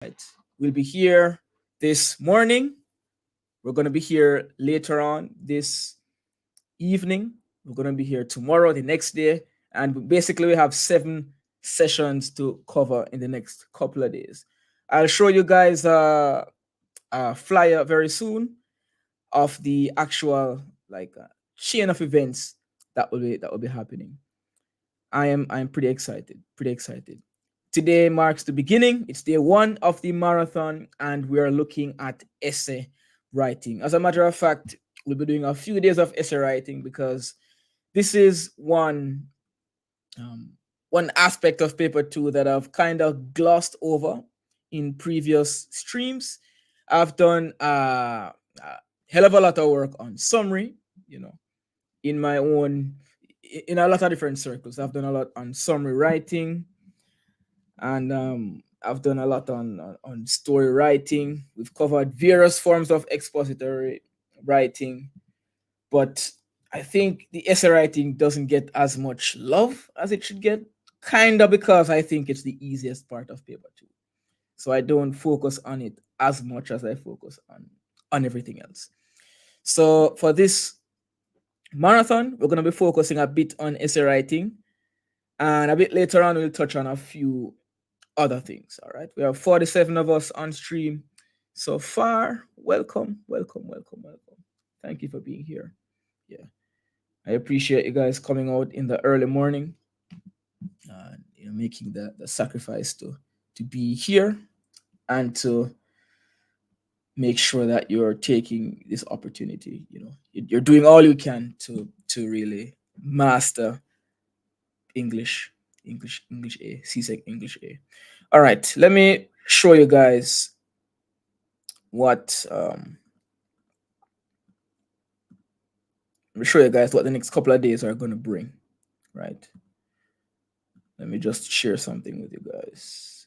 Right. We'll be here this morning. We're going to be here later on this evening. We're going to be here tomorrow, the next day. And basically, we have 7 sessions to cover in the next couple of days. I'll show you guys a flyer very soon of the actual chain of events that will be happening. I'm pretty excited. Pretty excited. Today marks the beginning. It's day one of the marathon, and we are looking at essay writing. As a matter of fact, we'll be doing a few days of essay writing because this is um, one aspect of paper two that I've kind of glossed over in previous streams. I've done a hell of a lot of work on summary, you know, in my own in a lot of different circles. I've done a lot on summary writing, and I've done a lot on story writing. We've covered various forms of expository writing, but I think the essay writing doesn't get as much love as it should get, kind of because I think it's the easiest part of paper two. So I don't focus on it as much as I focus on everything else. So for this marathon, we're going to be focusing a bit on essay writing, and a bit later on, we'll touch on a few other things. All right. We have 47 of us on stream so far. Welcome, welcome, welcome, welcome. Thank you for being here. Yeah. I appreciate you guys coming out in the early morning and making the sacrifice to be here and to make sure that you're taking this opportunity. You're doing all you can to really master English A, CSEC English A. All right, let me show you guys what the next couple of days are going to bring. Right. Let me just share something with you guys.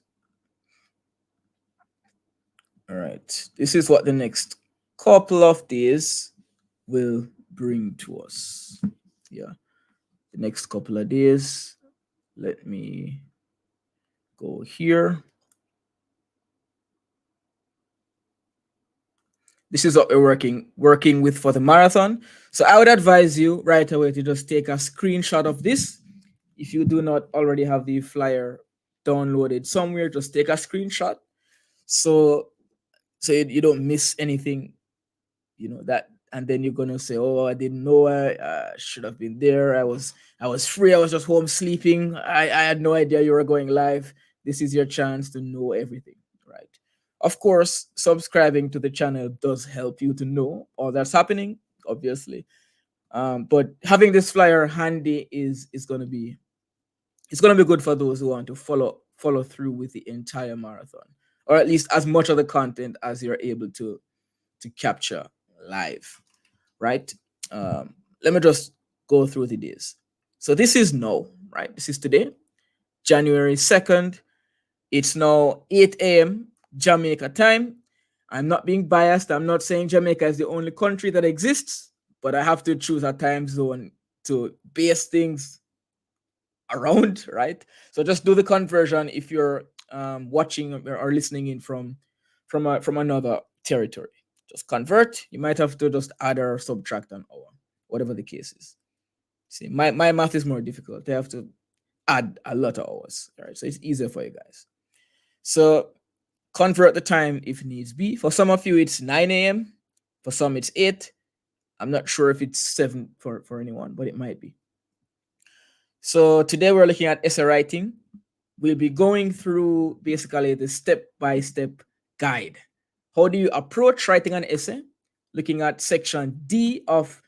All right, this is what the next couple of days will bring to us. Yeah, the next couple of days. Let me go here. This is what we're working with for the marathon. So I would advise you right away to just take a screenshot of this. If you do not already have the flyer downloaded somewhere, just take a screenshot so you don't miss anything. That, and then you're gonna say, "Oh, I didn't know. I should have been there. I was free. I was just home sleeping. I had no idea you were going live." This is your chance to know everything, right? Of course, subscribing to the channel does help you to know all that's happening, obviously. But having this flyer handy is gonna be good for those who want to follow through with the entire marathon, or at least as much of the content as you're able to capture live, right? Let me just go through the days. So this is now, right? This is today, January 2nd. It's now 8 a.m. Jamaica time. I'm not being biased. I'm not saying Jamaica is the only country that exists, but I have to choose a time zone to base things around, right? So just do the conversion if you're watching or listening in from another territory. Just convert. You might have to just add or subtract an hour, whatever the case is. See, my math is more difficult. I have to add a lot of hours. All right, so it's easier for you guys. So convert the time if needs be. For some of you, it's 9 a.m. For some, it's 8. I'm not sure if it's 7 for anyone, but it might be. So today we're looking at essay writing. We'll be going through basically the step-by-step guide. How do you approach writing an essay? Looking at section D of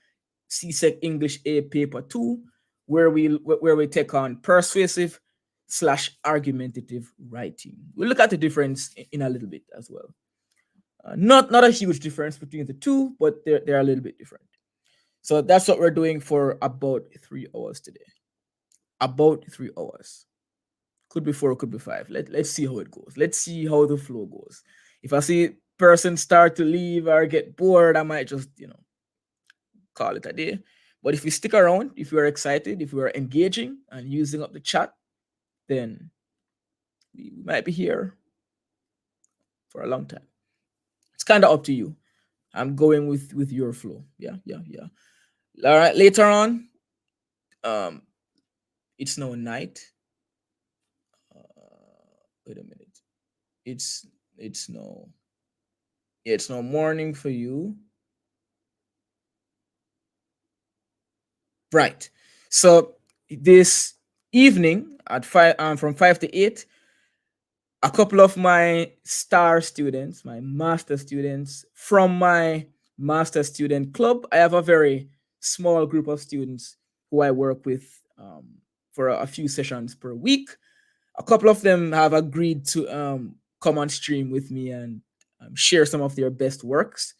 CSEC English A paper 2, where we take on persuasive / argumentative writing. We'll look at the difference in a little bit as well. Not a huge difference between the two, but they're a little bit different. So that's what we're doing for about 3 hours today. About 3 hours. Could be 4, could be 5. Let's see how it goes. Let's see how the flow goes. If I see person start to leave or get bored, I might just, call it a day. But if you stick around, if you are excited, if you are engaging and using up the chat, then we might be here for a long time. It's kind of up to you. I'm going with your flow. Yeah, yeah, yeah. All right. Later on, um, it's now night. Wait a minute. It's it's no it's no morning for you. Right. So this evening at five, from 5 to 8, a couple of my star students, my master students from my master student club. I have a very small group of students who I work with for a few sessions per week. A couple of them have agreed to come on stream with me and share some of their best works.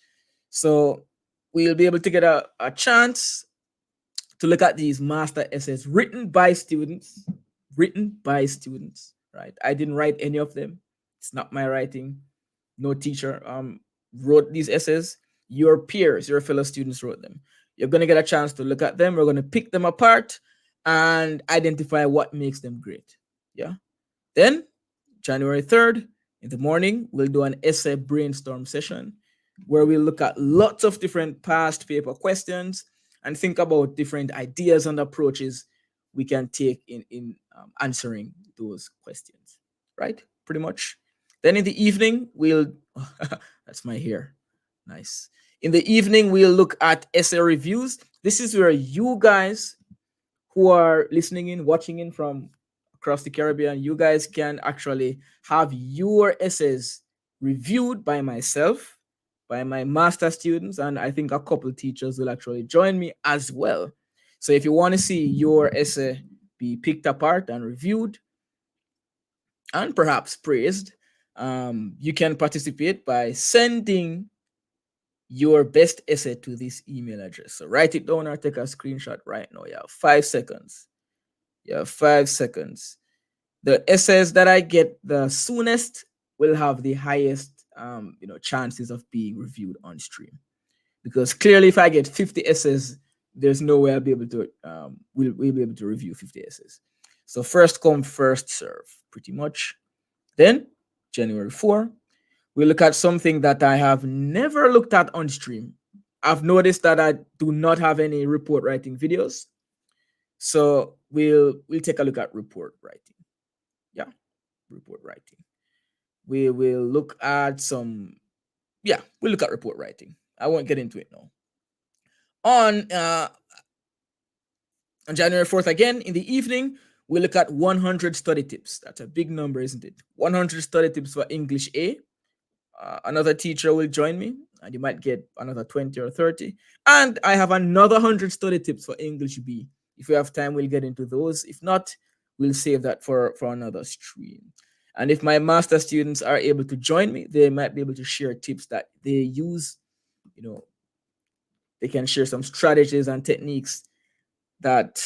So we'll be able to get a chance to look at these master essays written by students, right? I didn't write any of them. It's not my writing. No teacher wrote these essays. Your peers, your fellow students wrote them. You're going to get a chance to look at them. We're going to pick them apart and identify what makes them great. Yeah. Then, January 3rd, in the morning, we'll do an essay brainstorm session where we'll look at lots of different past paper questions and think about different ideas and approaches we can take in answering those questions, right? Pretty much. Then in the evening, we'll that's my hair. Nice. In the evening, we'll look at essay reviews. This is where you guys who are listening in, watching in from across the Caribbean, you guys can actually have your essays reviewed by myself, by my master students, and I think a couple teachers will actually join me as well. So if you want to see your essay be picked apart and reviewed and perhaps praised, you can participate by sending your best essay to this email address. So write it down or take a screenshot right now. You have 5 seconds. You have 5 seconds. The essays that I get the soonest will have the highest chances of being reviewed on stream. Because clearly if I get 50 essays, there's no way I'll be able to we'll be able to review 50 essays. So first come, first serve, pretty much. Then January 4, we look at something that I have never looked at on stream. I've noticed that I do not have any report writing videos. So we'll take a look at report writing. Yeah, report writing. We will look at we'll look at report writing. I won't get into it now. On January 4th, again, in the evening, we look at 100 study tips. That's a big number, isn't it? 100 study tips for English A. Another teacher will join me, and you might get another 20 or 30. And I have another 100 study tips for English B. If we have time, we'll get into those. If not, we'll save that for another stream. And if my master students are able to join me, they might be able to share tips that they use. They can share some strategies and techniques that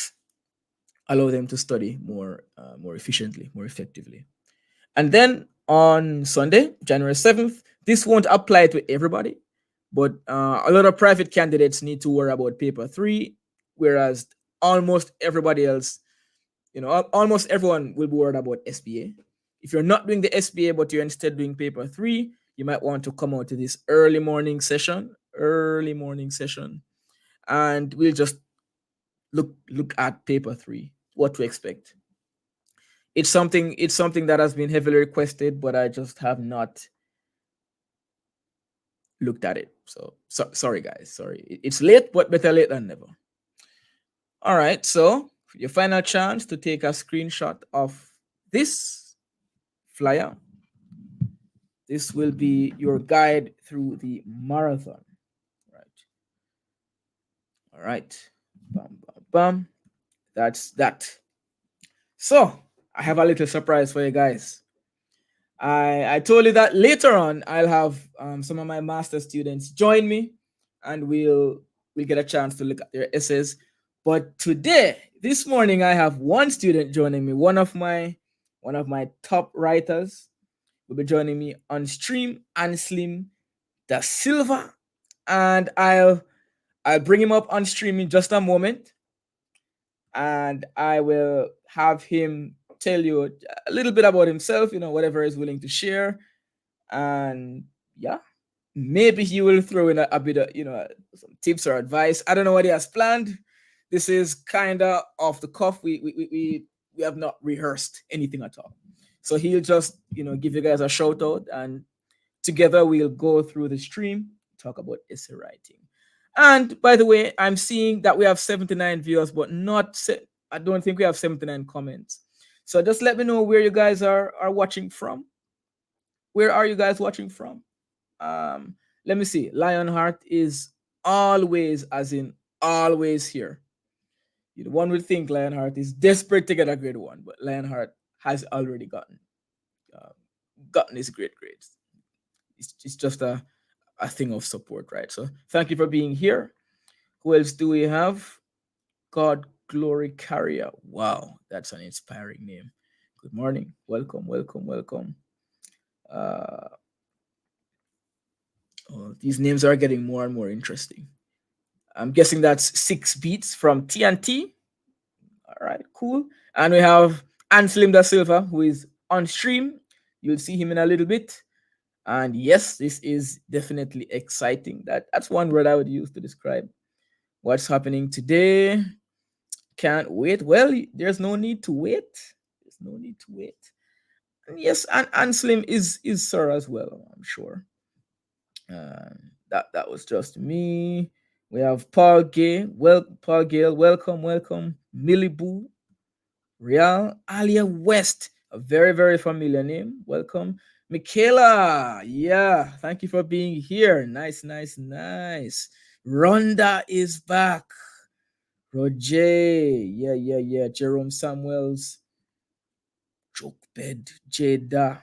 allow them to study more efficiently, more effectively. And then on Sunday, January 7th, this won't apply to everybody, but a lot of private candidates need to worry about paper 3, whereas almost everybody else, almost everyone will be worried about SBA. If you're not doing the SBA, but you're instead doing paper 3, you might want to come out to this early morning session, and we'll just look at paper 3, what to expect. It's something that has been heavily requested, but I just have not looked at it. So sorry guys, sorry. It's late, but better late than never. All right, so your final chance to take a screenshot of this flyer. This will be your guide through the marathon. Right. All right. Bam, bam, bam. That's that. So I have a little surprise for you guys. I told you that later on I'll have some of my master students join me, and we'll get a chance to look at their essays. But today, this morning, I have one student joining me. One of my top writers will be joining me on stream, Anslim Da Silva, and I'll bring him up on stream in just a moment, and I will have him tell you a little bit about himself, whatever he's willing to share. And yeah, maybe he will throw in a bit of, some tips or advice. I don't know what he has planned. This is kind of off the cuff. We have not rehearsed anything at all. So he'll just, give you guys a shout out, and together we'll go through the stream, talk about essay writing. And by the way, I'm seeing that we have 79 viewers, but I don't think we have 79 comments. So just let me know where you guys are watching from. Where are you guys watching from? Let me see. Lionheart is always, as in always, here. One would think Lionheart is desperate to get a grade 1, but Lionheart has already uh, gotten his great grades. It's just a thing of support, right? So thank you for being here. Who else do we have? God Glory Carrier. Wow, that's an inspiring name. Good morning. Welcome, welcome, welcome. These names are getting more and more interesting. I'm guessing that's 6 Beats from TNT. All right, cool. And we have Anselm da Silva, who is on stream. You'll see him in a little bit. And yes, this is definitely exciting. That's one word I would use to describe what's happening today. Can't wait. Well, there's no need to wait. There's no need to wait. And yes, and Anselm is Sir as well, I'm sure. That was just me. We have Paul Gay. Paul Gale, welcome. Millie Boo, Real Alia West, a very, very familiar name. Welcome. Michaela, yeah, thank you for being here. Nice. Rhonda is back. Roger, yeah. Jerome Samuels, Jokebed, Jada.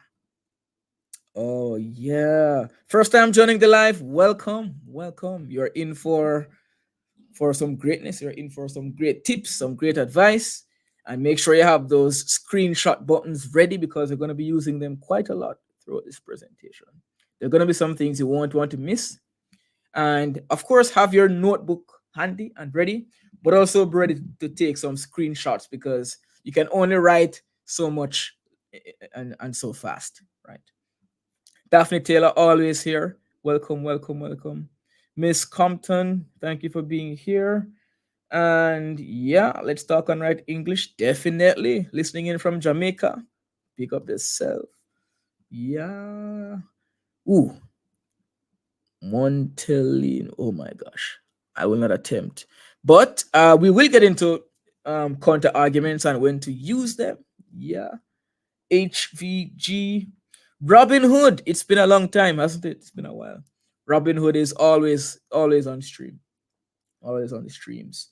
Oh yeah, first time joining the live. Welcome. You're in for some greatness. You're in for some great tips, some great advice, and make sure you have those screenshot buttons ready, because we're going to be using them quite a lot throughout this presentation. There are going to be some things you won't want to miss, and of course, have your notebook handy and ready, but also be ready to take some screenshots, because you can only write so much and so fast, right? Daphne Taylor, always here. Welcome. Miss Compton, thank you for being here. And yeah, let's talk on right English. Definitely listening in from Jamaica. Pick up the self. Yeah. Ooh, Monteline. Oh my gosh. I will not attempt. But we will get into counter arguments and when to use them. Yeah. HVG. Robin Hood. It's been a long time, hasn't it? It's been a while. Robin Hood is always on stream. Always on the streams.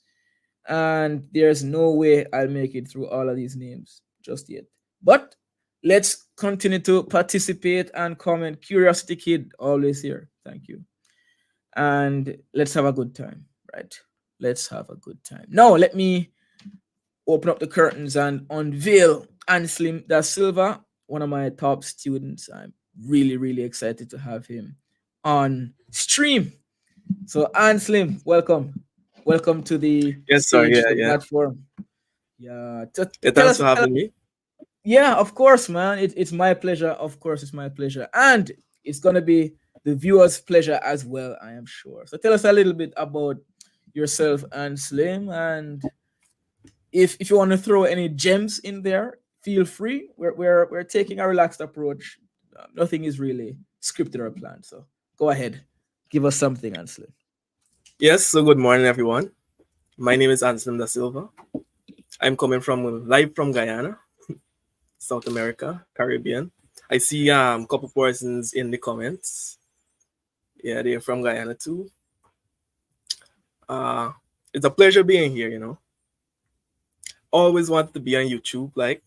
And there's no way I'll make it through all of these names just yet. But let's continue to participate and comment. Curiosity Kid, always here. Thank you. And let's have a good time, right? Let's have a good time. Now, let me open up the curtains and unveil Anselm da Silva, one of my top students. I'm really excited to have him on stream. So Anselm, welcome to the Yes, sir. stage, the Yeah. platform. Yeah, tell Thanks us. for having me. Yeah, of course, man. It's my pleasure. Of course, it's my pleasure, and it's gonna be the viewers' pleasure as well. I am sure. So tell us a little bit about yourself, Anselm, and if you want to throw any gems in there, feel free. We're taking a relaxed approach. Nothing is really scripted or planned. So go ahead, give us something, Anselm. Yes, so good morning, everyone. My name is Anselm da Silva. I'm coming from live from Guyana, South America, Caribbean. I see couple persons in the comments. Yeah, they're from Guyana too. It's a pleasure being here, Always wanted to be on YouTube, like,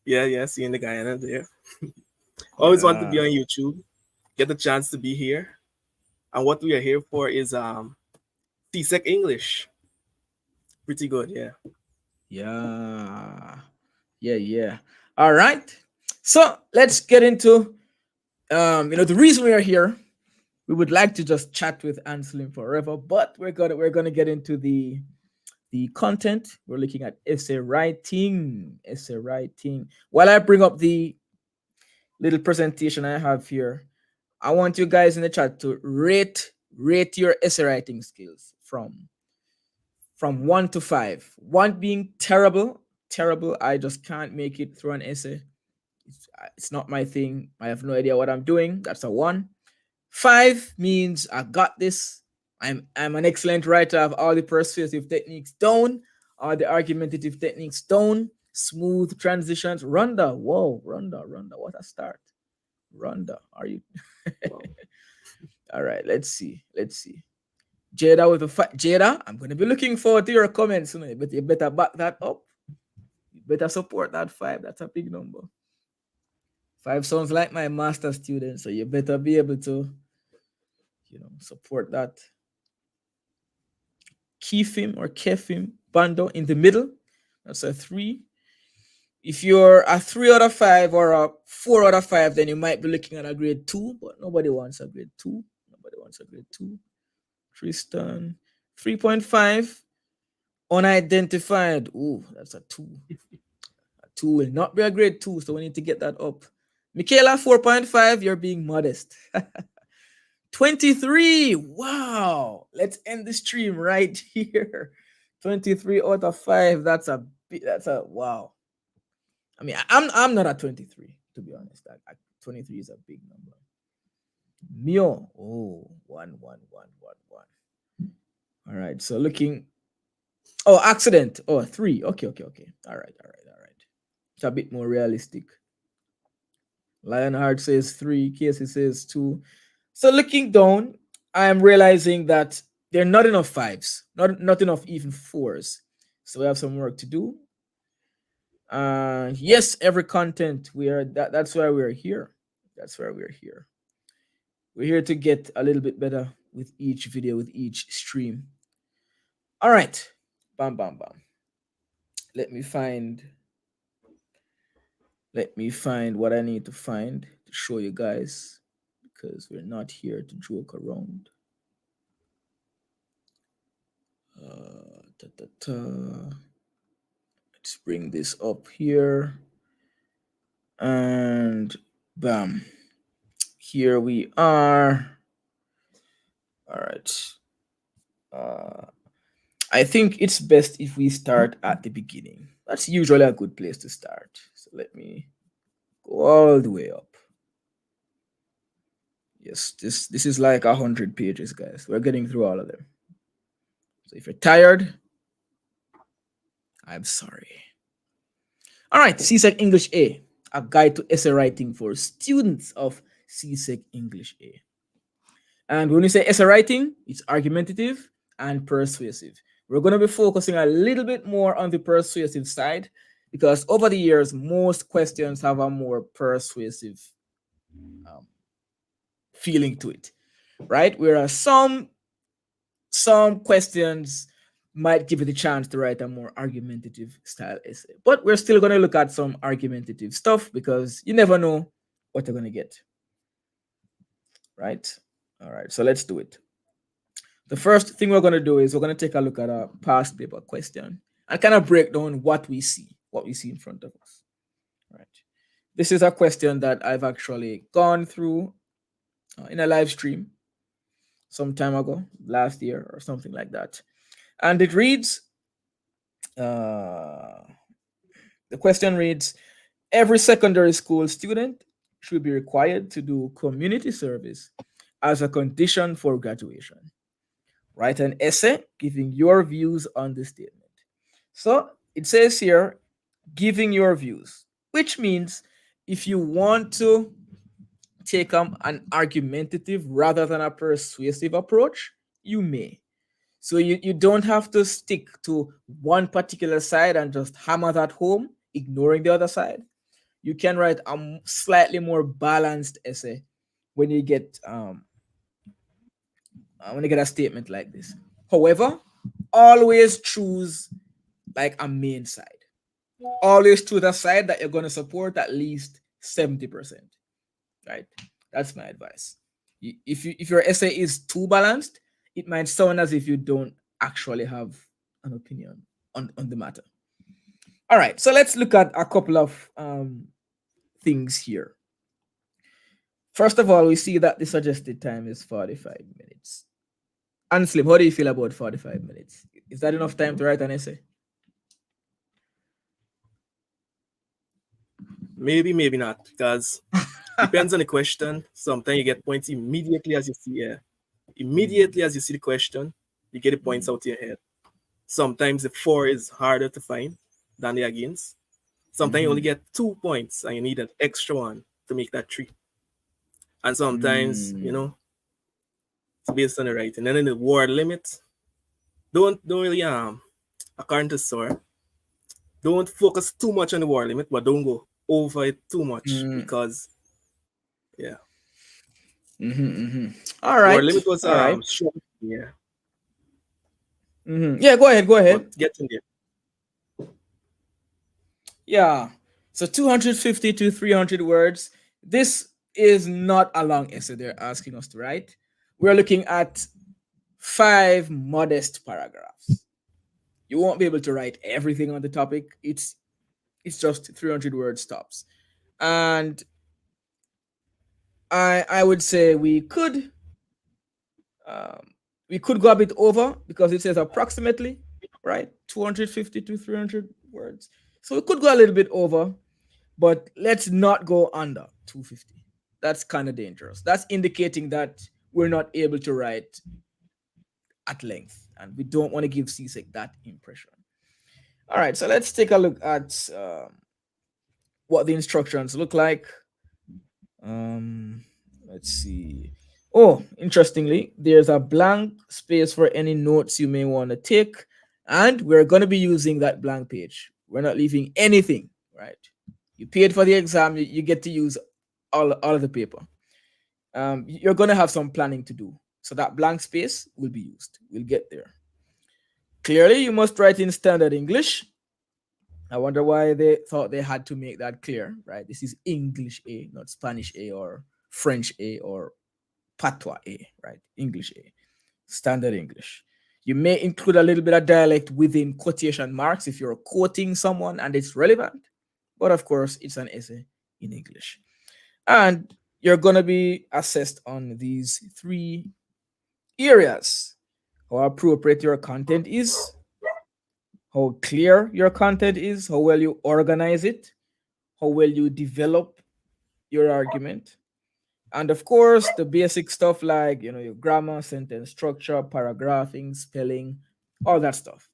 yeah, seeing the Guyana there. Always wanted to be on YouTube, get the chance to be here. And what we are here for is CSEC English. Pretty good, yeah. Yeah. All right. So let's get into the reason we are here. We would like to just chat with Anselm forever, but we're gonna get into the content. We're looking at essay writing. While I bring up the little presentation I have here, I want you guys in the chat to rate your essay writing skills from 1 to 5. 1 being terrible. I just can't make it through an essay. It's not my thing. I have no idea what I'm doing. That's a 1. 5 means I got this. I'm an excellent writer. I have all the persuasive techniques down, all the argumentative techniques down, smooth transitions. Rhonda, whoa, Rhonda, what a start. Rhonda, are you? All right, let's see. Jada with Jada, I'm going to be looking forward to your comments, but you better back that up. You better support that 5. That's a big number. 5 sounds like my master student, so you better be able to, support that. Kefim or Kefim bando in the middle. That's a 3. If you're a 3 out of 5 or a 4 out of 5, then you might be looking at a grade 2, but nobody wants a grade 2. Tristan, 3.5. Unidentified. Ooh, that's a 2. A 2 will not be a grade 2, so we need to get that up. Michaela, 4.5. You're being modest. 23. Wow. Let's end the stream right here. 23 out of 5. That's a wow. I mean, I'm not at 23, to be honest. 23 is a big number. Mio. Oh, 1. All right. So looking. Oh, accident. Oh, 3. Okay. All right. It's a bit more realistic. Lionheart says 3. Casey says 2. So looking down, I am realizing that there are not enough 5s, not enough even 4s. So we have some work to do. Yes, every content that's why we're here. We're here to get a little bit better with each video, with each stream. All right. Bam. Let me find what I need to find to show you guys, because we're not here to joke around. Let's bring this up here. And bam. Here we are. All right. I think it's best if we start at the beginning. That's usually a good place to start. So let me go all the way up. Yes, this is like 100 pages, guys. We're getting through all of them. So if you're tired, I'm sorry. All right, CSEC English A, a guide to essay writing for students of CSEC English A. And when we say essay writing, it's argumentative and persuasive. We're going to be focusing a little bit more on the persuasive side, because over the years, most questions have a more persuasive feeling to it, right? Whereas some questions might give you the chance to write a more argumentative style essay. But we're still going to look at some argumentative stuff, because you never know what you're going to get, right? All right, so let's do it. The first thing we're going to do is we're going to take a look at a past paper question and kind of break down what we see in front of us. Right. This is a question that I've actually gone through in a live stream some time ago, last year or something like that. And it reads, the question reads, every secondary school student should be required to do community service as a condition for graduation. Write an essay giving your views on the statement. So it says here, giving your views, which means if you want to take an argumentative rather than a persuasive approach, you may. So you don't have to stick to one particular side and just hammer that home, ignoring the other side. You can write a slightly more balanced essay when you get a statement like this. However, always choose like a main side. Always choose a side that you're going to support at least 70%. Right? That's my advice. If your essay is too balanced, it might sound as if you don't actually have an opinion on the matter. All right, so let's look at a couple of things here. First of all, we see that the suggested time is 45 minutes. Anslim, how do you feel about 45 minutes? Is that enough time to write an essay? Maybe, maybe not, because depends on the question. Sometimes you get points immediately as you see it. Immediately as you see the question, you get the points out of your head. Sometimes the 4 is harder to find than the against. Sometimes you only get 2 points and you need an extra one to make that 3. And sometimes, it's based on the writing. And then the word limit, don't really according to SOAR, don't focus too much on the word limit, but don't go over it too much because All right. Word limit was all right. short. Yeah. Yeah, go ahead. But get in there. Yeah. So 250 to 300 words. This is not a long essay they're asking us to write. We're looking at 5 modest paragraphs. You won't be able to write everything on the topic. It's just 300 words tops. And I would say we could go a bit over because it says approximately, right? 250 to 300 words. So we could go a little bit over, but let's not go under 250. That's kind of dangerous. That's indicating that we're not able to write at length, and we don't want to give CSEC that impression. All right, so let's take a look at what the instructions look like. Let's see. Oh, interestingly, there's a blank space for any notes you may want to take, and we're going to be using that blank page. We're not leaving anything, right? You paid for the exam, you get to use all of the paper. You're going to have some planning to do, so that blank space will be used. We'll get there. Clearly, you must write in standard English. I wonder why they thought they had to make that clear, right? This is English A, not Spanish A or French A or Patois A, right? English A, standard English. You may include a little bit of dialect within quotation marks if you're quoting someone and it's relevant, but of course, it's an essay in English. And you're going to be assessed on these 3 areas: how appropriate your content is, how clear your content is, how well you organize it, how well you develop your argument, and of course the basic stuff like your grammar, sentence structure, paragraphing, spelling, all that stuff.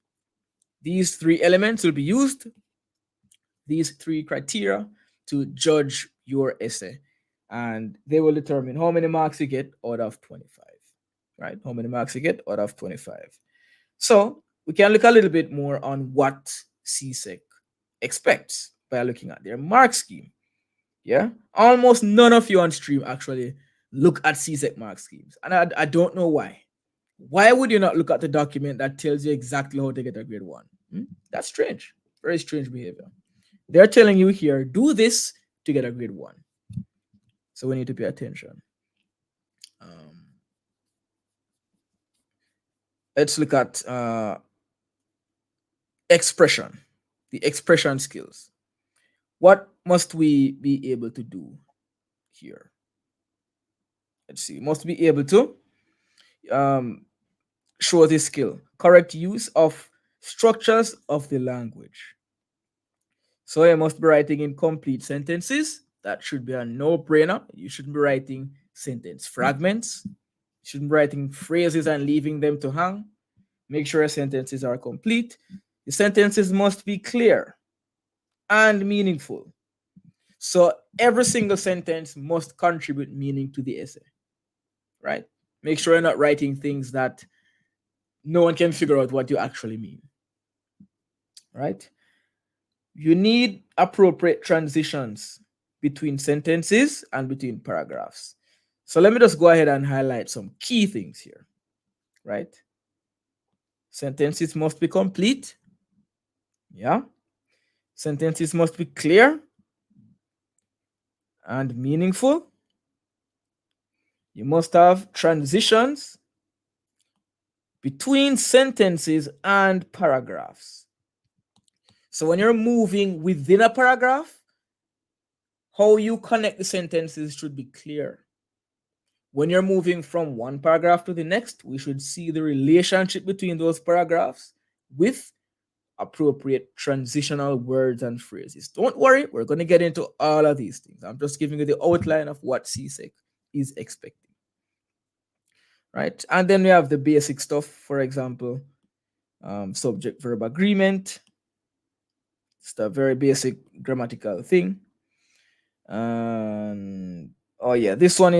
These 3 elements will be used, these 3 criteria, to judge your essay, and they will determine how many marks you get out of 25, right? How many marks you get out of 25. So we can look a little bit more on what CSEC expects by looking at their mark scheme. Yeah, almost none of you on stream actually look at CSEC mark schemes, and I don't know why. Why would you not look at the document that tells you exactly how to get a grade 1? That's strange. Very strange behavior. They're telling you here, do this to get a grade 1. So we need to pay attention. Let's look at expression, the expression skills. What must we be able to do here? Let's see. Must be able to show this skill. Correct use of structures of the language. So you must be writing in complete sentences. That should be a no-brainer. You shouldn't be writing sentence fragments. You shouldn't be writing phrases and leaving them to hang. Make sure your sentences are complete. The sentences must be clear and meaningful. So every single sentence must contribute meaning to the essay, right? Make sure you're not writing things that no one can figure out what you actually mean, right? You need appropriate transitions between sentences and between paragraphs. So let me just go ahead and highlight some key things here, right? Sentences must be complete. Yeah. Sentences must be clear and meaningful. You must have transitions between sentences and paragraphs. So when you're moving within a paragraph, how you connect the sentences should be clear. When you're moving from one paragraph to the next, we should see the relationship between those paragraphs with appropriate transitional words and phrases. Don't worry, we're going to get into all of these things. I'm just giving you the outline of what CSEC is expecting. Right? And then we have the basic stuff, for example, subject verb agreement. It's a very basic grammatical thing. Oh yeah, this one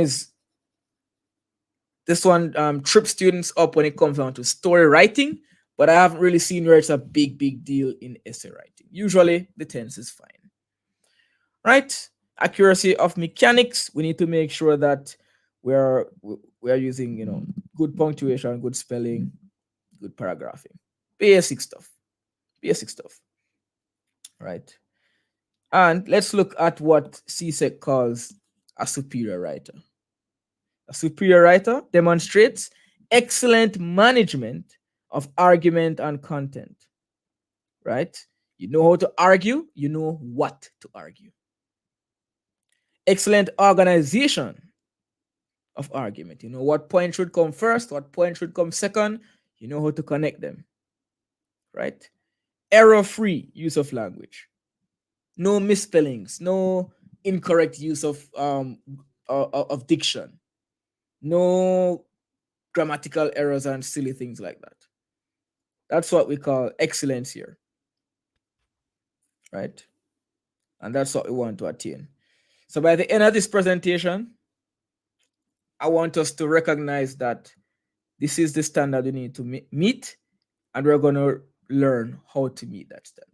trips students up when it comes down to story writing, but I haven't really seen where it's a big deal in essay writing. Usually the tense is fine. Right? Accuracy of mechanics. We need to make sure that we're using good punctuation, good spelling, good paragraphing. Basic stuff. Right? And let's look at what CSEC calls a superior writer. A superior writer demonstrates excellent management of argument and content. Right? You know how to argue, you know what to argue. Excellent organization of argument. You know what point should come first, what point should come second. You know how to connect them. Right? Error-free use of language. No misspellings, no incorrect use of diction, no grammatical errors and silly things like that. That's what we call excellence here. Right? And that's what we want to attain. So by the end of this presentation, I want us to recognize that this is the standard we need to meet, and we're going to learn how to meet that standard.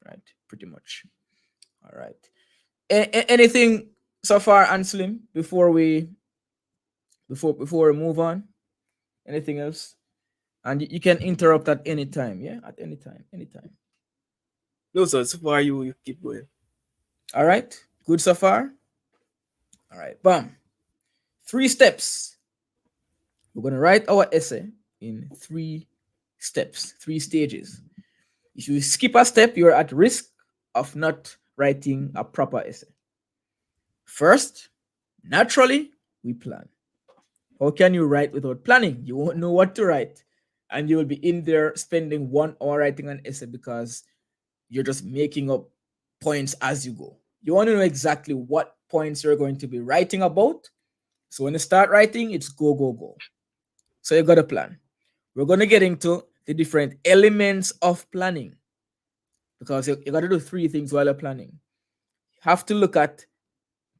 Right? Pretty much. All right. Anything so far, Anslim, before we move on? Anything else? And you can interrupt at any time. Yeah, at any time. No, sir. So far, you keep going. All right. Good so far. All right. Bam. 3 steps. We're going to write our essay in 3 steps, 3 stages. If you skip a step, you're at risk of not writing a proper essay. First, naturally, we plan. How can you write without planning? You won't know what to write, and you will be in there spending 1 hour writing an essay because you're just making up points as you go. You want to know exactly what points you're going to be writing about. So when you start writing, it's go. So you got a plan. We're going to get into the different elements of planning, because you got to do 3 things while you're planning. You have to look at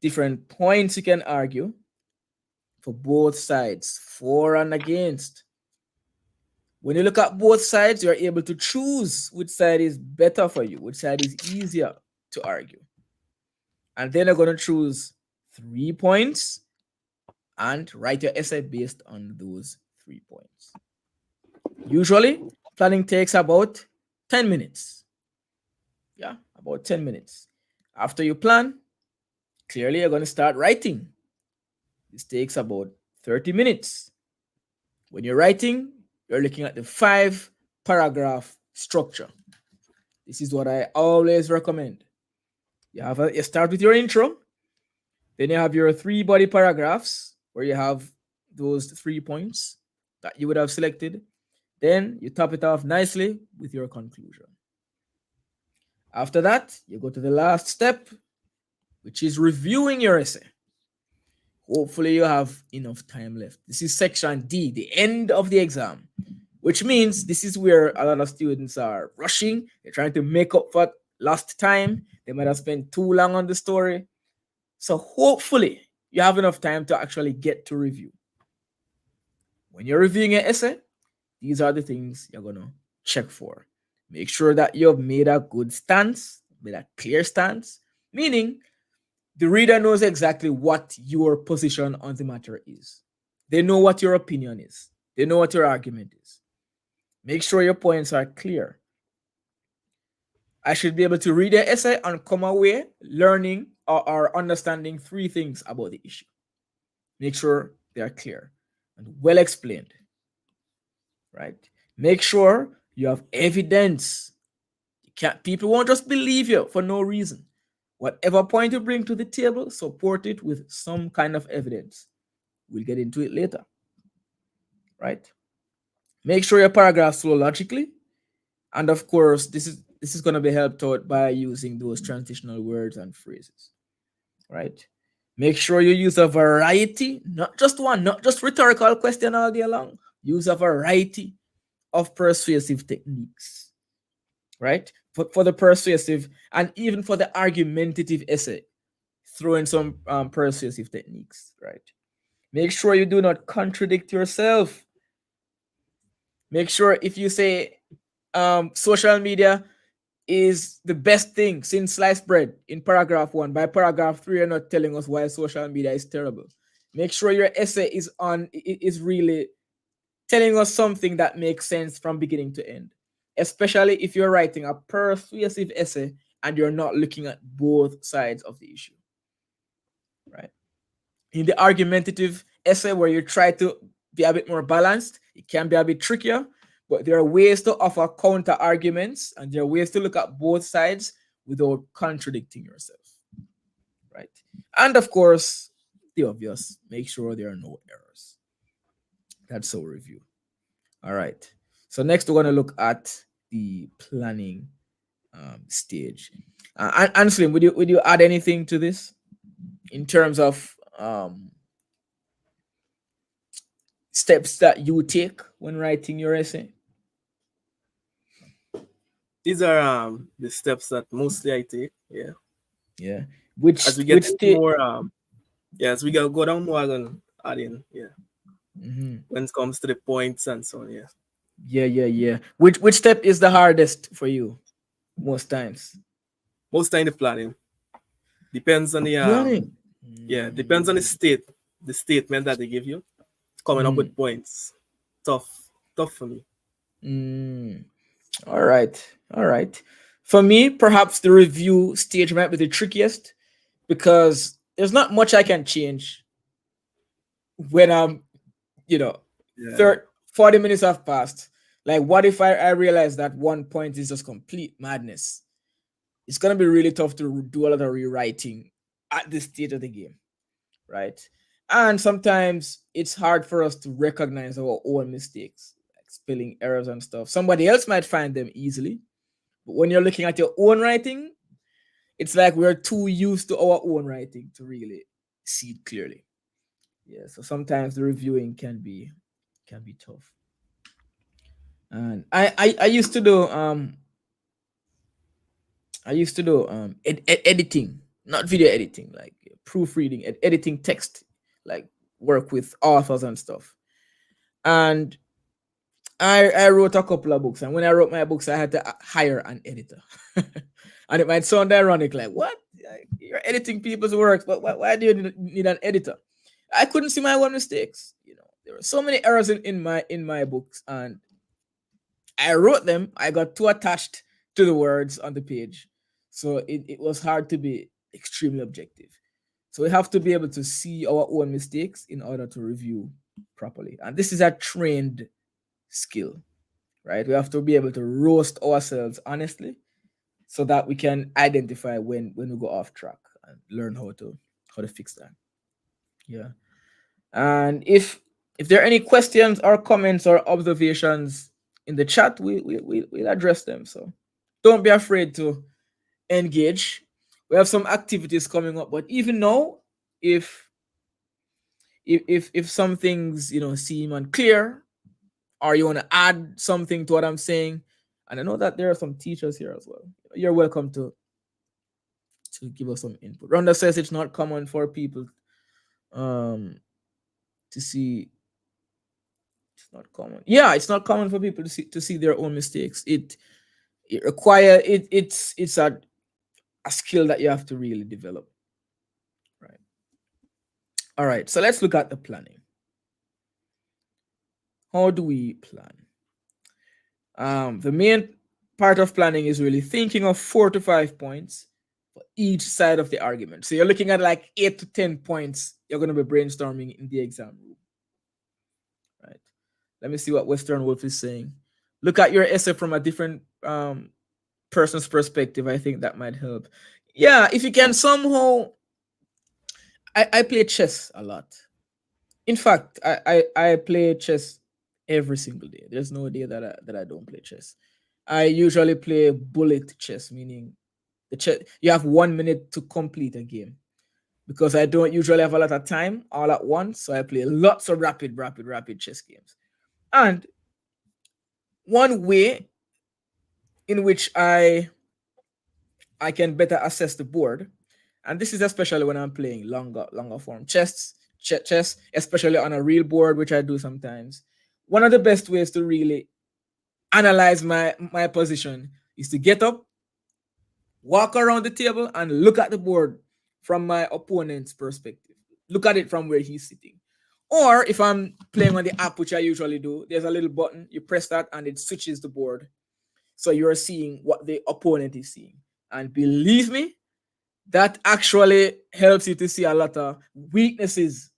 different points you can argue for both sides, for and against. When you look at both sides, you're able to choose which side is better for you, which side is easier to argue. And then you're going to choose 3 points and write your essay based on those 3 points. Usually, planning takes about 10 minutes. Yeah, about 10 minutes. After you plan, clearly you're going to start writing. This takes about 30 minutes. When you're writing, you're looking at the 5-paragraph structure. This is what I always recommend. You start with your intro, then you have your 3 body paragraphs where you have those 3 points that you would have selected. Then you top it off nicely with your conclusion. After that, you go to the last step, which is reviewing your essay. Hopefully you have enough time left. This is section D, the end of the exam, which means this is where a lot of students are rushing. They're trying to make up for lost time. They might have spent too long on the story. So hopefully you have enough time to actually get to review. When you're reviewing an essay, these are the things you're going to check for. Make sure that you've made a good stance, made a clear stance, meaning the reader knows exactly what your position on the matter is. They know what your opinion is. They know what your argument is. Make sure your points are clear. I should be able to read the essay and come away learning or understanding 3 things about the issue. Make sure they are clear and well explained. Right? Make sure you have evidence. People won't just believe you for no reason. Whatever point you bring to the table, support it with some kind of evidence. We'll get into it later, right? Make sure your paragraphs flow logically. And of course, this is going to be helped out by using those transitional words and phrases, right? Make sure you use a variety, not just one, not just rhetorical question all day long. Use a variety of persuasive techniques, right? For the persuasive and even for the argumentative essay, throw in some persuasive techniques, right? Make sure you do not contradict yourself. Make sure if you say social media is the best thing since sliced bread in paragraph 1, by paragraph 3 you're not telling us why social media is terrible. Make sure your essay is really telling us something that makes sense from beginning to end, especially if you're writing a persuasive essay and you're not looking at both sides of the issue, right? In the argumentative essay, where you try to be a bit more balanced, it can be a bit trickier, but there are ways to offer counter arguments and there are ways to look at both sides without contradicting yourself, right? And of course, the obvious, make sure there are no errors. That's our review. All right. So next we're going to look at the planning stage. Anslim, would you add anything to this in terms of steps that you take when writing your essay? These are the steps that mostly I take. Yeah. Yeah. As we get more as we go down more, I'm gonna add in. Yeah. When it comes to the points and so on. Yeah. Yeah. Which step is the hardest for you most times? Most time the planning. Depends on the planning. Depends on the statement that they give you. Coming up with points. Tough for me. All right. For me, perhaps the review stage might be the trickiest because there's not much I can change when I'm, 40 minutes have passed. Like, what if I realize that one point is just complete madness? It's going to be really tough to do a lot of rewriting at this stage of the game, right? And sometimes it's hard for us to recognize our own mistakes, like spelling errors and stuff. Somebody else might find them easily. But when you're looking at your own writing, it's like we're too used to our own writing to really see it clearly. Yeah, so sometimes the reviewing can be tough. And I used to do editing, not video editing, like proofreading, editing text, like work with authors and stuff. And I wrote a couple of books, and when I wrote my books, I had to hire an editor. And it might sound ironic, like, what? You're editing people's works, but why do you need an editor? I couldn't see my own mistakes. There were so many errors in my books, and I wrote them. I got too attached to the words on the page, so it was hard to be extremely objective. So we have to be able to see our own mistakes in order to review properly, and this is a trained skill, right? We have to be able to roast ourselves honestly, so that we can identify when we go off track and learn how to fix that. Yeah. And if there are any questions or comments or observations in the chat, we'll address them. So don't be afraid to engage. We have some activities coming up, but even now, if some things seem unclear, or you want to add something to what I'm saying, and I know that there are some teachers here as well, you're welcome to give us some input. Rhonda says it's not common for people to see. It's not common. Yeah, it's not common for people to see their own mistakes. It requires it's a skill that you have to really develop. Right. All right. So let's look at the planning. How do we plan? The main part of planning is really thinking of 4 to 5 points for each side of the argument. So you're looking at like 8 to 10 points you're going to be brainstorming in the exam room. Right. Let me see what Western Wolf is saying. Look at your essay from a different person's perspective. I think that might help. Yeah, if you can somehow. I play chess a lot. In fact, I play chess every single day. There's no day that I don't play chess. I usually play bullet chess, meaning the chess you have 1 minute to complete a game, because I don't usually have a lot of time all at once. So I play lots of rapid chess games. And one way in which I can better assess the board, and this is especially when I'm playing longer form chess, especially on a real board, which I do sometimes. One of the best ways to really analyze my position is to get up, walk around the table, and look at the board from my opponent's perspective. Look at it from where he's sitting. Or if I'm playing on the app, which I usually do, there's a little button, you press that and it switches the board. So you're seeing what the opponent is seeing. And believe me, that actually helps you to see a lot of weaknesses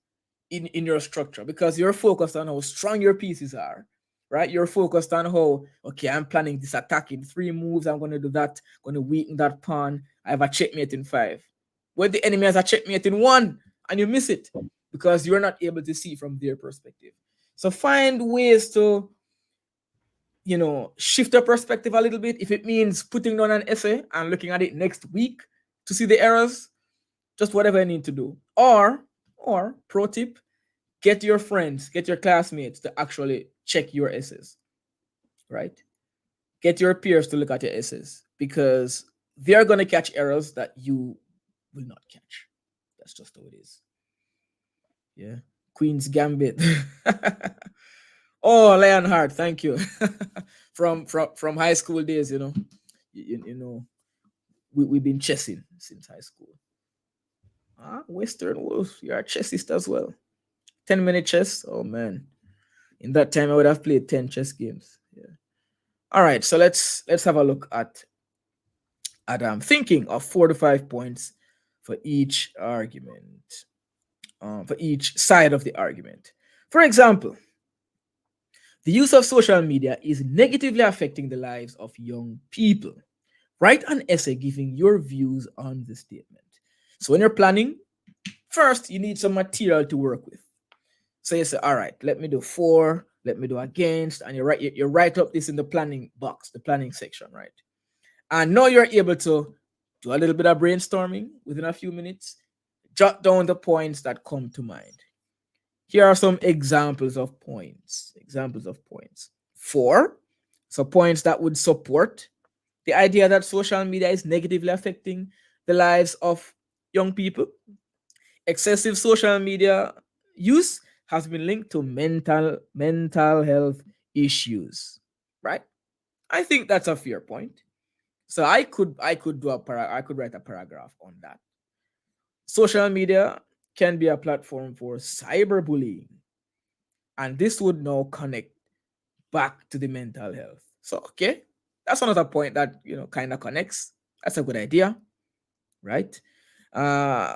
in your structure, because you're focused on how strong your pieces are, right? You're focused on how, okay, I'm planning this attack in 3 moves. I'm going to do that, going to weaken that pawn. I have a checkmate in 5. When the enemy has a checkmate in 1 and you miss it because you're not able to see from their perspective. So find ways to, shift your perspective a little bit. If it means putting down an essay and looking at it next week to see the errors, just whatever you need to do. Or pro tip, get your friends, get your classmates to actually check your essays, right? Get your peers to look at your essays, because they're going to catch errors that you will not catch. That's just how it is. Yeah. Queen's Gambit. Oh, Lionheart, thank you. from high school days, we've been chessing since high school. Western Wolf, you're a chessist as well. 10-minute chess. Oh man, in that time I would have played 10 chess games. Yeah. All right, so let's have a look at thinking of 4 to 5 points for each argument, for each side of the argument. For example, the use of social media is negatively affecting the lives of young people. Write an essay giving your views on the statement. So when you're planning, first you need some material to work with. So you say, all right, let me do 4, let me do against, and you write up this in the planning box, the planning section, right? And now you're able to do a little bit of brainstorming within a few minutes, jot down the points that come to mind. Here are some examples of points. 4, so points that would support the idea that social media is negatively affecting the lives of young people. Excessive social media use has been linked to mental health issues, right? I think that's a fair point. So I could write a paragraph on that. Social media can be a platform for cyberbullying, and this would now connect back to the mental health. So okay, that's another point that kind of connects. That's a good idea, right?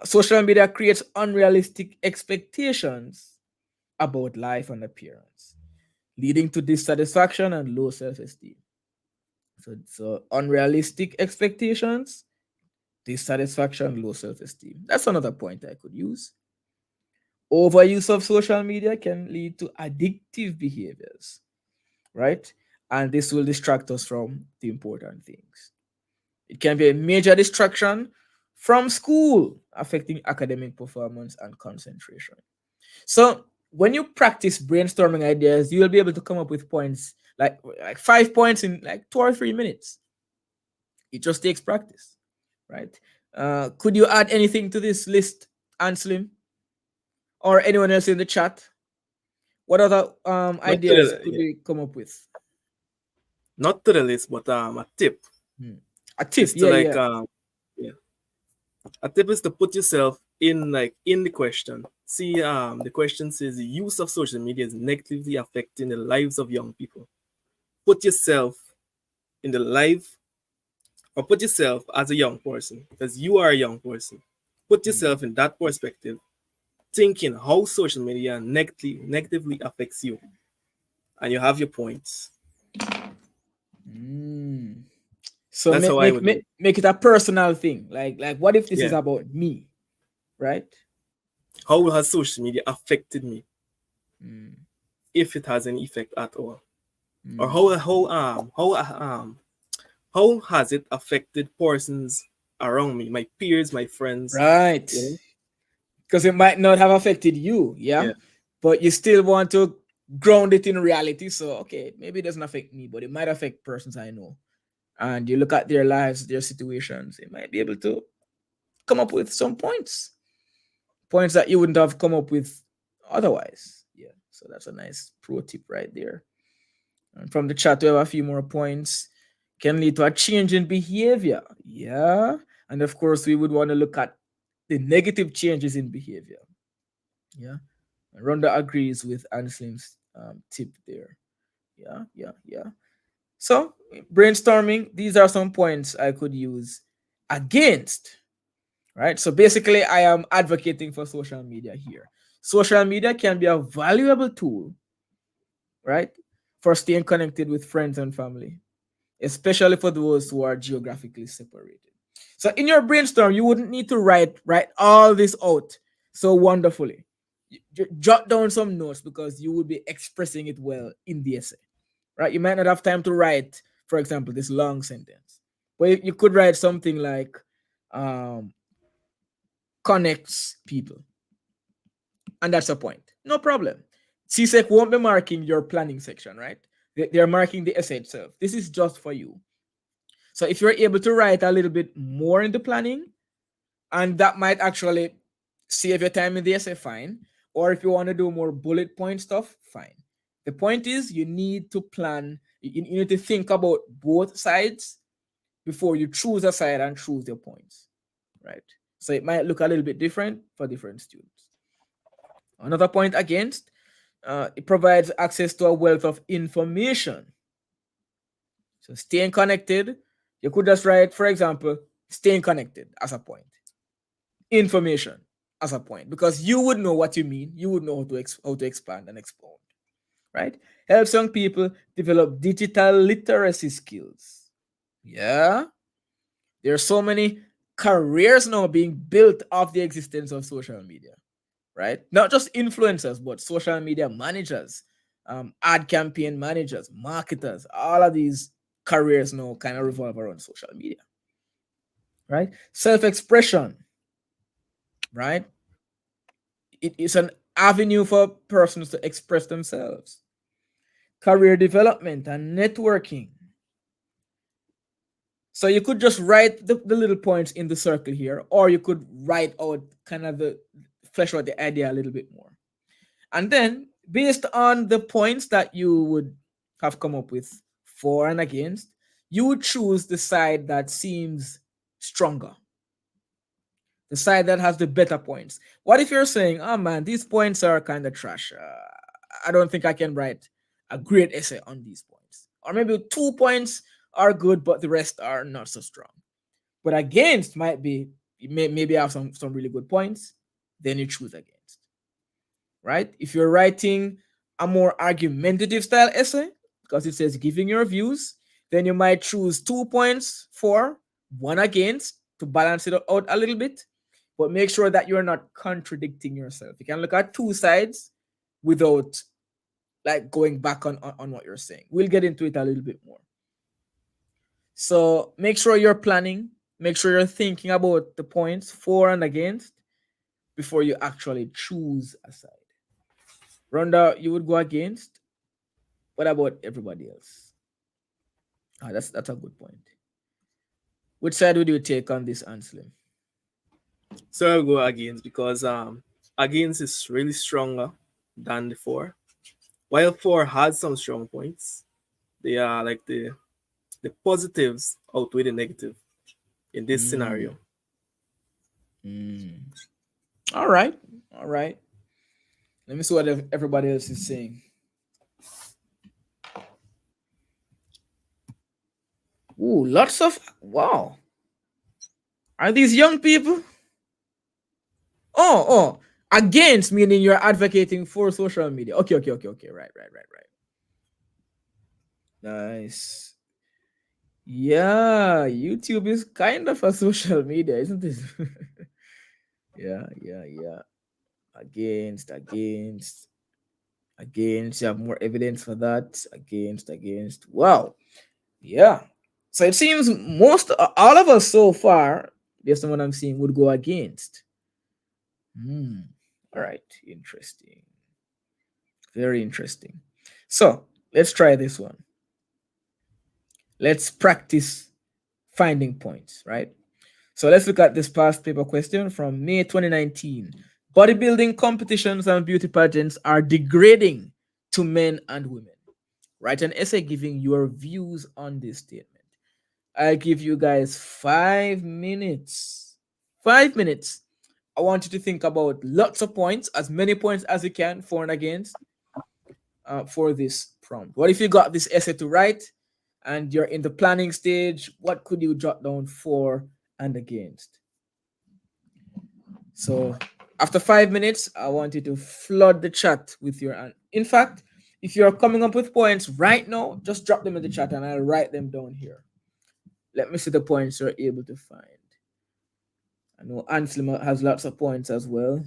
Social media creates unrealistic expectations about life and appearance, leading to dissatisfaction and low self-esteem. So unrealistic expectations, dissatisfaction, low self-esteem. That's another point I could use. Overuse of social media can lead to addictive behaviors, right? And this will distract us from the important things. It can be a major distraction from school, affecting academic performance and concentration. So when you practice brainstorming ideas, you will be able to come up with points like 5 points in like 2 or 3 minutes. It just takes practice, right? Could you add anything to this list, Anslim, or anyone else in the chat? What other ideas could we come up with? Not to the list, but a tip. A tip, A tip is to put yourself in the question. See, the question says the use of social media is negatively affecting the lives of young people. Put yourself in the life, or put yourself as a young person, because you are a young person. Put yourself in that perspective, thinking how social media negatively affects you, and you have your points. So that's how I would make it a personal thing. Like what if this is about me, right? How has social media affected me? Mm, if it has any effect at all, or mm. how has it affected persons around me, my peers, my friends? Right. You know? Because it might not have affected you, yeah, Yeah. but you still want to ground it in reality. So, okay, maybe it doesn't affect me, but it might affect persons I know. And you look at their lives, their situations, it might be able to come up with some points that you wouldn't have come up with otherwise. Yeah, so that's a nice pro tip right there. And from the chat, we have a few more points. Can lead to a change in behavior. Yeah. And of course, we would want to look at the negative changes in behavior. Yeah. And Rhonda agrees with Anslim's tip there. Yeah, yeah, yeah. So, brainstorming, these are some points I could use against, right? So, basically, I am advocating for social media here. Social media can be a valuable tool, right, for staying connected with friends and family, especially for those who are geographically separated. So in your brainstorm, you wouldn't need to write all this out so wonderfully. Jot down some notes because you would be expressing it well in the essay, right? You might not have time to write, for example, this long sentence, but you could write something like um, connects people, and that's a point. No problem. CSEC won't be marking your planning section, right? They're marking the essay itself. This is just for you. So if you're able to write a little bit more in the planning, and that might actually save your time in the essay, fine. Or if you want to do more bullet point stuff, fine. The point is you need to plan, you need to think about both sides before you choose a side and choose your points, right? So it might look a little bit different for different students. Another point against, it provides access to a wealth of information. So staying connected, you could just write, for example, staying connected as a point, information as a point, because you would know what you mean. You would know how to expand and expound, right? Helps young people develop digital literacy skills. Yeah, there are so many careers now being built off the existence of social media, right? Not just influencers, but social media managers, ad campaign managers, marketers. All of these careers now kind of revolve around social media, right? Self expression, right? It is an avenue for persons to express themselves. Career development and networking. So you could just write the little points in the circle here, or you could write out kind of the flesh out the idea a little bit more. And then, based on the points that you would have come up with for and against, you would choose the side that seems stronger, the side that has the better points. What if you're saying, oh man, these points are kind of trash? I don't think I can write a great essay on these points. Or maybe 2 points are good, but the rest are not so strong. But against might be, you maybe have some really good points, then you choose against, right? If you're writing a more argumentative style essay, because it says giving your views, then you might choose 2 points for, one against, to balance it out a little bit, but make sure that you're not contradicting yourself. You can look at two sides without like going back on what you're saying. We'll get into it a little bit more. So make sure you're planning, make sure you're thinking about the points for and against before you actually choose a side. Rhonda, you would go against. What about everybody else? That's a good point. Which side would you take on this, Anselm? So I'll go against because against is really stronger than the four. While four has some strong points, they are like the positives outweigh the negative in this Mm, scenario. mm. All right, all right. Let me see what everybody else is saying. Ooh, lots of wow. Are these young people? Oh, against meaning you're advocating for social media. Okay. Right. Nice. Yeah, YouTube is kind of a social media, isn't it? Yeah. Against. Against, you have more evidence for that. Against. Wow. Yeah. So it seems all of us so far, based on what I'm seeing, would go against. All right. Interesting. Very interesting. So let's try this one. Let's practice finding points, right? So let's look at this past paper question from May 2019. Bodybuilding competitions and beauty pageants are degrading to men and women. Write an essay giving your views on this statement. I give you guys 5 minutes. 5 minutes. I want you to think about lots of points, as many points as you can for and against for this prompt. What if you got this essay to write and you're in the planning stage? What could you jot down for and against? So after 5 minutes, I want you to flood the chat with your. In fact, if you're coming up with points right now, just drop them in the chat and I'll write them down here. Let me see the points you're able to find. I know Anselm has lots of points as well.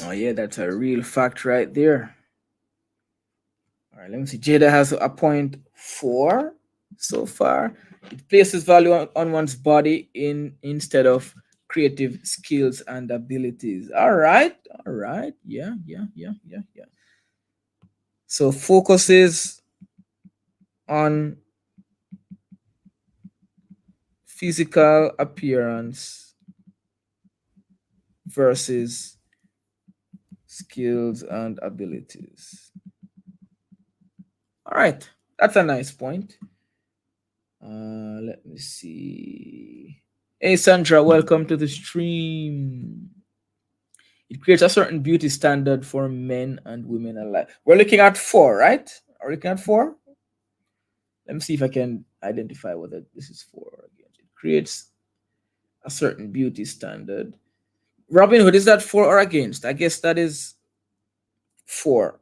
Oh yeah, that's a real fact right there. All right, let me see. Jada has a point 4 so far. It places value on one's body instead of creative skills and abilities. All right. Yeah. So focuses on physical appearance versus skills and abilities. All right, that's a nice point. Let me see. Hey Sandra, welcome to the stream. It creates a certain beauty standard for men and women alike. We're looking at 4, right? Are we looking at 4? Let me see if I can identify whether this is 4 or against. It creates a certain beauty standard. Robin Hood, is that 4 or against? I guess that is 4.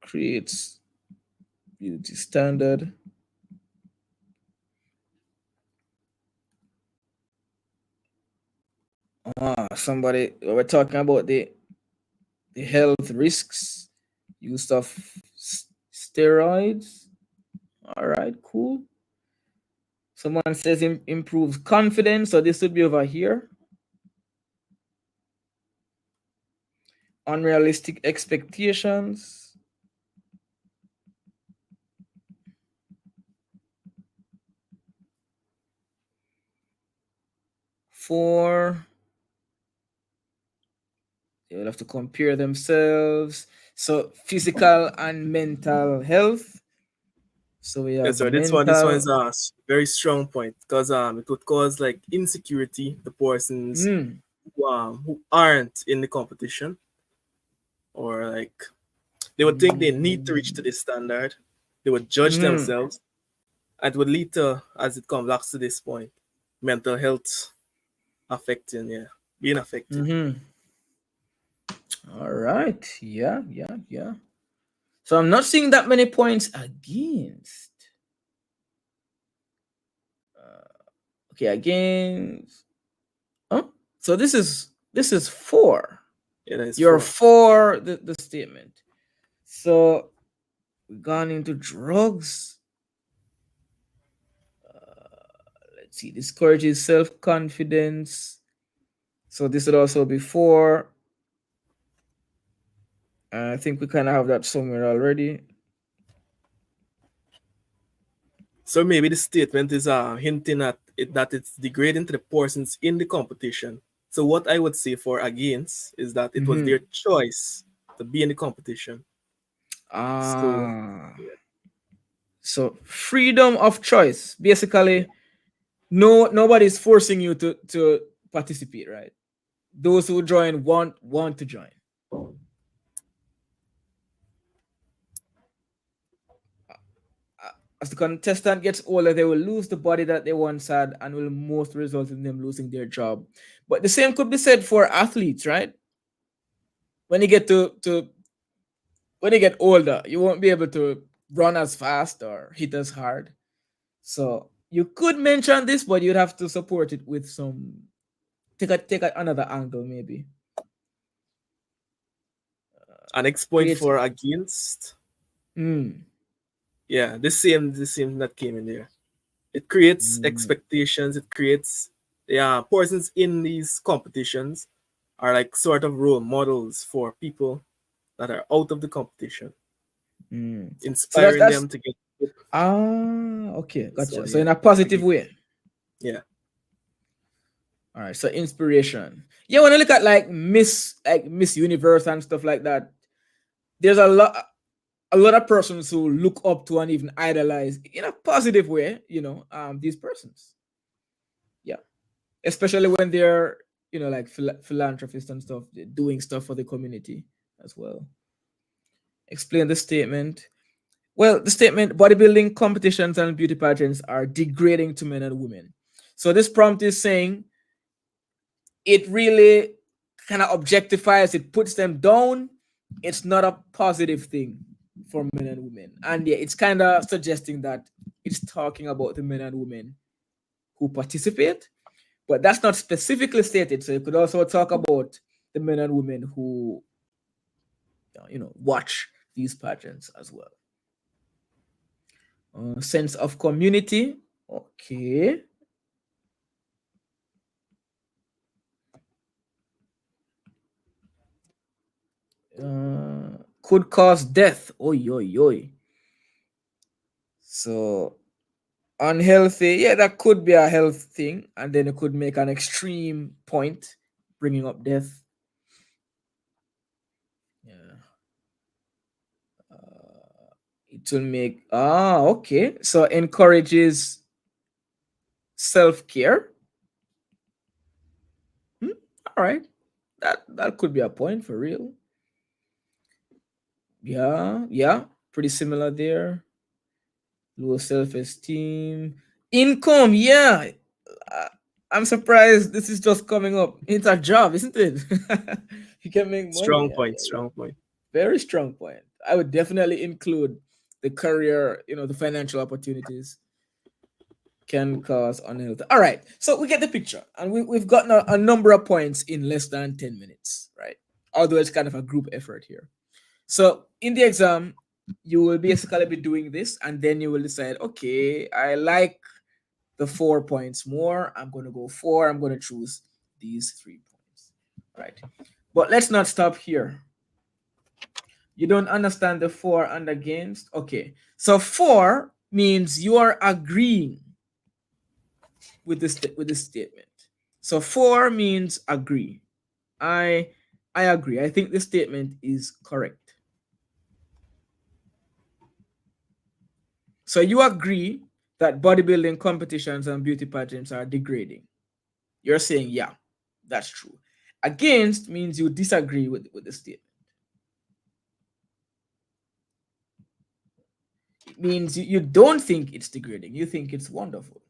Creates beauty standard. Somebody, we're talking about the health risks, use of steroids. All right, cool. Someone says improves confidence, so this would be over here. Unrealistic expectations. For they will have to compare themselves. So physical and mental health. So we have Yes, sir. This one is a very strong point because it would cause like insecurity the persons who aren't in the competition, or like they would think they need to reach to this standard. They would judge themselves, and it would lead to, as it comes back to this point, mental health being affected. All right. Yeah. So I'm not seeing that many points against. Okay, against. Oh, so this is 4. Yeah, that is You're 4. for the statement. So we've gone into drugs. Let's see. Discourages self-confidence. So this would also be 4. I think we kind of have that somewhere already. So maybe the statement is hinting at it, that it's degrading to the persons in the competition. So what I would say for against is that it was their choice to be in the competition. So Ah, so freedom of choice. Basically, nobody's forcing you to participate, right? Those who join want to join. As the contestant gets older, they will lose the body that they once had and will most result in them losing their job. But the same could be said for athletes, right? When you get to when you get older, you won't be able to run as fast or hit as hard. So you could mention this, but you'd have to support it with some another angle, maybe. an next point Creates. for against, yeah, the same that came in there. It creates expectations. It creates, yeah, persons in these competitions are like sort of role models for people that are out of the competition, So that's inspiring them to get okay, so gotcha. So yeah, in a positive again, way. yeah. All right, so inspiration. Yeah, when I look at like Miss Universe and stuff like that, there's a lot of persons who look up to and even idolize in a positive way, these persons. Yeah. Especially when they're, like philanthropists and stuff, they're doing stuff for the community as well. Explain the statement. Well, the statement bodybuilding competitions and beauty pageants are degrading to men and women. So this prompt is saying it really kind of objectifies, it puts them down. It's not a positive thing for men and women. And yeah, it's kind of suggesting that it's talking about the men and women who participate, but that's not specifically stated. So you could also talk about the men and women who, watch these pageants as well. Sense of community. Okay. Could cause death. Oi, oi, oi. So unhealthy, yeah, that could be a health thing, and then it could make an extreme point, bringing up death. Yeah. It will make okay. So encourages self-care. All right. That could be a point for real. Yeah, pretty similar there. Low self-esteem, income. Yeah, uh, I'm surprised this is just coming up. It's a job, isn't it? You can make money. Strong Yeah, point, yeah, yeah. strong point. Very strong point. I would definitely include the career, the financial opportunities can cause unhealth. All right, so we get the picture, and we've gotten a number of points in less than 10 minutes, right? Although it's kind of a group effort here. So in the exam, you will basically be doing this, and then you will decide, okay, I like the 4 points more. I'm going to go 4. I'm going to choose these 3 points, right? But let's not stop here. You don't understand the for and against? Okay. So for means you are agreeing with this statement. So for means agree. I agree. I think this statement is correct. So you agree that bodybuilding competitions and beauty pageants are degrading. You're saying, yeah, that's true. Against means you disagree with the statement. It means you don't think it's degrading. You think it's wonderful.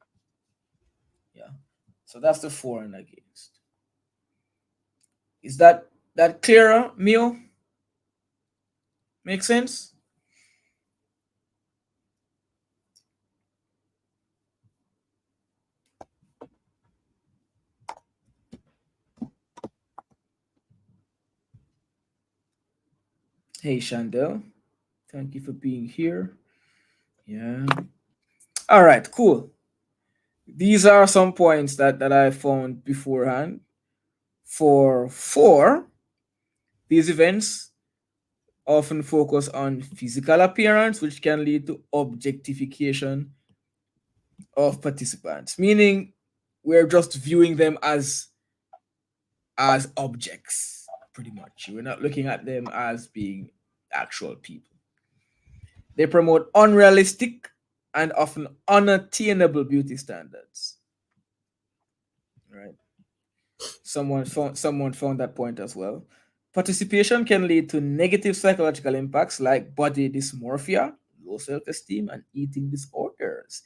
Yeah. So that's the for and against. Is that clearer, Mio? Make sense? Hey, Chandel. Thank you for being here. Yeah. All right, cool. These are some points that I found beforehand. For these events often focus on physical appearance, which can lead to objectification of participants, meaning we're just viewing them as objects, pretty much. We're not looking at them as being actual people. They promote unrealistic and often unattainable beauty standards. Right? Someone found that point as well. Participation can lead to negative psychological impacts like body dysmorphia, low self-esteem, and eating disorders.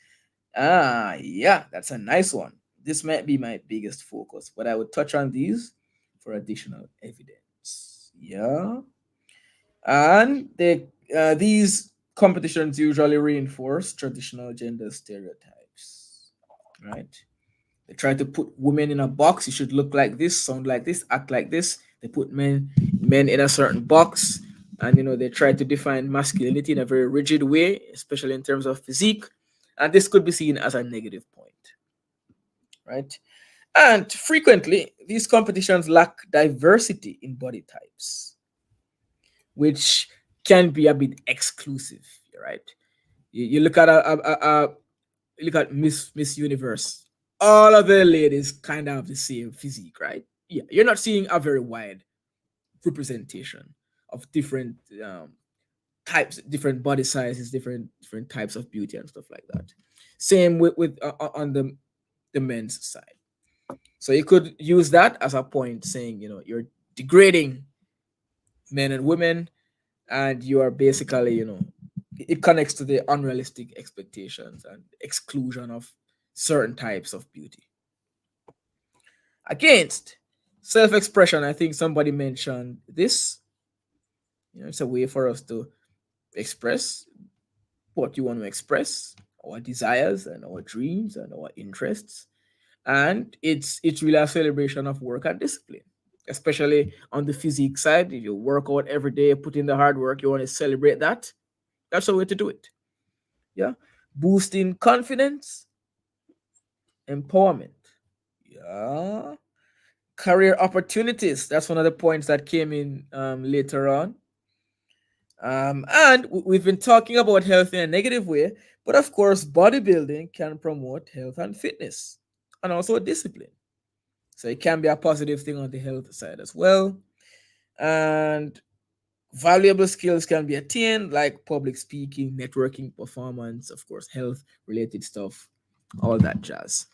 Ah, yeah, that's a nice one. This might be my biggest focus, but I would touch on these for additional evidence. Yeah. And these competitions usually reinforce traditional gender stereotypes, right? They try to put women in a box. You should look like this, sound like this, act like this. They put men in a certain box, and they try to define masculinity in a very rigid way, especially in terms of physique. And this could be seen as a negative point, right? And frequently, these competitions lack diversity in body types, which can be a bit exclusive, right? You look at you look at Miss Universe. All of the ladies kind of have the same physique, right? Yeah, you're not seeing a very wide representation of different types, different body sizes, different types of beauty and stuff like that. Same with on the men's side. So you could use that as a point, saying you're degrading men and women, and you are basically it connects to the unrealistic expectations and exclusion of certain types of beauty. Against self-expression, I think somebody mentioned this. It's a way for us to express what you want to express, our desires and our dreams and our interests. And it's really a celebration of work and discipline, especially on the physique side. If you work out every day, put in the hard work, you want to celebrate that. That's a way to do it. Yeah. Boosting confidence, empowerment. Yeah. Career opportunities. That's one of the points that came in later on. And we've been talking about health in a negative way, but of course, bodybuilding can promote health and fitness and also discipline. So it can be a positive thing on the health side as well. And valuable skills can be attained, like public speaking, networking, performance, of course, health related stuff, all that jazz.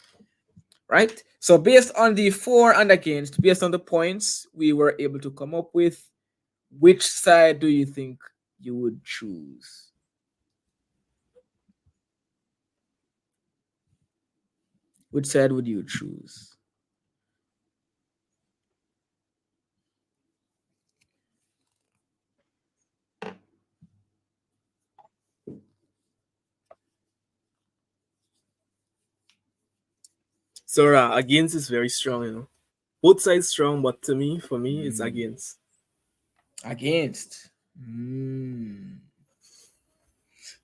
Right? So, based on the for and against, based on the points we were able to come up with, which side do you think you would choose? Which side would you choose? So against is very strong. Both sides strong, but for me, it's against. Against.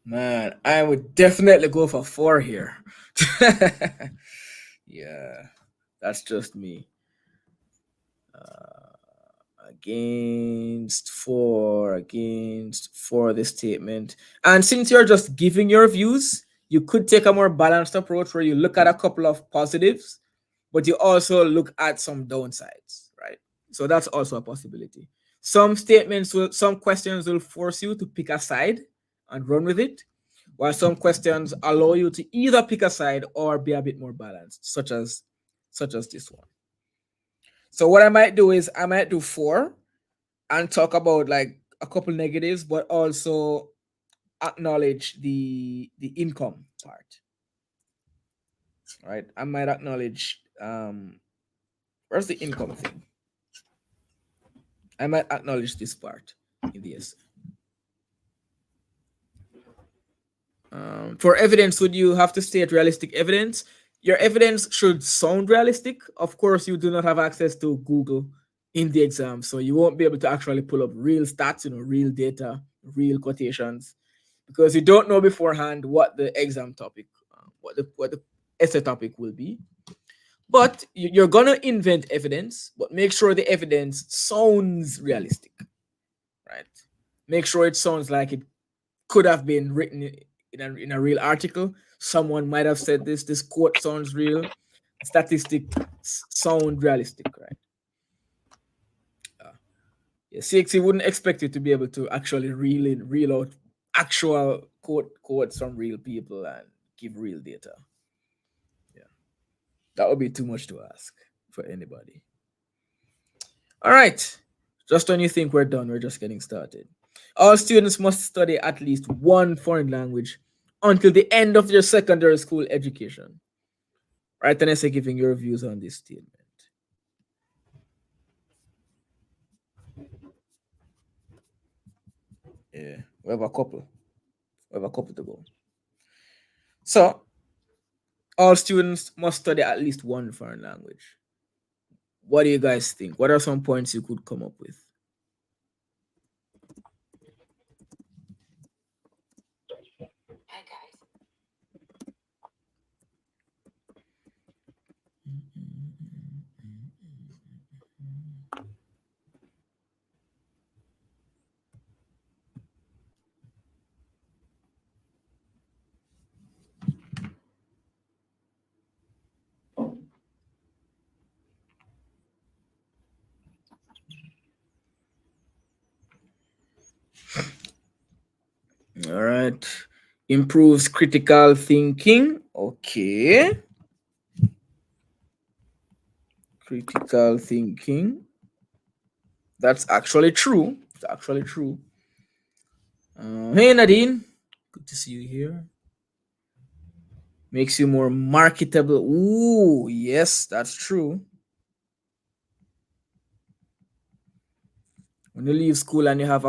Man, I would definitely go for 4 here. Yeah, that's just me. Against for this statement. And since you're just giving your views, you could take a more balanced approach where you look at a couple of positives, but you also look at some downsides, right? So that's also a possibility. Some questions will force you to pick a side and run with it, while some questions allow you to either pick a side or be a bit more balanced, such as this one. So what I might do is I might do 4 and talk about like a couple negatives, but also acknowledge the income part. Right? I might acknowledge where's the income thing? I might acknowledge this part in the essay. For evidence, would you have to state realistic evidence? Your evidence should sound realistic. Of course, you do not have access to Google in the exam, so you won't be able to actually pull up real stats, real data, real quotations, because you don't know beforehand what the exam topic, what the essay topic will be. But you're gonna invent evidence, but make sure the evidence sounds realistic, right? Make sure it sounds like it could have been written in a real article, someone might have said this quote sounds real, statistics sound realistic, right? Yeah, CXC wouldn't expect you to be able to actually reel out actual quotes from real people and give real data. Yeah, that would be too much to ask for anybody. All right, just when you think we're done, we're just getting started. All students must study at least one foreign language until the end of their secondary school education. Right, and I say giving your views on this statement. Yeah, we have a couple. We have a couple to go. So, all students must study at least one foreign language. What do you guys think? What are some points you could come up with? All right. Improves critical thinking. Okay. Critical thinking. That's actually true. It's actually true. Hey, Nadine. Good to see you here. Makes you more marketable. Ooh, yes, that's true. When you leave school and you have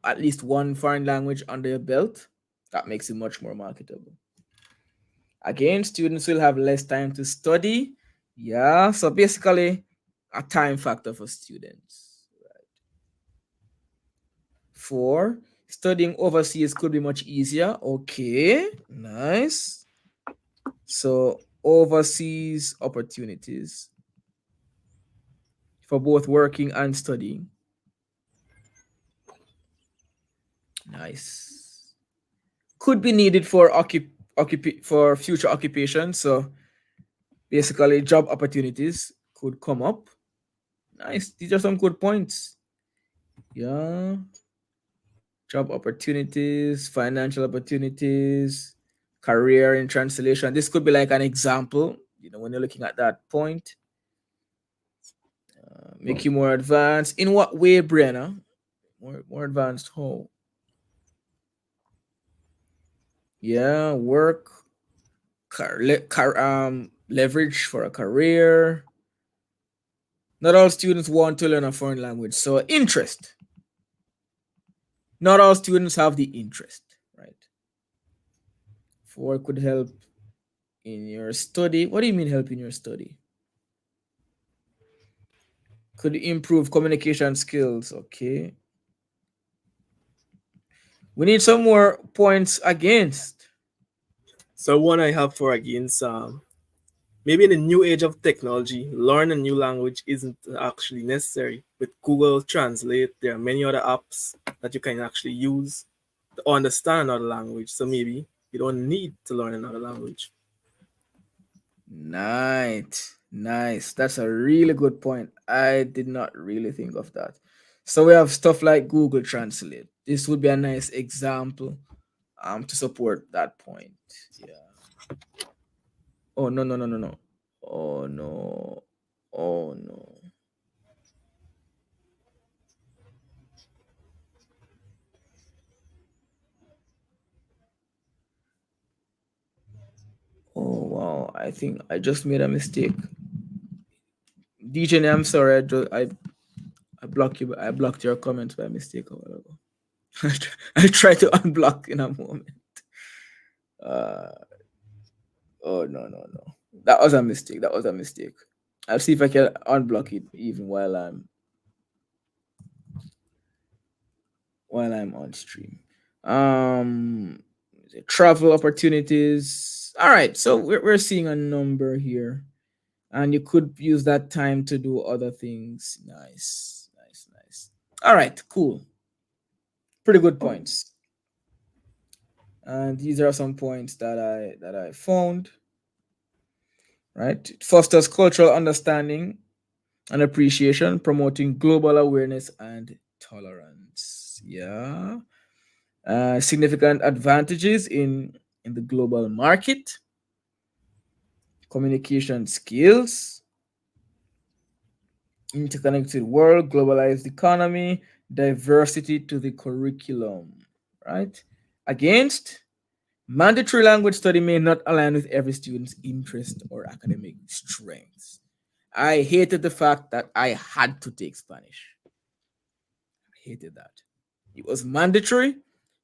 at least one foreign language under your belt, that makes you much more marketable. Again, students will have less time to study. Yeah, so basically a time factor for students. Right. 4, studying overseas could be much easier. Okay, nice. So overseas opportunities for both working and studying. Nice. Could be needed for for future occupation. So basically, job opportunities could come up. Nice. These are some good points. Yeah. Job opportunities, financial opportunities, career in translation. This could be like an example. When you're looking at that point, make you more advanced. In what way, Brenna? More advanced. How? Yeah, work, leverage for a career. Not all students want to learn a foreign language, so interest. Not all students have the interest, right? 4 could help in your study. What do you mean help in your study? Could improve communication skills. Okay. We need some more points against. So one I have for against, maybe in the new age of technology, learn a new language isn't actually necessary. With Google Translate, there are many other apps that you can actually use to understand another language. So maybe you don't need to learn another language. Nice. That's a really good point. I did not really think of that. So we have stuff like Google Translate. This would be a nice example to support that point. Yeah. Oh no. Oh no. Oh no. Oh wow. I think I just made a mistake. DJ, I'm sorry. I blocked you. I blocked your comment by mistake a while ago. I try to unblock in a moment. Uh, oh no. That was a mistake. I'll see if I can unblock it even while I'm on stream. Travel opportunities. All right, so we're seeing a number here, and you could use that time to do other things. Nice. All right, cool. Pretty good points. And these are some points that I found. Right? It fosters cultural understanding and appreciation, promoting global awareness and tolerance. Yeah. Significant advantages in the global market, communication skills, interconnected world, globalized economy, diversity to the curriculum, right? Against, mandatory language study may not align with every student's interest or academic strengths. I hated the fact that I had to take Spanish. I hated that. It was mandatory,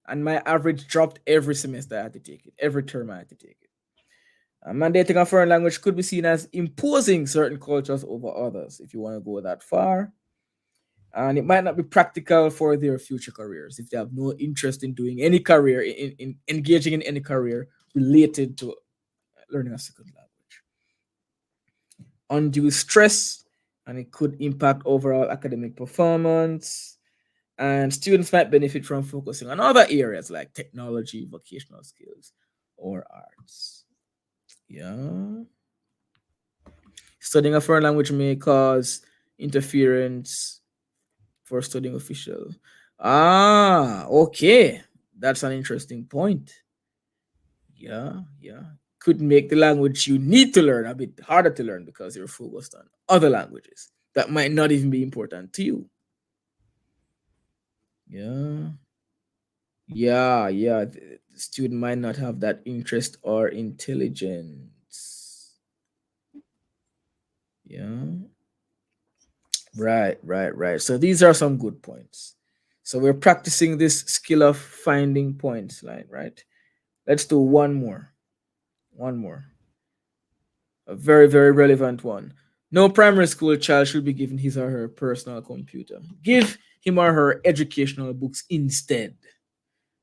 and my average dropped every semester I had to take it, every term I had to take it. Mandating a foreign language could be seen as imposing certain cultures over others, if you want to go that far. And it might not be practical for their future careers if they have no interest in doing any career, in engaging in any career related to learning a second language. Undue stress, and it could impact overall academic performance. And students might benefit from focusing on other areas like technology, vocational skills, or arts. Yeah. Studying a foreign language may cause interference for studying official. Ah, okay. That's an interesting point. Yeah, yeah. Could make the language you need to learn a bit harder to learn because you're focused on other languages that might not even be important to you. Yeah. Yeah, yeah. The student might not have that interest or intelligence. Yeah. Right. So these are some good points. So we're practicing this skill of finding points, right? Let's do one more. One more. A very, very relevant one. No primary school child should be given his or her personal computer. Give him or her educational books instead.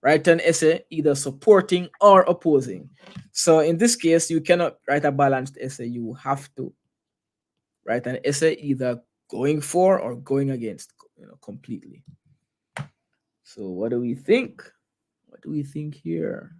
Write an essay either supporting or opposing. So in this case, you cannot write a balanced essay. You have to write an essay either going for or going against, completely. So what do we think? What do we think here?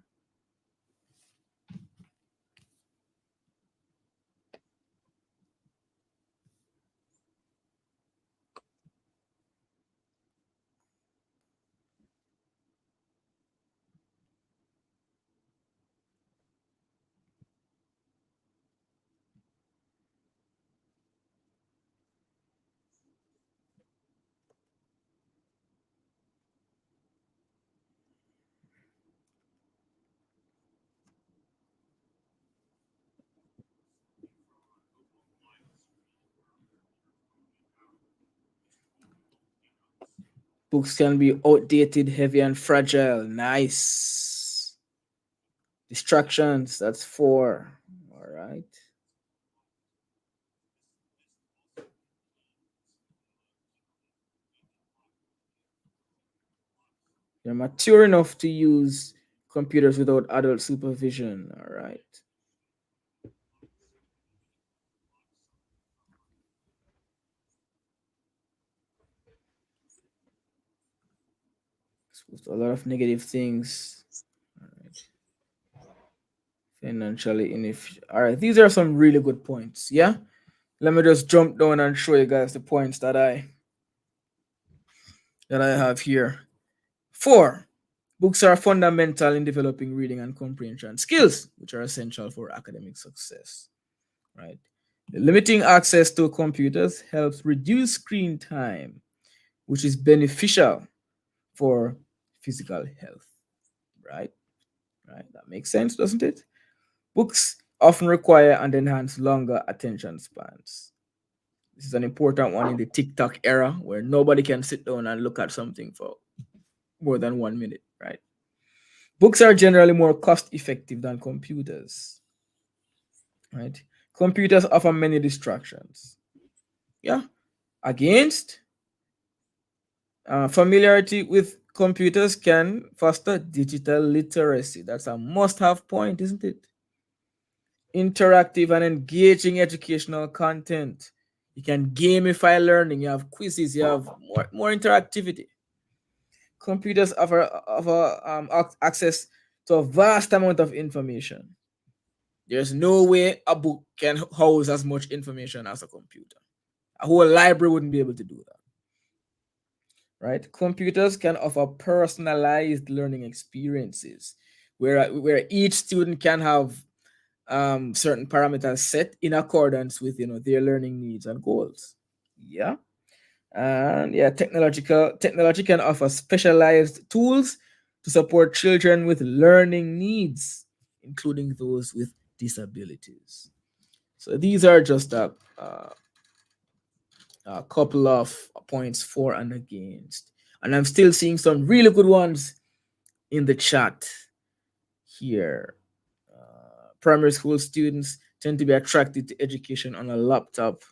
Books can be outdated, heavy, and fragile. Nice. Distractions, that's 4. All right. You're mature enough to use computers without adult supervision. All right. Exposed to a lot of negative things. All right. Financially inefficient. All right. These are some really good points. Yeah. Let me just jump down and show you guys the points that I have here. 4. Books are fundamental in developing reading and comprehension skills, which are essential for academic success. Right? Limiting access to computers helps reduce screen time, which is beneficial for physical health. Right? Right? That makes sense, doesn't it? Books often require and enhance longer attention spans. This is an important one in the TikTok era where nobody can sit down and look at something for more than 1 minute, right? Books are generally more cost effective than computers, right? Computers offer many distractions. Yeah. Against, familiarity with computers can foster digital literacy. That's a must have point, isn't it? Interactive and engaging educational content. You can gamify learning, you have quizzes, you have more interactivity. Computers offer access to a vast amount of information. There's no way a book can house as much information as a computer. A whole library wouldn't be able to do that. Right? Computers can offer personalized learning experiences where each student can have certain parameters set in accordance with their learning needs and goals. Yeah. And yeah, technology can offer specialized tools to support children with learning needs, including those with disabilities. So these are just a couple of points for and against. And I'm still seeing some really good ones in the chat here. Primary school students tend to be attracted to education on a laptop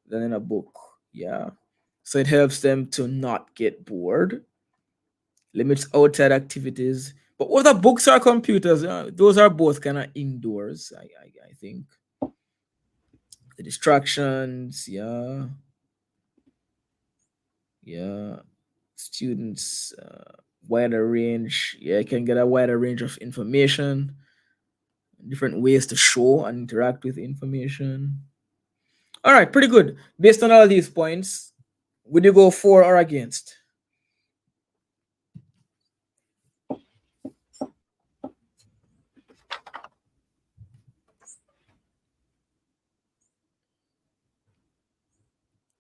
than in a book. Yeah. So it helps them to not get bored, limits outside activities. But whether books or computers, those are both kind of indoors, I think. The distractions, yeah. Yeah. Students, wider range. Yeah, can get a wider range of information, different ways to show and interact with information. All right, pretty good. Based on all these points, would you go for or against?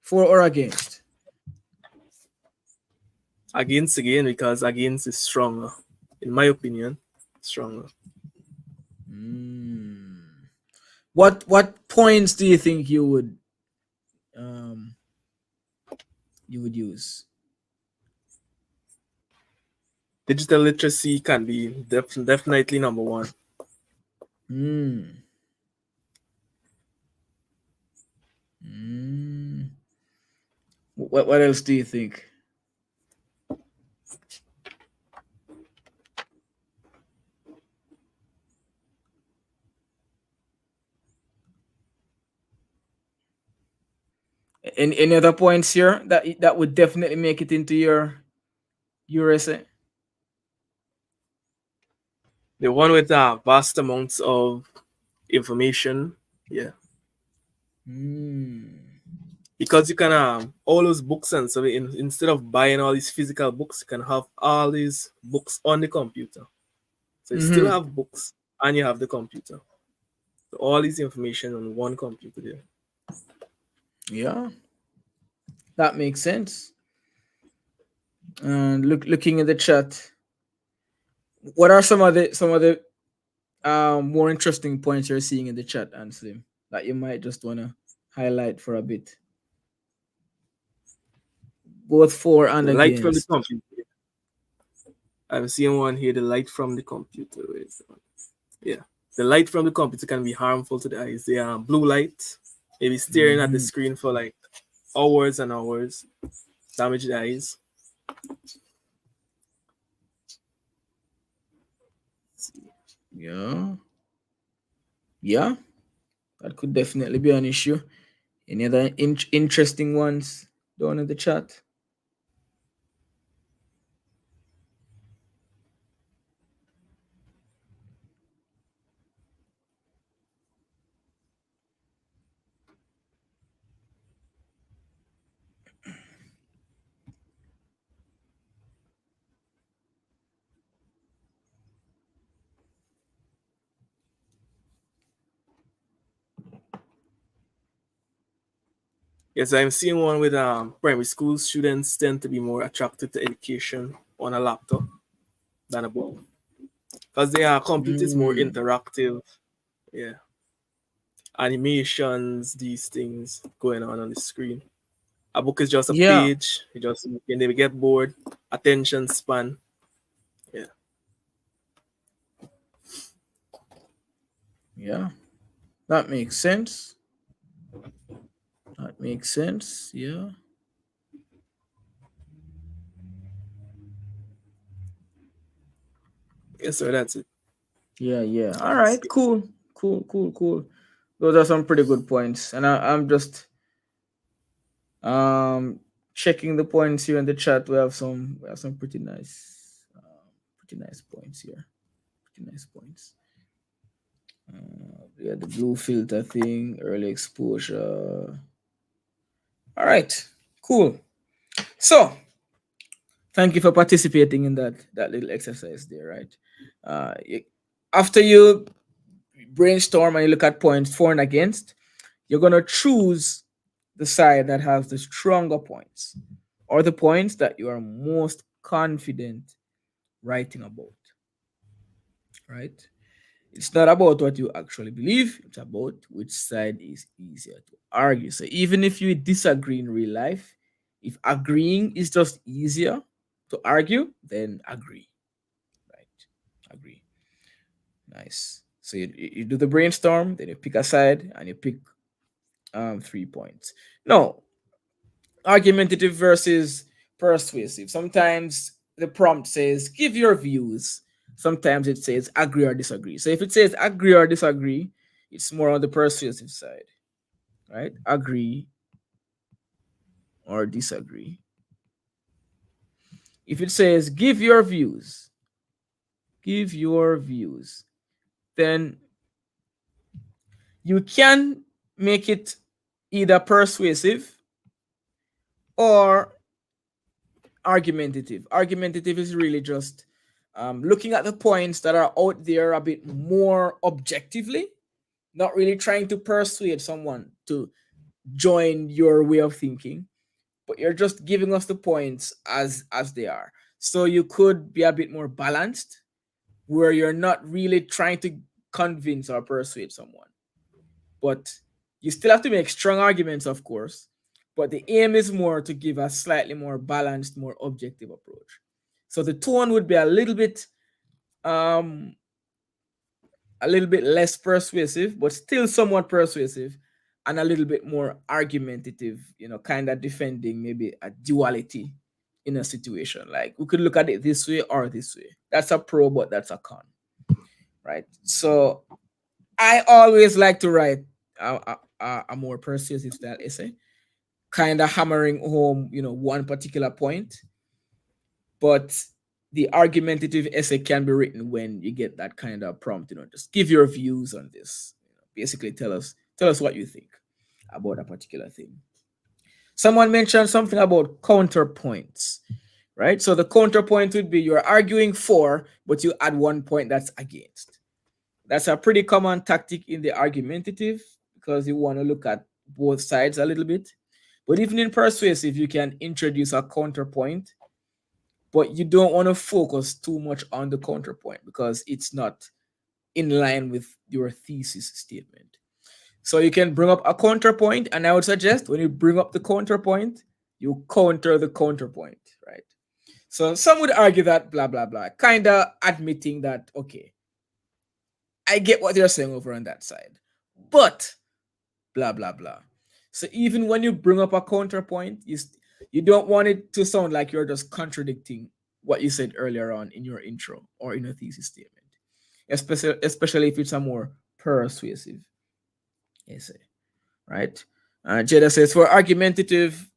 For or against? Against again, because against is stronger. In my opinion, stronger. What points do you think you would use? Digital literacy can be definitely number one. What else do you think? Any other points here that would definitely make it into your essay? The one with vast amounts of information, yeah. Because you can all those books, and so instead of buying all these physical books, you can have all these books on the computer. So you still have books and you have the computer. So all this information on one computer there. Yeah, that makes sense. And looking in the chat, what are some of the more interesting points you're seeing in the chat, Anslim, that you might just want to highlight for a bit? Both for and The light from the against. computer. I'm seeing one here, the light from the computer. Yeah. The light from the computer can be harmful to the eyes. The blue light, maybe staring at the screen for like hours and hours, damage the eyes. Yeah. Yeah. That could definitely be an issue. Any other interesting ones down in the chat? Yes, I'm seeing one with primary school students tend to be more attracted to education on a laptop than a book. Because their computer is more interactive. Yeah. Animations, these things going on the screen. A book is just a page. You can never get bored. Attention span. Yeah. Yeah. That makes sense. That makes sense. Yeah. Yes, sir, that's it. Yeah, yeah. All right, cool. Those are some pretty good points. And I'm just checking the points here in the chat. We have some pretty nice points here. Nice points. We got the blue filter thing, early exposure. All right, cool. So thank you for participating in that little exercise there, right? After you brainstorm and you look at points for and against, you're gonna choose the side that has the stronger points or the points that you are most confident writing about, right? It's not about what you actually believe, it's about which side is easier to argue. So even if you disagree in real life, if agreeing is just easier to argue, then agree, right? Agree. Nice. So you do the brainstorm, then you pick a side and you pick 3 points. No, argumentative versus persuasive. Sometimes the prompt says give your views. Sometimes it says agree or disagree. So if it says agree or disagree, it's more on the persuasive side, right? Agree or disagree. If it says give your views, then you can make it either persuasive or argumentative. Argumentative is really just looking at the points that are out there a bit more objectively, not really trying to persuade someone to join your way of thinking, but you're just giving us the points as they are. So you could be a bit more balanced, where you're not really trying to convince or persuade someone, but you still have to make strong arguments, of course. But the aim is more to give a slightly more balanced, more objective approach. So the tone would be um a little bit less persuasive, but still somewhat persuasive, and a little bit more argumentative, kind of defending maybe a duality in a situation. Like we could look at it this way or this way. That's a pro, but that's a con, right? So I always like to write a more persuasive style essay, kind of hammering home, one particular point. But the argumentative essay can be written when you get that kind of prompt, just give your views on this. Basically tell us what you think about a particular thing. Someone mentioned something about counterpoints, right? So the counterpoint would be you're arguing for, but you add one point that's against. That's a pretty common tactic in the argumentative because you want to look at both sides a little bit. But even in persuasive, you can introduce a counterpoint, but you don't want to focus too much on the counterpoint because it's not in line with your thesis statement. So you can bring up a counterpoint, and I would suggest when you bring up the counterpoint, you counter the counterpoint, right? So some would argue that blah, blah, blah, kind of admitting that, okay, I get what you're saying over on that side, but blah, blah, blah. So even when you bring up a counterpoint, you don't want it to sound like you're just contradicting what you said earlier on in your intro or in a thesis statement, especially if it's a more persuasive essay, right? Jada says, for argumentative,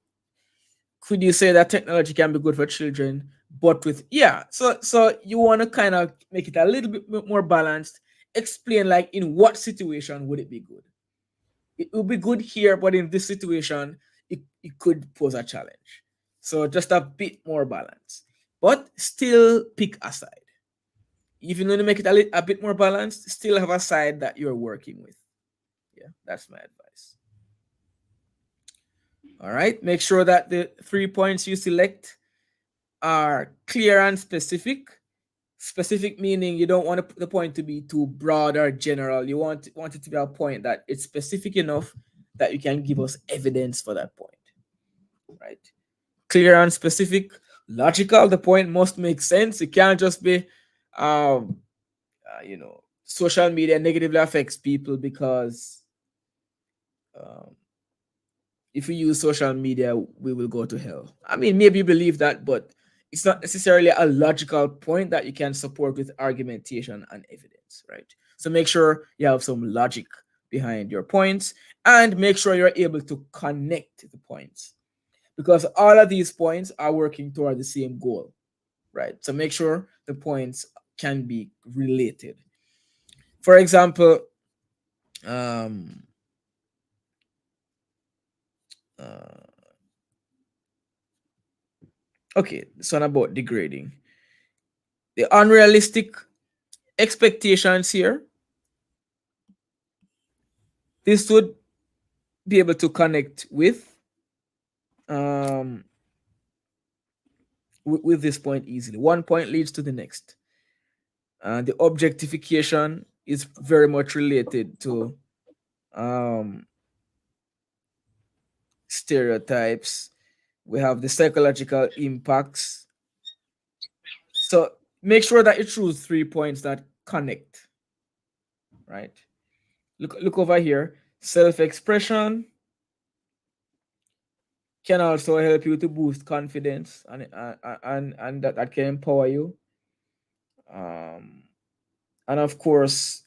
could you say that technology can be good for children, but with, yeah, so you want to kind of make it a little bit more balanced, explain like in what situation would it be good. It would be good here, but in this situation, it could pose a challenge. So just a bit more balance, but still pick a side. Even when you make it a bit more balanced, still have a side that you're working with. Yeah, that's my advice. All right, make sure that the 3 points you select are clear and specific. Specific meaning you don't want the point to be too broad or general. You want it to be a point that it's specific enough that you can give us evidence for that point, right? Clear and specific, logical. The point must make sense. It can't just be, social media negatively affects people because if we use social media, we will go to hell. I mean, maybe you believe that, but it's not necessarily a logical point that you can support with argumentation and evidence, right? So make sure you have some logic behind your points and make sure you're able to connect the points because all of these points are working toward the same goal, right? So make sure the points can be related. For example, okay, this one about degrading. The unrealistic expectations here. This would be able to connect with with this point easily. One point leads to the next. The objectification is very much related to stereotypes. We have the psychological impacts. So make sure that you choose 3 points that connect. Right? Look over here. Self-expression can also help you to boost confidence, and that can empower you. And of course,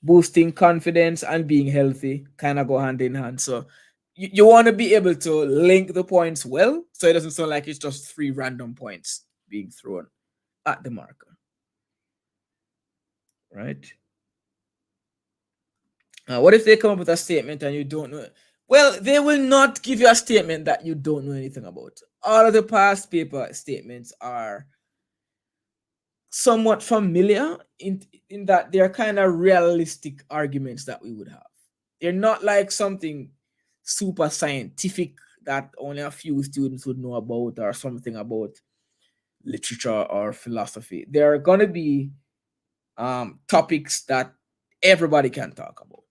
boosting confidence and being healthy kind of go hand in hand. So you want to be able to link the points well, so it doesn't sound like it's just 3 random points being thrown at the marker. Right? What if they come up with a statement and you don't know? Well, they will not give you a statement that you don't know anything about. All of the past paper statements are somewhat familiar in that they're kind of realistic arguments that we would have. They're not like something super scientific that only a few students would know about, or something about literature or philosophy. There are going to be topics that everybody can talk about.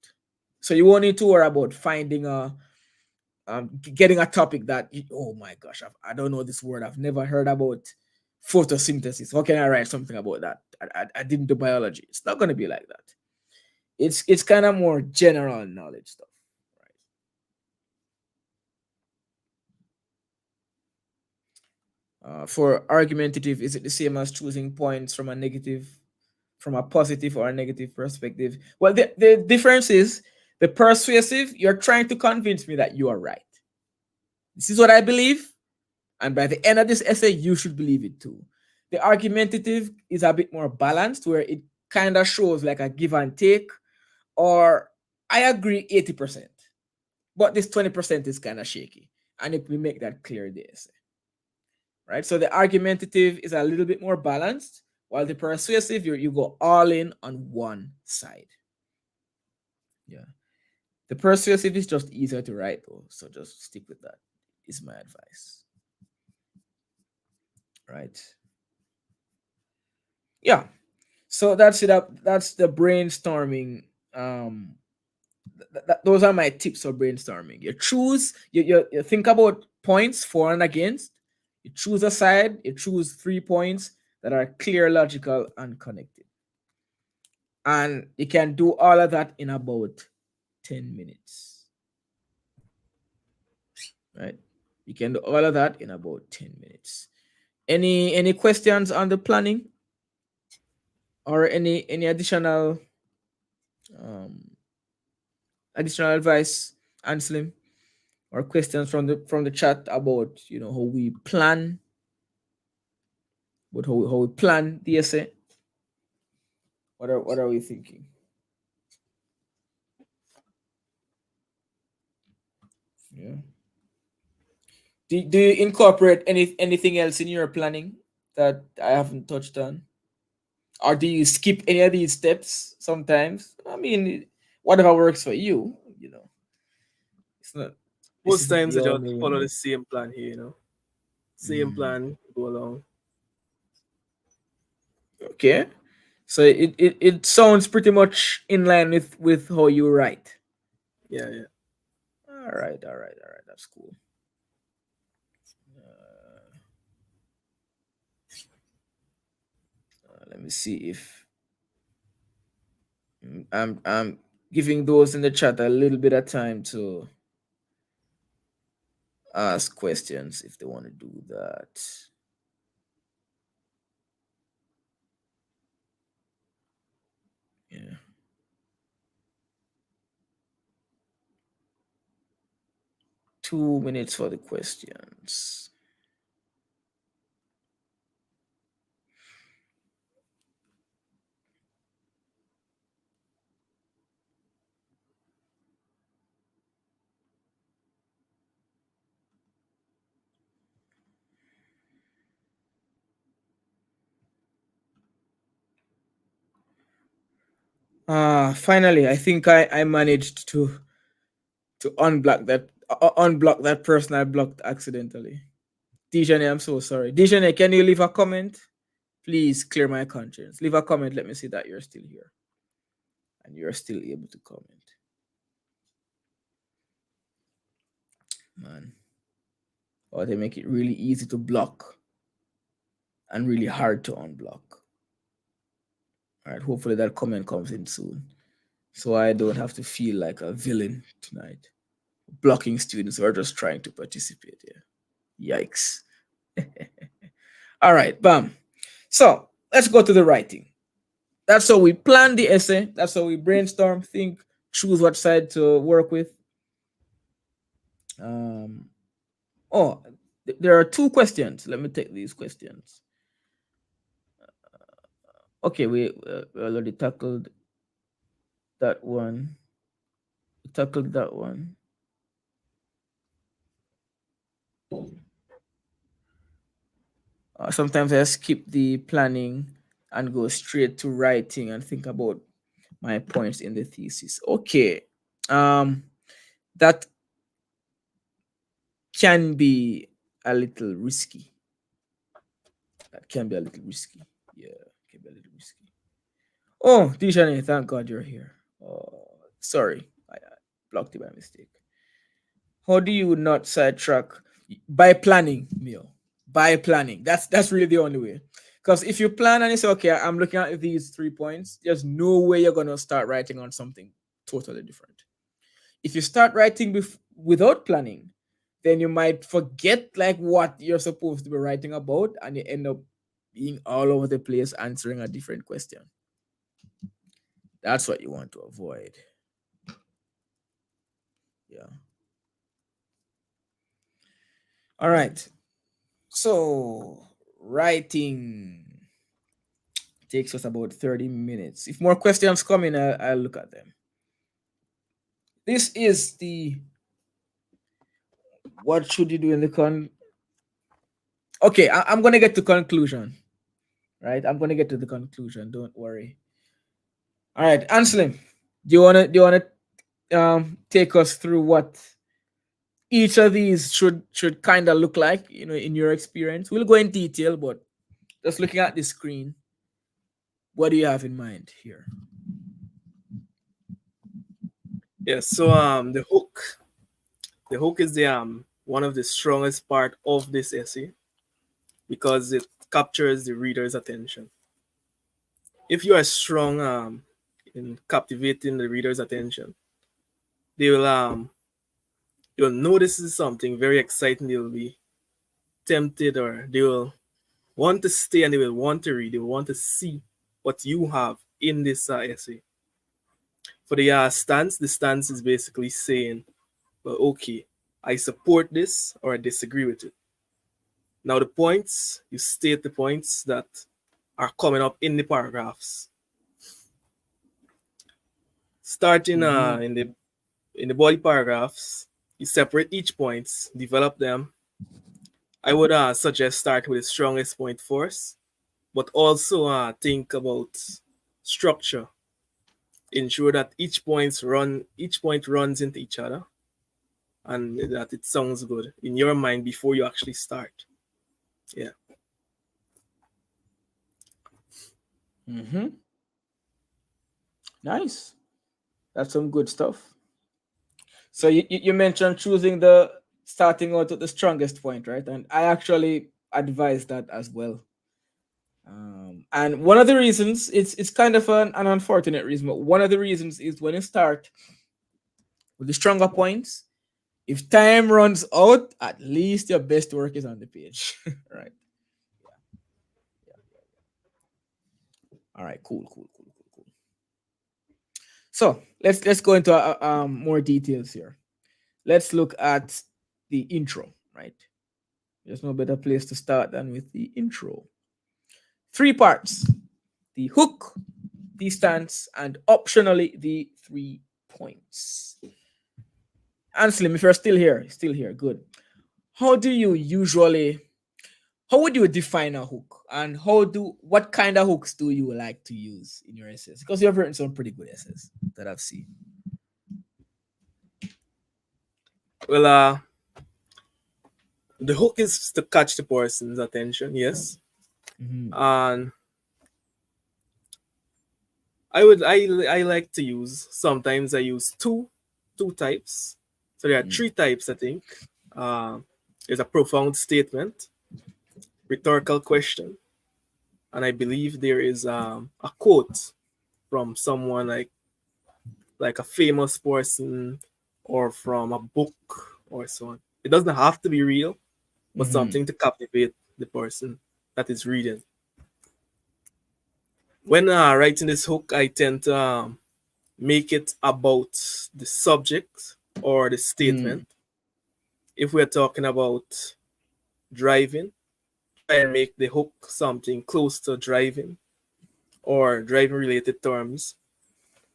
So you won't need to worry about finding getting a topic that, oh my gosh, I don't know this word. I've never heard about photosynthesis. How can I write something about that? I didn't do biology. It's not going to be like that. It's kind of more general knowledge stuff. Right? For argumentative, is it the same as choosing points from a positive or a negative perspective? Well, the difference is the persuasive, you're trying to convince me that you are right. This is what I believe. And by the end of this essay, you should believe it too. The argumentative is a bit more balanced, where it kind of shows like a give and take, or I agree 80%, but this 20% is kind of shaky. And if we make that clear in the essay. Right? So the argumentative is a little bit more balanced, while the persuasive, you go all in on one side. Yeah. The persuasive is just easier to write though, so just stick with that, is my advice. Right? Yeah. So that's it up. That's the brainstorming. Those are my tips for brainstorming. You choose, you think about points for and against. You choose a side. You choose 3 points that are clear, logical, and connected. And you can do all of that in about 10 minutes. Right? You can do all of that in about 10 minutes. Any questions on the planning, or any additional advice, Anslim, or questions from the chat about how we plan, how we plan the essay? What are we thinking? Yeah. Do you incorporate anything else in your planning that I haven't touched on? Or do you skip any of these steps sometimes? I mean, whatever works for you, It's not. Most times I just follow the same plan here, Same plan, go along. Okay. So it sounds pretty much in line with how you write. Yeah. All right. That's cool. Let me see if I'm giving those in the chat a little bit of time to ask questions if they want to do that. Yeah. Two minutes for the questions. Finally, I think I managed to unblock that person I blocked accidentally. Dijane, I'm so sorry. Dijane, can you leave a comment? Please clear my conscience. Leave a comment. Let me see that you're still here and you're still able to comment. Man, or they make it really easy to block and really hard to unblock. All right, hopefully that comment comes in soon, so I don't have to feel like a villain tonight, blocking students who are just trying to participate here. Yikes. All right, bam. So let's go to the writing. That's how we plan the essay. That's how we brainstorm, think, choose what side to work with. Oh, there are 2 questions. Let me take these questions. Okay, we already tackled that one. We tackled that one. Sometimes I skip the planning and go straight to writing and think about my points in the thesis. Okay. That can be a little risky. That can be a little risky. Yeah, can be a little risky. Oh, Dijane, thank God you're here. Oh, sorry, I blocked you by mistake. How do you not sidetrack? By planning, Mio. By planning. That's really the only way. Because if you plan and you say, okay, I'm looking at these 3 points, there's no way you're gonna start writing on something totally different. If you start writing without planning, then you might forget like what you're supposed to be writing about, and you end up being all over the place answering a different question. That's what you want to avoid. Yeah. All right. So writing takes us about 30 minutes. If more questions come in, I'll look at them. This is the what should you do in the okay, I'm gonna get to conclusion. Right? I'm gonna get to the conclusion. Don't worry. All right, Anselm, do you wanna take us through what each of these should kind of look like, in your experience? We'll go in detail, but just looking at the screen, what do you have in mind here? Yes. So the hook is the one of the strongest part of this essay because it captures the reader's attention. If you are strong in captivating the reader's attention, they will you'll notice something very exciting. They'll be tempted, or they will want to stay, and they will want to read. They will want to see what you have in this essay. For the stance, the stance is basically saying, well, okay, I support this or I disagree with it. Now the points, you state the points that are coming up in the paragraphs. Starting in the body paragraphs, you separate each points, develop them. I would suggest start with the strongest point first, but also think about structure. Ensure that each point runs into each other, and that it sounds good in your mind before you actually start. Yeah. Nice. That's some good stuff. So you mentioned choosing the starting out at the strongest point, right? And I actually advise that as well. And one of the reasons, it's kind of an unfortunate reason, but one of the reasons is when you start with the stronger points, if time runs out, at least your best work is on the page, right? Yeah. All right, cool. So let's go into more details here. Let's look at the intro, right? There's no better place to start than with the intro. 3 parts: the hook, the stance, and optionally the 3 points. Anselm, if you're still here, good. How do you usually how would you define a hook, and what kind of hooks do you like to use in your essays? Because you've written some pretty good essays that I've seen. Well, the hook is to catch the person's attention, yes. And I like to use, sometimes I use two types. So there are three types, I think. There's a profound statement, rhetorical question, and I believe there is a quote from someone like a famous person or from a book or so on. It doesn't have to be real, but something to captivate the person that is reading. When writing this hook, I tend to make it about the subject or the statement. If we're talking about driving, try and make the hook something close to driving or driving related terms.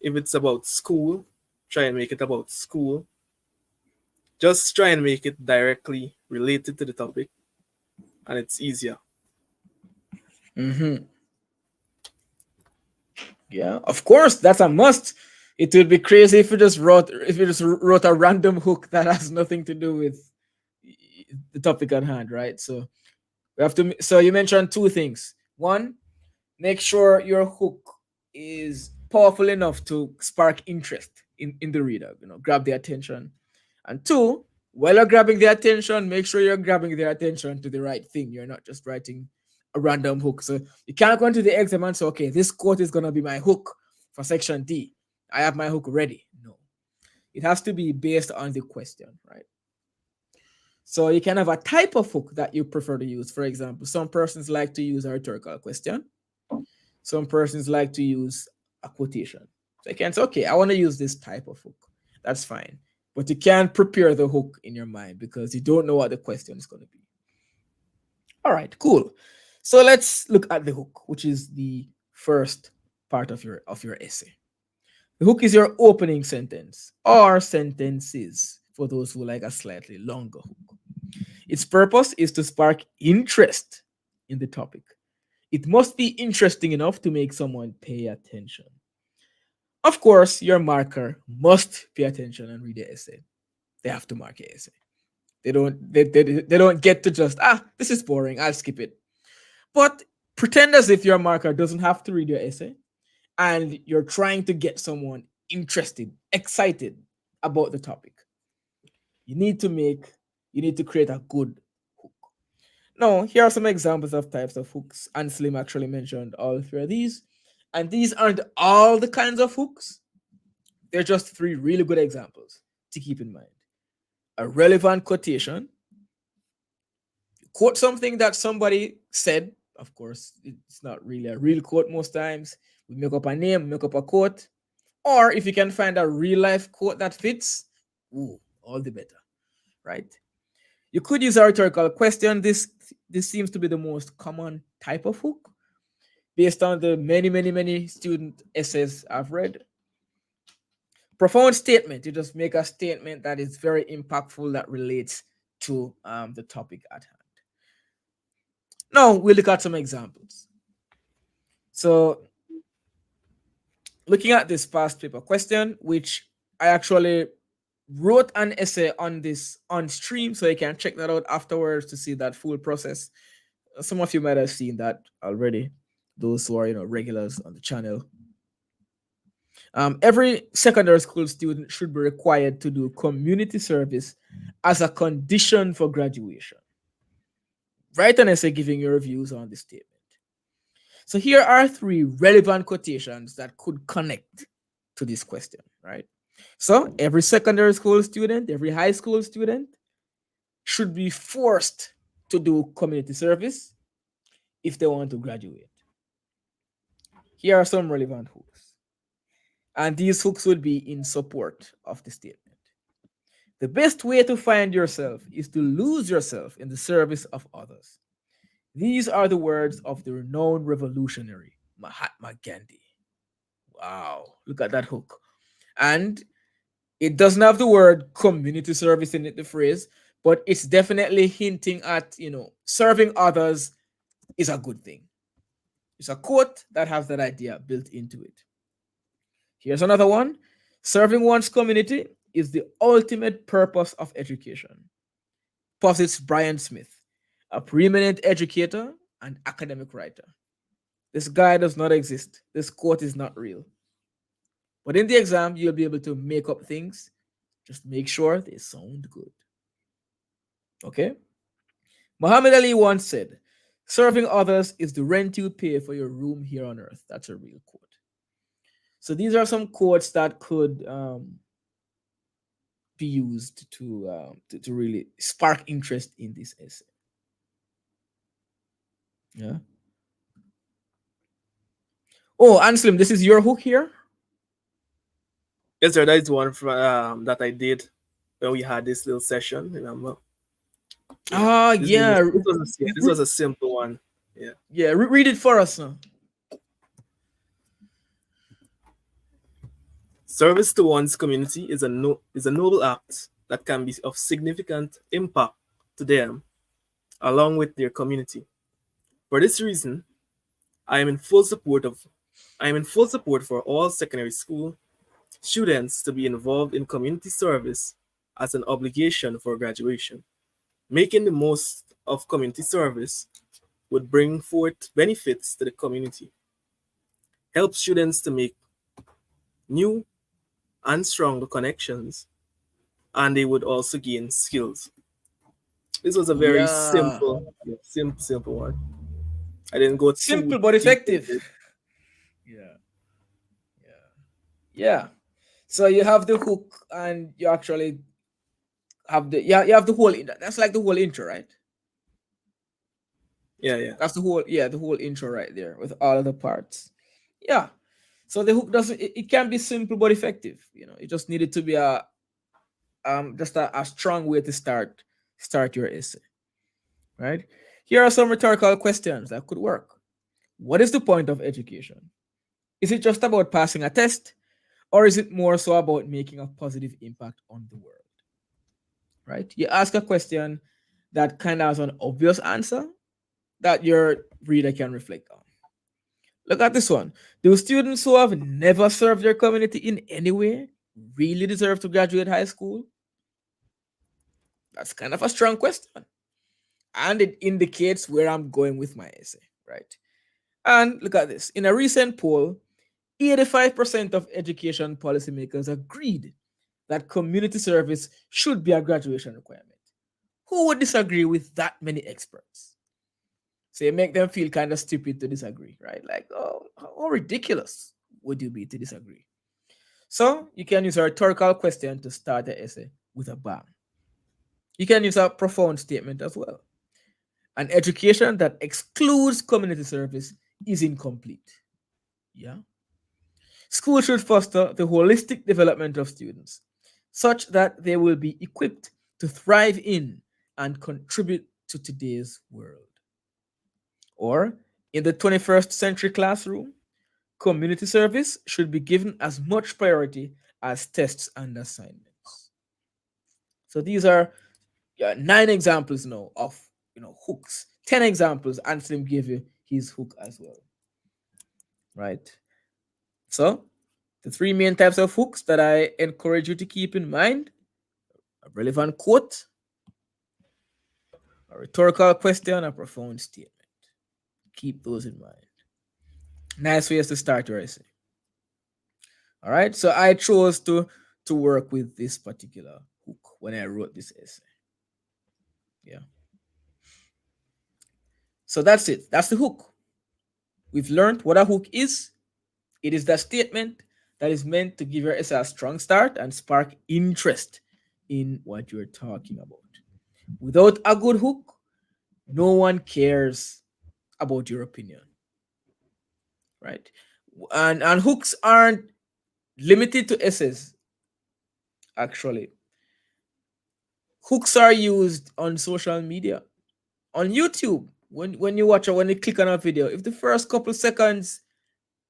If it's about school, try and make it about school. Just try and make it directly related to the topic, and it's easier. Yeah, of course, that's a must. It would be crazy if you just wrote a random hook that has nothing to do with the topic at hand, right? So we have to. So you mentioned two things. One, make sure your hook is powerful enough to spark interest in the reader. Grab their attention. And two, while you're grabbing their attention, make sure you're grabbing their attention to the right thing. You're not just writing a random hook. So you can't go into the exam and say, okay, this quote is going to be my hook for section D. I have my hook ready. No. It has to be based on the question, right? So you can have a type of hook that you prefer to use. For example, some persons like to use a rhetorical question. Some persons like to use a quotation. So you can say, okay, I want to use this type of hook. That's fine. But you can't prepare the hook in your mind because you don't know what the question is going to be. All right, cool. So let's look at the hook, which is the first part of your essay. The hook is your opening sentence or sentences for those who like a slightly longer hook. Its purpose is to spark interest in the topic. It must be interesting enough to make someone pay attention. Of course, your marker must pay attention and read the essay. They have to mark your essay. They don't get to just, this is boring, I'll skip it. But pretend as if your marker doesn't have to read your essay and you're trying to get someone interested, excited about the topic. You need to create a good hook. Now, here are some examples of types of hooks. And Slim actually mentioned all three of these. And these aren't all the kinds of hooks. They're just three really good examples to keep in mind. A relevant quotation. Quote something that somebody said. Of course, it's not really a real quote most times. We make up a name, make up a quote. Or if you can find a real life quote that fits, all the better, right? You could use a rhetorical question. This seems to be the most common type of hook based on the many student essays I've read. Profound statement. You just make a statement that is very impactful that relates to the topic at hand. Now we'll look at some examples. So looking at this past paper question, which I actually wrote an essay on this on stream, so you can check that out afterwards to see that full process. Some of you might have seen that already, those who are regulars on the channel. Every secondary school student should be required to do community service as a condition for graduation. Write an essay giving your views on this statement. So here are three relevant quotations that could connect to this question, right? So every secondary school student, every high school student should be forced to do community service if they want to graduate. Here are some relevant hooks. And these hooks would be in support of the statement. The best way to find yourself is to lose yourself in the service of others. These are the words of the renowned revolutionary Mahatma Gandhi. Wow, look at that hook. And it doesn't have the word community service in it, the phrase, but it's definitely hinting at, serving others is a good thing. It's a quote that has that idea built into it. Here's another one. Serving one's community is the ultimate purpose of education, posits Brian Smith, a preeminent educator and academic writer. This guy does not exist. This quote is not real. But in the exam, you'll be able to make up things. Just make sure they sound good. Okay? Muhammad Ali once said, serving others is the rent you pay for your room here on earth. That's a real quote. So these are some quotes that could be used to really spark interest in this essay. Yeah. Oh, Anselm, this is your hook here? Yes, sir. That is one from, that I did when we had this little session. Remember? Yeah. This was a simple one. Yeah. Yeah. Read it for us now. Service to one's community is a noble act that can be of significant impact to them, along with their community. For this reason, I am in full support for all secondary school students to be involved in community service as an obligation for graduation. Making the most of community service would bring forth benefits to the community, help students to make new and stronger connections, and they would also gain skills. This was a very simple one. I didn't go too simple but effective. Yeah. So you have the hook, and you actually have you have the whole. That's like the whole intro, right? Yeah. That's the whole intro right there with all of the parts. Yeah. So the hook doesn't. It can be simple but effective. It just needed to be a strong way to start your essay. Right. Here are some rhetorical questions that could work. What is the point of education? Is it just about passing a test, or is it more so about making a positive impact on the world? Right? You ask a question that kind of has an obvious answer that your reader can reflect on. Look at this one. Do students who have never served their community in any way really deserve to graduate high school? That's kind of a strong question. And it indicates where I'm going with my essay, right? And look at this. In a recent poll, 85% of education policymakers agreed that community service should be a graduation requirement. Who would disagree with that many experts? So you make them feel kind of stupid to disagree, right? Like, oh, how ridiculous would you be to disagree? So you can use a rhetorical question to start the essay with a bang. You can use a profound statement as well. An education that excludes community service is incomplete. Yeah. School should foster the holistic development of students such that they will be equipped to thrive in and contribute to today's world. Or, in the 21st century classroom, community service should be given as much priority as tests and assignments. So these are 9 examples now of hooks. 10 examples. Anselm gave you his hook as well. Right? So the 3 main types of hooks that I encourage you to keep in mind: a relevant quote, a rhetorical question, a profound statement. Keep those in mind. Nice ways to start your essay. All right, so I chose to work with this particular hook when I wrote this essay. Yeah. So that's it. That's the hook. We've learned what a hook is. It is that statement that is meant to give your essay a strong start and spark interest in what you're talking about. Without a good hook, no one cares about your opinion. Right? And hooks aren't limited to essays, actually. Hooks are used on social media, on YouTube. When you watch or when you click on a video, if the first couple seconds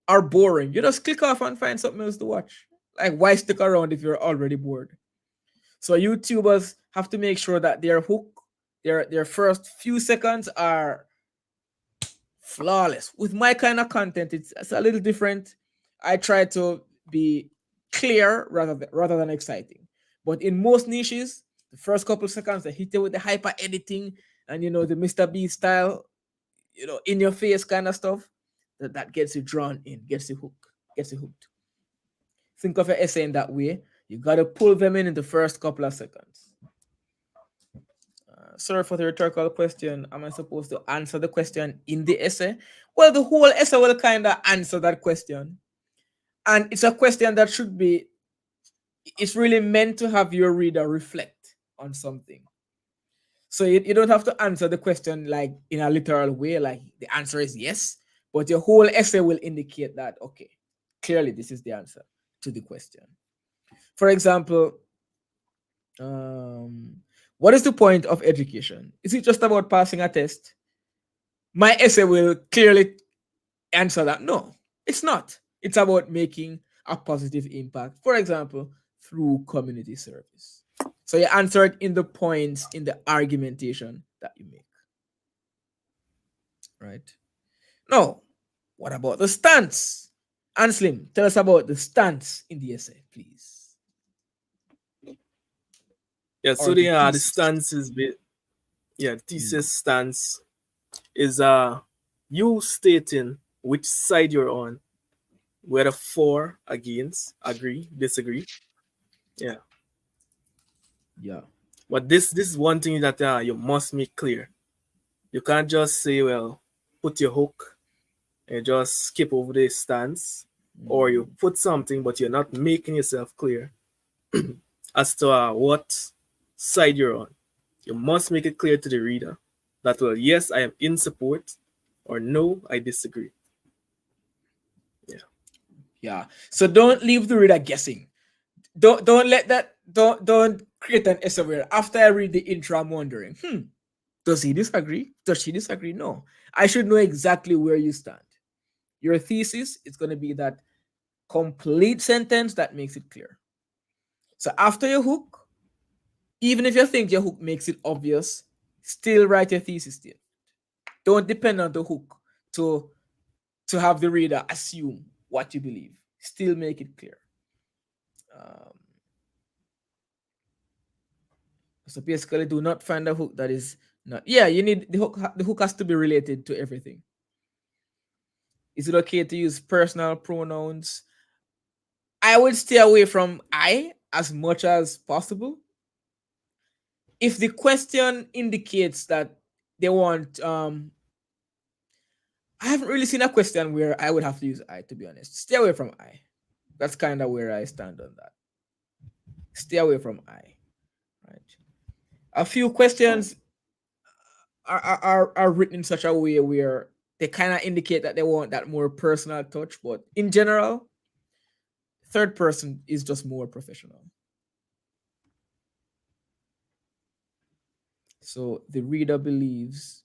are boring, you just click off and find something else to watch. Like, why stick around if you're already bored? So YouTubers have to make sure that their hook, their first few seconds are flawless. With my kind of content, it's a little different. I try to be clear rather than exciting. But in most niches, the first couple seconds they hit you with the hyper editing and the Mr. B style, in your face kind of stuff. That gets you drawn in, gets you hooked. Think of your essay in that way. You gotta pull them in the first couple of seconds. Sorry for the rhetorical question. Am I supposed to answer the question in the essay? Well, the whole essay will kind of answer that question. And it's a question that it's really meant to have your reader reflect on something. So you don't have to answer the question like in a literal way, like the answer is yes, but your whole essay will indicate that, okay, clearly this is the answer to the question. For example, what is the point of education? Is it just about passing a test? My essay will clearly answer that. No, it's not. It's about making a positive impact, for example, through community service. So you answer it in the points, in the argumentation that you make. Right? Now, what about the stance? Anslim, tell us about the stance in the essay, please. Yeah, so the stance is the thesis stance is you stating which side you're on, whether for, against, agree, disagree. Yeah. Yeah. But this is one thing that you must make clear. You can't just say, well, put your hook and just skip over the stance, or you put something but you're not making yourself clear as to what side you're on. You must make it clear to the reader that, well, yes, I am in support, or no, I disagree. Yeah. So don't leave the reader guessing. Don't let that don't create an essay where after I read the intro, I'm wondering, does he disagree? Does she disagree? No. I should know exactly where you stand. Your thesis is going to be that complete sentence that makes it clear. So after your hook, even if you think your hook makes it obvious, still write your thesis statement. Don't depend on the hook to have the reader assume what you believe. Still make it clear. So basically, do not find a hook that is not. Yeah, you need the hook. The hook has to be related to everything. Is it okay to use personal pronouns? I would stay away from I as much as possible. If the question indicates that they want, I haven't really seen a question where I would have to use I, to be honest. Stay away from I. That's kind of where I stand on that. Stay away from I. Right. A few questions are written in such a way where they kind of indicate that they want that more personal touch, but in general, third person is just more professional. So the reader believes.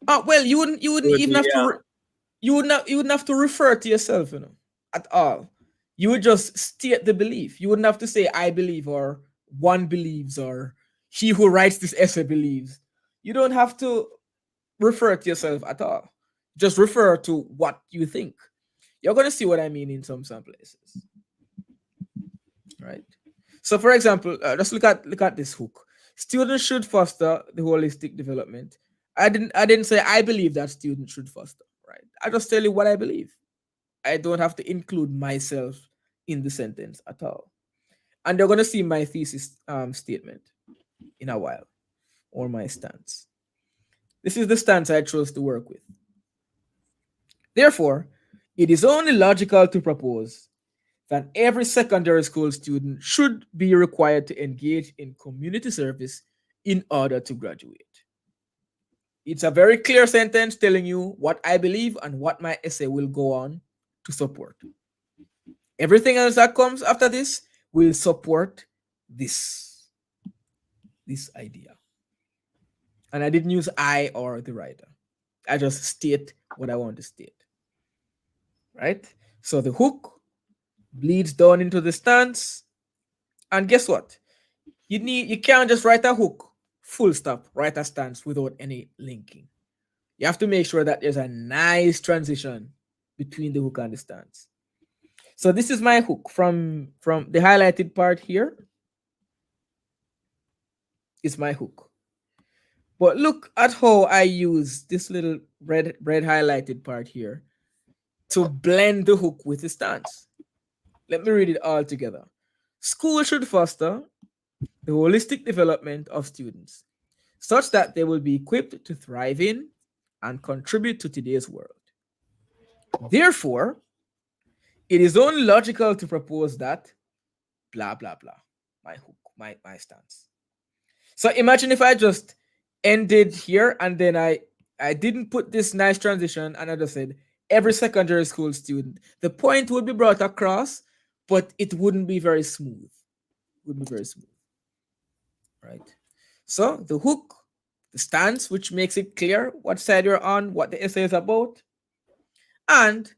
Well, you wouldn't even have to. You wouldn't have to refer to yourself, at all. You would just state the belief. You wouldn't have to say I believe, or one believes, or he who writes this essay believes. You don't have to refer to yourself at all. Just refer to what you think. You're going to see what I mean in some places. Right? So for example, let's look at this hook. Students should foster the holistic development. I didn't say I believe that students should foster, right? I just tell you what I believe. I don't have to include myself in the sentence at all. And they're going to see my thesis statement in a while, or my stance. This is the stance I chose to work with. Therefore, it is only logical to propose that every secondary school student should be required to engage in community service in order to graduate. It's a very clear sentence telling you what I believe and what my essay will go on to support. Everything else that comes after this will support this idea. And I didn't use I or the writer. I just state what I want to state. Right? So the hook bleeds down into the stance. And guess what? You can't just write a hook, full stop, write a stance without any linking. You have to make sure that there's a nice transition between the hook and the stance. So this is my hook from the highlighted part here is my hook. But look at how I use this little red highlighted part here to blend the hook with the stance. Let me read it all together. School should foster the holistic development of students such that they will be equipped to thrive in and contribute to today's world. Therefore, it is only logical to propose that blah blah blah, my hook, my stance. So imagine if I just ended here and then I didn't put this nice transition and I just said every secondary school student. The point would be brought across, but it wouldn't be very smooth. Wouldn't be very smooth. Right? So the hook, the stance, which makes it clear what side you're on, what the essay is about. And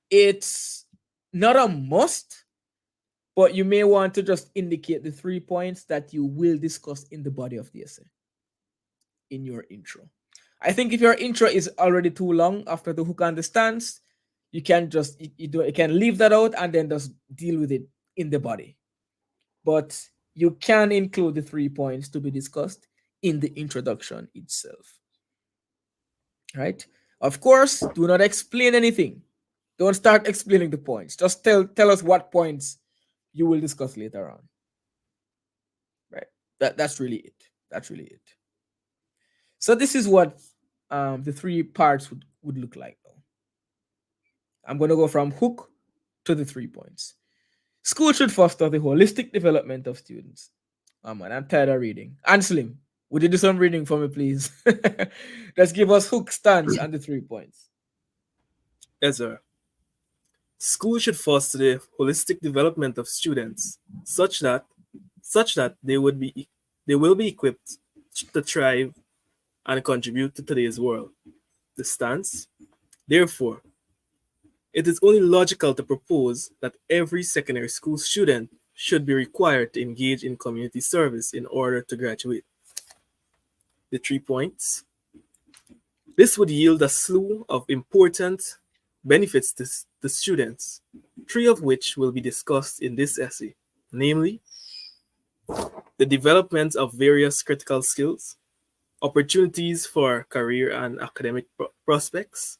it's not a must, but you may want to just indicate the 3 points that you will discuss in the body of the essay in your intro. I think if your intro is already too long after the hook and the stance, you can just you can leave that out and then just deal with it in the body. But you can include the 3 points to be discussed in the introduction itself. Right? Of course, do not explain anything. Don't start explaining the points. Just tell us what points you will discuss later on. Right? That's really it. That's really it. So this is what the 3 parts would look like now. I'm going to go from hook to the 3 points. School should foster the holistic development of students. Oh man, I'm tired of reading. Anslim, would you do some reading for me, please? Let's give us hook, stance, and the 3 points. Yes, sir. School should foster the holistic development of students such that they will be equipped to thrive and contribute to today's world. The stance. Therefore, it is only logical to propose that every secondary school student should be required to engage in community service in order to graduate. The 3 points. This would yield a slew of important benefits to the students, 3 of which will be discussed in this essay, namely, the development of various critical skills, opportunities for career and academic prospects,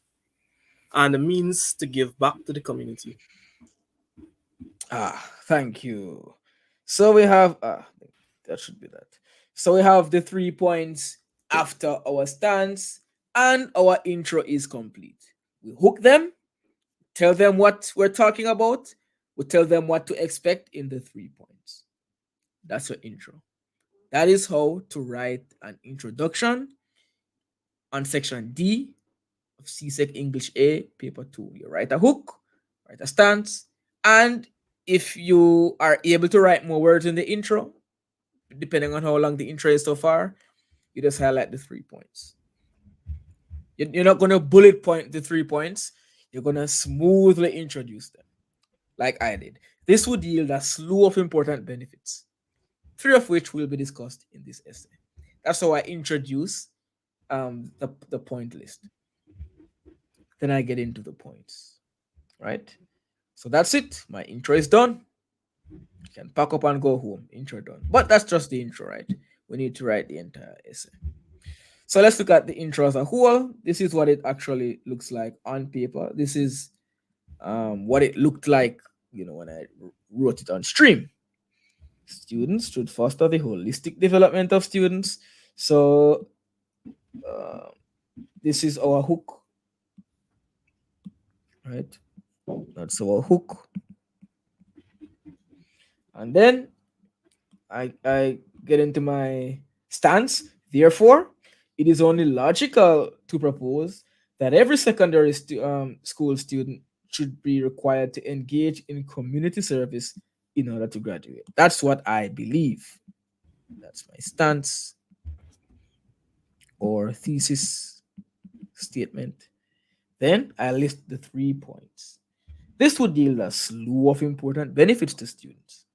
and a means to give back to the community. Thank you. So we have that should be that. So we have the 3 points after our stance, and our intro is complete. We hook them, tell them what we're talking about, we tell them what to expect in the 3 points. That's your intro. That is how to write an introduction on section D of CSEC English A, paper 2. You write a hook, write a stance, and if you are able to write more words in the intro, depending on how long the intro is so far, you just highlight the 3 points. You're not going to bullet point the 3 points. You're going to smoothly introduce them, like I did. This would yield a slew of important benefits, 3 of which will be discussed in this essay. That's how I introduce the point list. Then I get into the points, right? So that's it. My intro is done. You can pack up and go home. Intro done. But that's just the intro, right? We need to write the entire essay. So let's look at the intro as a whole. This is what it actually looks like on paper. This is what it looked like, when I wrote it on stream. Students should foster the holistic development of students. So this is our hook, right? That's our hook. And then I get into my stance. Therefore, it is only logical to propose that every secondary school student should be required to engage in community service in order to graduate. That's what I believe. That's my stance or thesis statement. Then I list the 3 points. This would yield a slew of important benefits to students,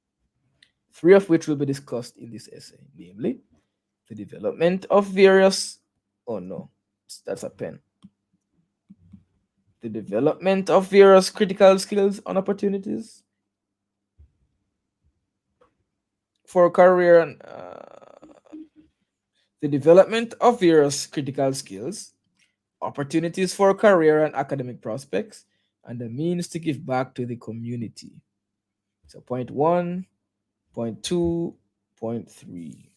3 of which will be discussed in this essay, namely the development of various, oh no, that's a pen. The development of various critical skills and opportunities for career and the development of various critical skills, opportunities for career and academic prospects, and the means to give back to the community. So point 1, point 2, point 3.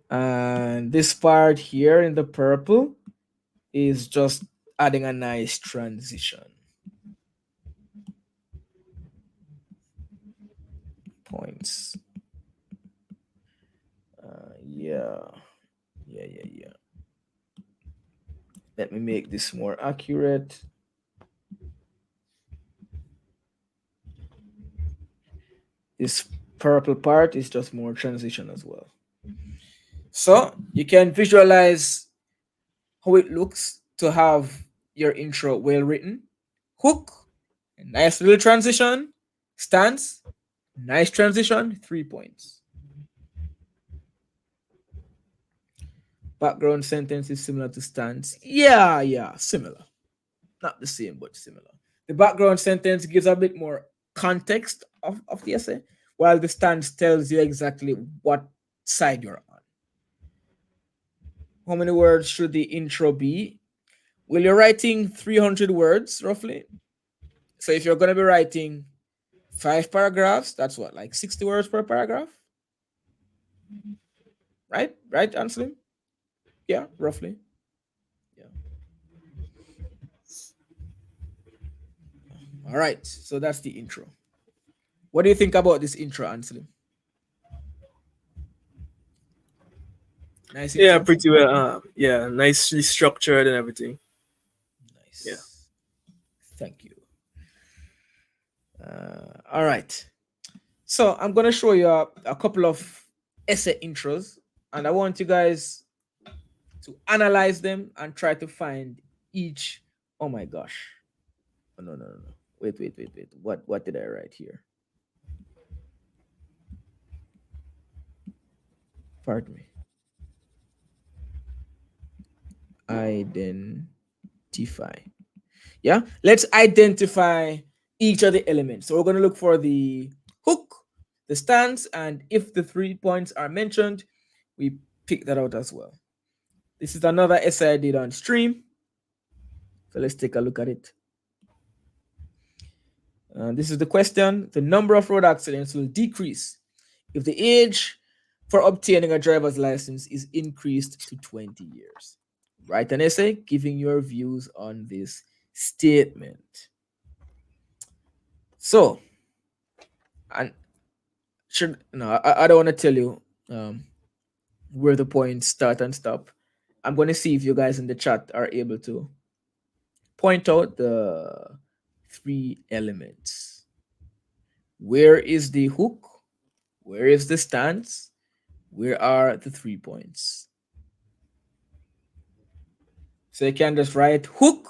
And this part here in the purple is just adding a nice transition. Points. Yeah. Let me make this more accurate. This purple part is just more transition as well. So you can visualize how it looks to have your intro well written. Hook, a nice little transition. Stance, nice transition, 3 points. Background sentence is similar to stance. Yeah, similar. Not the same, but similar. The background sentence gives a bit more context of the essay, while the stance tells you exactly what side you're on. How many words should the intro be? Well, you're writing 300 words roughly. So if you're going to be writing 5 paragraphs, that's what, like 60 words per paragraph? Right, Anselm? Yeah, roughly. Yeah. All right, so that's the intro. What do you think about this intro, Anselm? Nice intro? Yeah, pretty well. Yeah, nicely structured and everything. Nice. Yeah. Thank you. All right. So I'm going to show you a couple of essay intros, and I want you guys to analyze them and try to find each. Oh my gosh. Oh, no. Wait. What did I write here? Pardon me. Identify. Yeah, let's identify each of the elements. So we're going to look for the hook, the stance, and if the 3 points are mentioned, we pick that out as well. This is another essay I did on stream. So let's take a look at it. This is the question. The number of road accidents will decrease if the age for obtaining a driver's license is increased to 20 years. Write an essay giving your views on this statement. So, I don't want to tell you where the points start and stop. I'm going to see if you guys in the chat are able to point out the 3 elements. Where is the hook? Where is the stance? Where are the 3 points? So you can just write hook,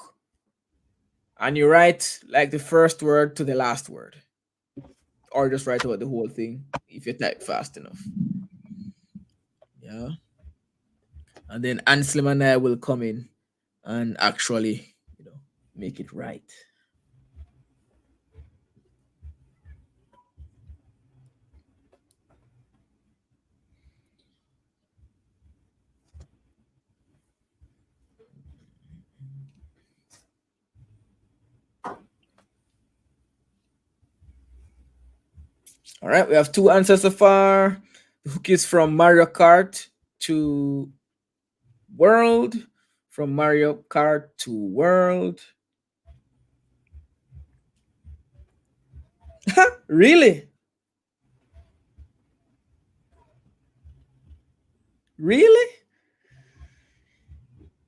and you write like the first word to the last word, or just write out the whole thing if you type fast enough. Yeah. And then Anselm and I will come in and actually, make it right. All right, we have 2 answers so far. The hook is from Mario Kart to World. From Mario Kart to World. Really? Really?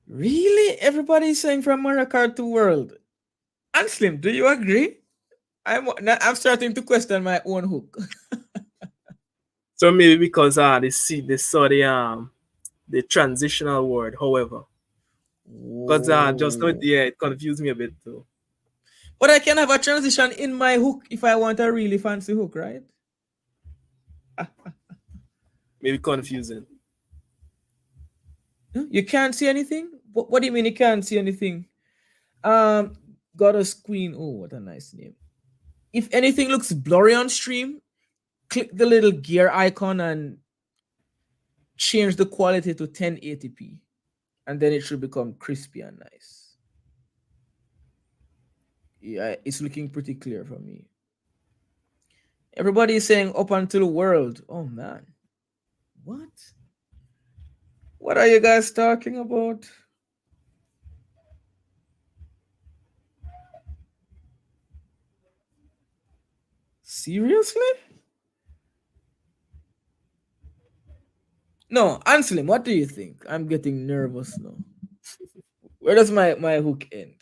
Really? Everybody's saying from Mario Kart to World. Anslim, do you agree? I'm starting to question my own hook. So maybe because they saw the transitional word, however. Because just it confused me a bit too. But I can have a transition in my hook if I want a really fancy hook, right? Maybe confusing. You can't see anything? What do you mean you can't see anything? Um, got a screen. Oh, what a nice name. If anything looks blurry on stream, click the little gear icon and change the quality to 1080p. And then it should become crispy and nice. Yeah, it's looking pretty clear for me. Everybody is saying up until world. Oh man. What? What are you guys talking about? Seriously? No, Anselm, what do you think? I'm getting nervous now. Where does my hook end?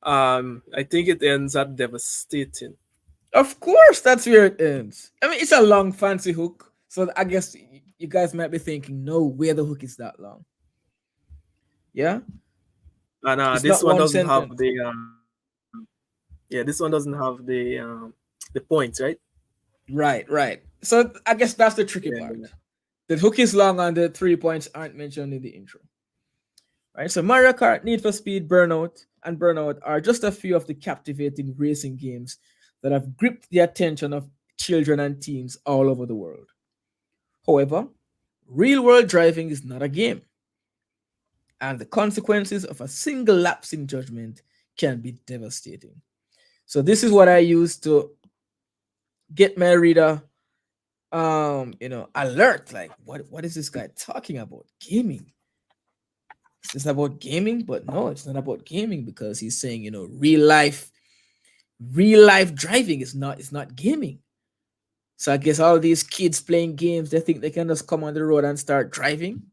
I think it ends at devastating. Of course, that's where it ends. I mean, it's a long, fancy hook. So I guess you guys might be thinking, no, where the hook is that long. Yeah? And It's this not one one doesn't have sentence. yeah, this one doesn't have the points, right? Right. So I guess that's the tricky Yeah. part. The hook is long and the 3 points aren't mentioned in the intro. Right? So Mario Kart, Need for Speed, Burnout are just a few of the captivating racing games that have gripped the attention of children and teens all over the world. However, real world driving is not a game, and the consequences of a single lapse in judgment can be devastating. So this is what I use to get my reader alert, like what is this guy talking about? Gaming. Is this about gaming? But no, it's not about gaming because he's saying, real life driving is not, it's not gaming. So I guess all these kids playing games, they think they can just come on the road and start driving.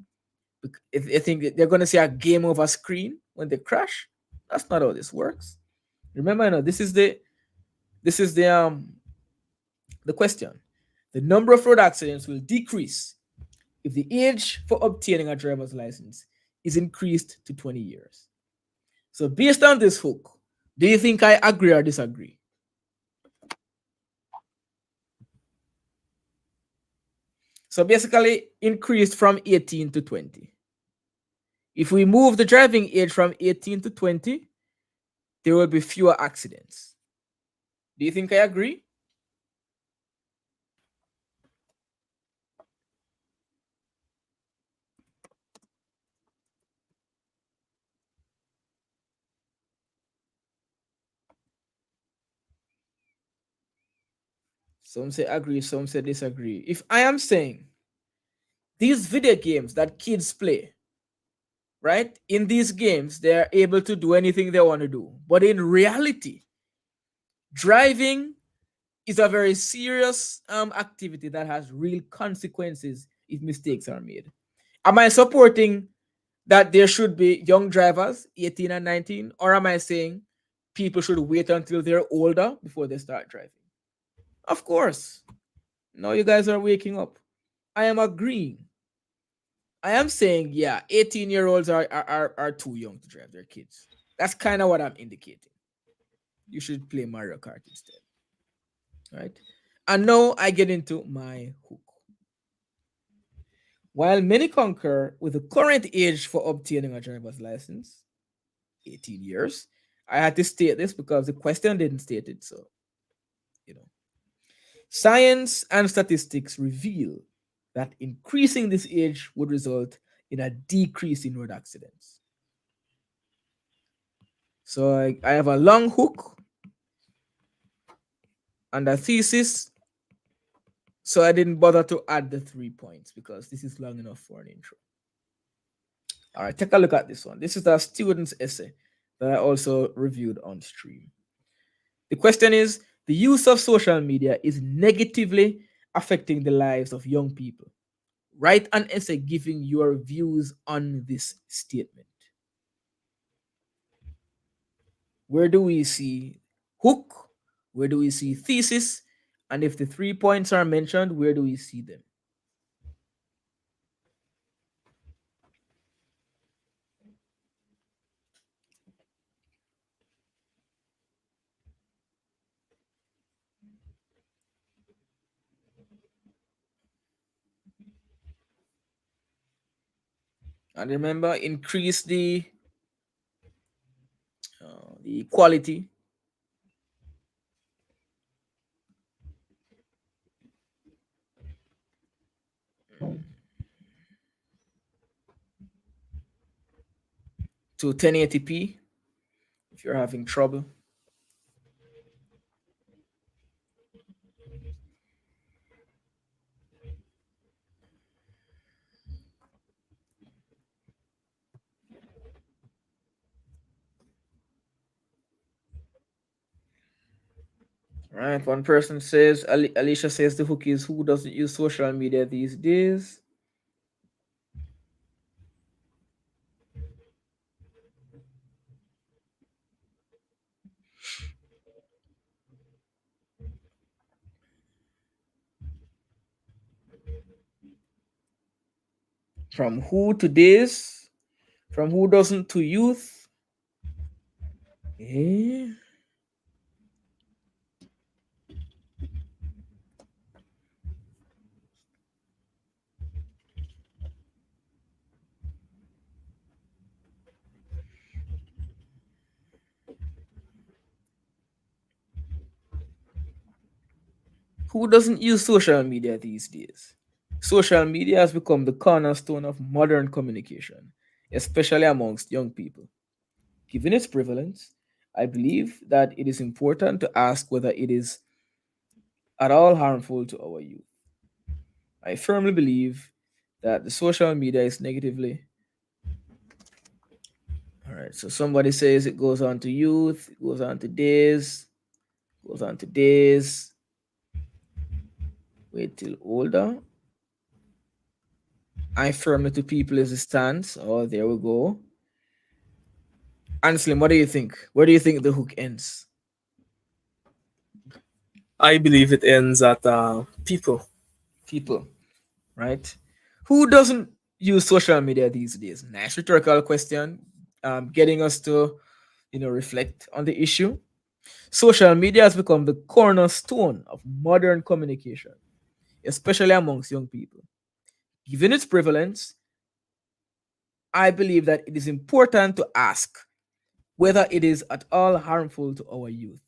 If they think that they're gonna see a game over screen when they crash, that's not how this works. Remember, this is the question. The number of road accidents will decrease if the age for obtaining a driver's license is increased to 20 years. So based on this hook, do you think I agree or disagree? So basically increased from 18 to 20. If we move the driving age from 18 to 20, there will be fewer accidents. Do you think I agree? Some say agree, some say disagree. If I am saying these video games that kids play, right? In these games, they're able to do anything they want to do. But in reality, driving is a very serious activity that has real consequences if mistakes are made. Am I supporting that there should be young drivers, 18 and 19, or am I saying people should wait until they're older before they start driving? Of course. Now you guys are waking up. I am agreeing. I am saying, yeah, 18-year-olds are too young to drive. Their kids. That's kind of what I'm indicating. You should play Mario Kart instead. Right? And now I get into my hook. While many concur with the current age for obtaining a driver's license, 18 years, I had to state this because the question didn't state it. So, you know, science and statistics reveal that increasing this age would result in a decrease in road accidents. So I have a long hook and a thesis. So I didn't bother to add the 3 points because this is long enough for an intro. All right, take a look at this one. This is a student's essay that I also reviewed on stream. The question is, the use of social media is negatively affecting the lives of young people. Write an essay giving your views on this statement. Where do we see hook? Where do we see thesis? And if the 3 points are mentioned, where do we see them? And remember, increase the quality. To 1080p if you're having trouble. Right. One person says, Alicia says the hook is who doesn't use social media these days. From who to this, from who doesn't to youth. Eh? Who doesn't use social media these days? Social media has become the cornerstone of modern communication, especially amongst young people. Given its prevalence, I believe that it is important to ask whether it is at all harmful to our youth. I firmly believe that the social media is negatively. All right, so somebody says it goes on to youth, it goes on to days, goes on to days. Wait till older. I firmly to people is a stance. Oh, there we go. Anslim, what do you think? Where do you think the hook ends? I believe it ends at people. People, right? Who doesn't use social media these days? Nice rhetorical question, getting us to, reflect on the issue. Social media has become the cornerstone of modern communication, especially amongst young people. Given its prevalence, I believe that it is important to ask whether it is at all harmful to our youth.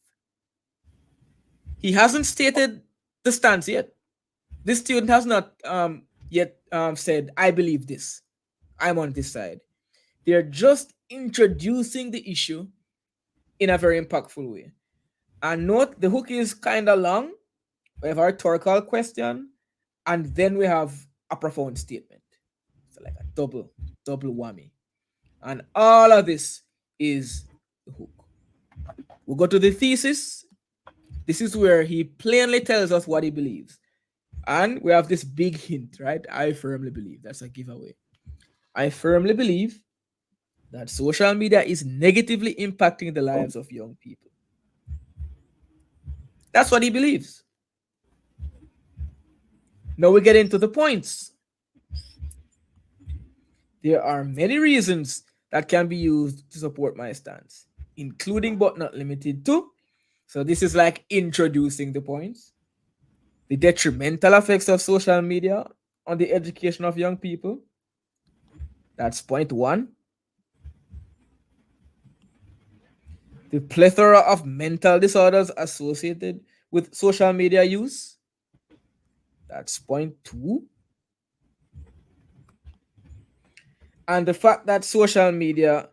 He hasn't stated the stance yet. This student has not yet said, I believe this. I'm on this side. They're just introducing the issue in a very impactful way. And note the hook is kind of long. We have a rhetorical question, and then we have a profound statement. So like a double whammy. And all of this is the hook. We'll go to the thesis. This is where he plainly tells us what he believes. And we have this big hint, right? I firmly believe. That's a giveaway. I firmly believe that social media is negatively impacting the lives of young people. That's what he believes. Now we get into the points. There are many reasons that can be used to support my stance, including but not limited to. So this is like introducing the points. The detrimental effects of social media on the education of young people. That's point one. The plethora of mental disorders associated with social media use. That's point two. And the fact that social media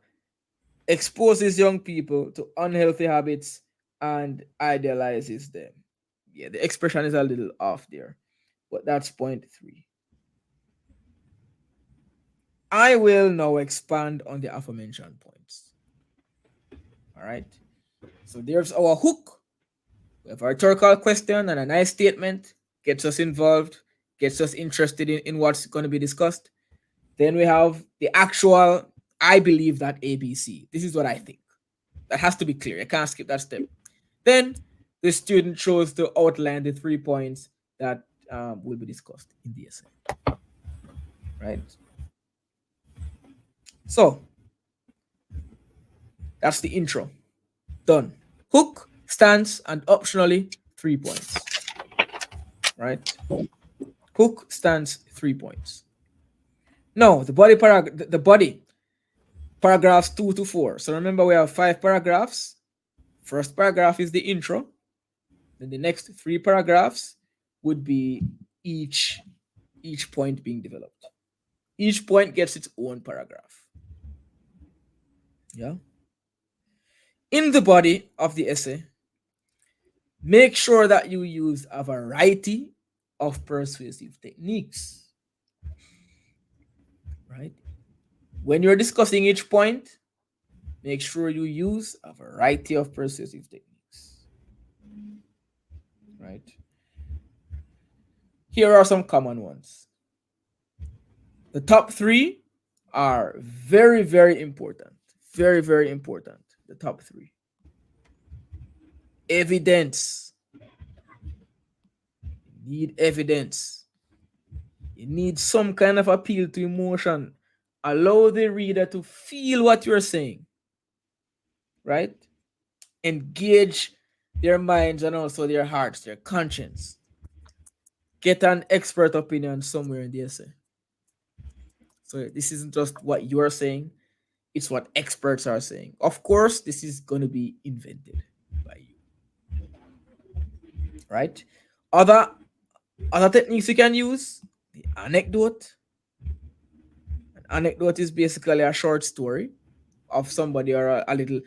exposes young people to unhealthy habits and idealizes them. Yeah, the expression is a little off there, but that's point three. I will now expand on the aforementioned points. All right. So there's our hook. We have a rhetorical question and a nice statement, gets us involved, gets us interested in what's going to be discussed. Then we have the actual, I believe that ABC. This is what I think. That has to be clear. I can't skip that step. Then the student chose to outline the 3 points that will be discussed in the essay. Right? So, that's the intro. Done. Hook, stance, and optionally 3 points. right? Hook stands 3 points. No, the body, paragraphs 2 to 4. So remember, we have 5 paragraphs. First paragraph is the intro. Then the next 3 paragraphs would be each point being developed. Each point gets its own paragraph. Yeah. In the body of the essay, make sure that you use a variety of persuasive techniques. Right? When you're discussing each point, make sure you use a variety of persuasive techniques. Right? Here are some common ones. The top 3 are very, very important. Very, very important. The top 3. Evidence. You need evidence. You need some kind of appeal to emotion. Allow the reader to feel what you're saying. Right? Engage their minds and also their hearts, their conscience. Get an expert opinion somewhere in the essay. So this isn't just what you're saying, it's what experts are saying. Of course, this is going to be invented by you. Right? Other techniques you can use, the anecdote. An anecdote is basically a short story of somebody or a little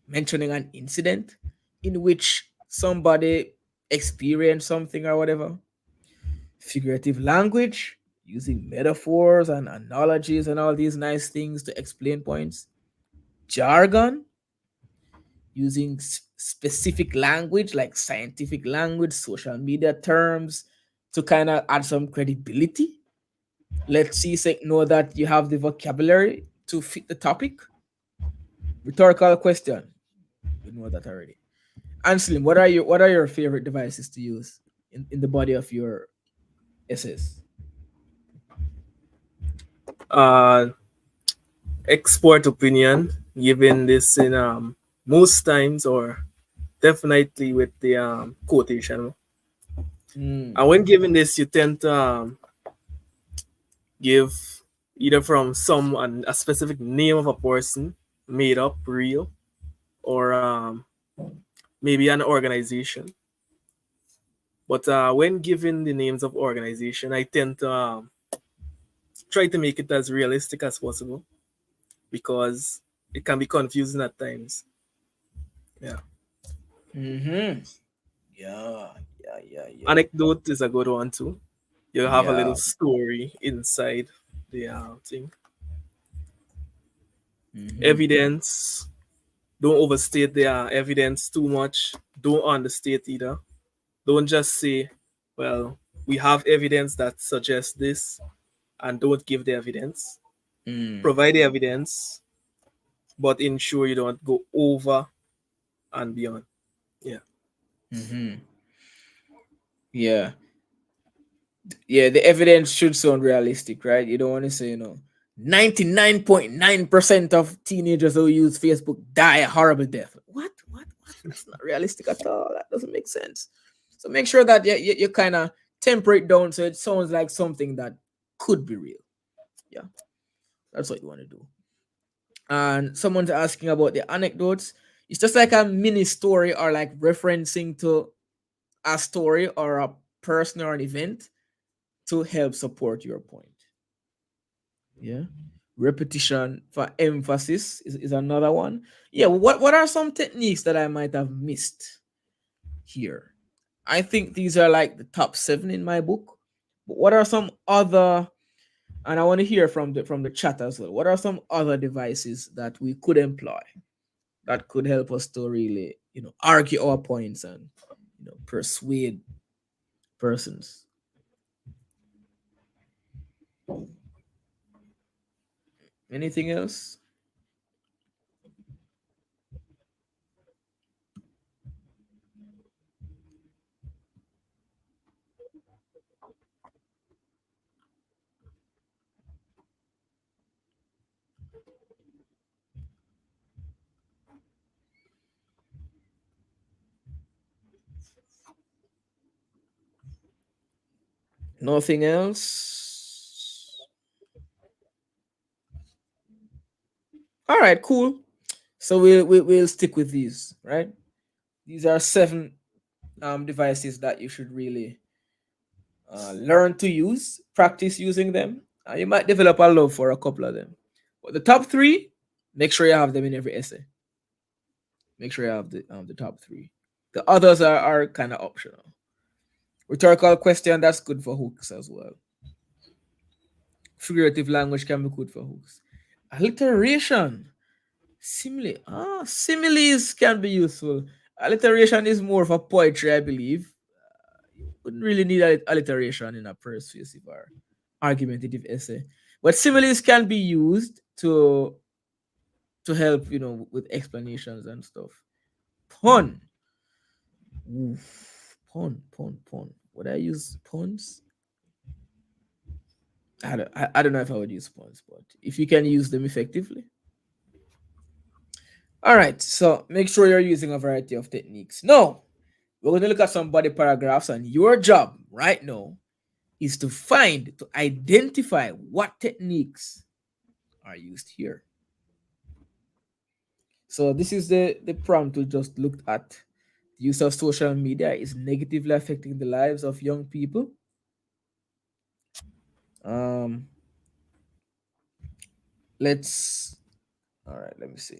mentioning an incident in which somebody experienced something or whatever. Figurative language, using metaphors and analogies and all these nice things to explain points. Jargon, using specific language like scientific language, social media terms to kind of add some credibility. Let CSEC know that you have the vocabulary to fit the topic. Rhetorical question, you know that already. Anselm, what are your favorite devices to use in the body of your essays? Export opinion, given this in most times or definitely with the quotation. And when giving this, you tend to give either from someone a specific name of a person, made up, real, or maybe an organization. But when giving the names of organization, I tend to try to make it as realistic as possible because it can be confusing at times. Yeah. Mm-hmm. Yeah. Anecdote is a good one too. You have a Yeah. little story inside the thing. Mm-hmm. Evidence. Don't overstate the evidence too much. Don't understate either. Don't just say, well, we have evidence that suggests this, and don't give the evidence. Provide the evidence, but ensure you don't go over and beyond. Yeah. Mm-hmm. Yeah. Yeah, the evidence should sound realistic, right? You don't want to say, 99.9% of teenagers who use Facebook die a horrible death. What? That's not realistic at all. That doesn't make sense. So make sure that you kind of temper it down so it sounds like something that could be real. Yeah, that's what you want to do. And someone's asking about the anecdotes. It's just like a mini story or like referencing to a story or a person or an event to help support your point. Yeah. Repetition for emphasis is another one. Yeah. What are some techniques that I might have missed here? I think these are like the top 7 in my book. But what are some other, and I want to hear from the chat as well. What are some other devices that we could employ that could help us to really, argue our points and persuade persons? Anything else? Nothing else. All right, cool. So we'll stick with these, right? These are 7 devices that you should really learn to use, practice using them. You might develop a love for a couple of them. But the top 3, make sure you have them in every essay. Make sure you have the top 3. The others are kind of optional. Rhetorical question, that's good for hooks as well. Figurative language can be good for hooks. Alliteration. Simile. Similes can be useful. Alliteration is more for poetry, I believe. You wouldn't really need alliteration in a persuasive or argumentative essay. But similes can be used to help, with explanations and stuff. Pun. Oof. Pun. Would I use puns? I don't know if I would use puns, but if you can use them effectively. All right, so make sure you're using a variety of techniques. Now, we're going to look at some body paragraphs, and your job right now is to identify what techniques are used here. So this is the prompt we just looked at. The use of social media is negatively affecting the lives of young people. Let's, all right, let me see.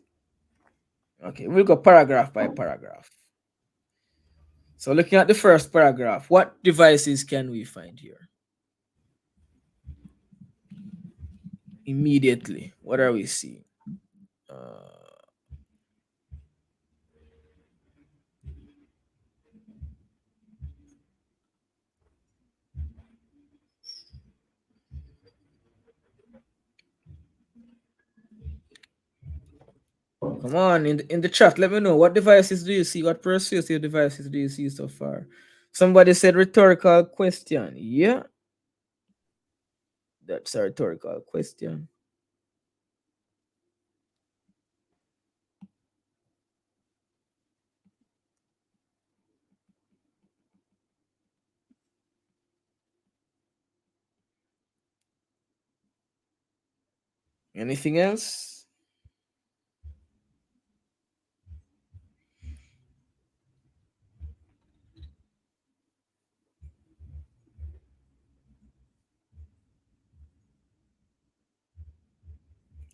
Okay, we'll go paragraph by paragraph. So looking at the first paragraph, what devices can we find here? Immediately, what are we seeing? Come on, in the chat, let me know, what devices do you see? What persuasive devices do you see so far? Somebody said rhetorical question. Yeah, that's a rhetorical question. Anything else?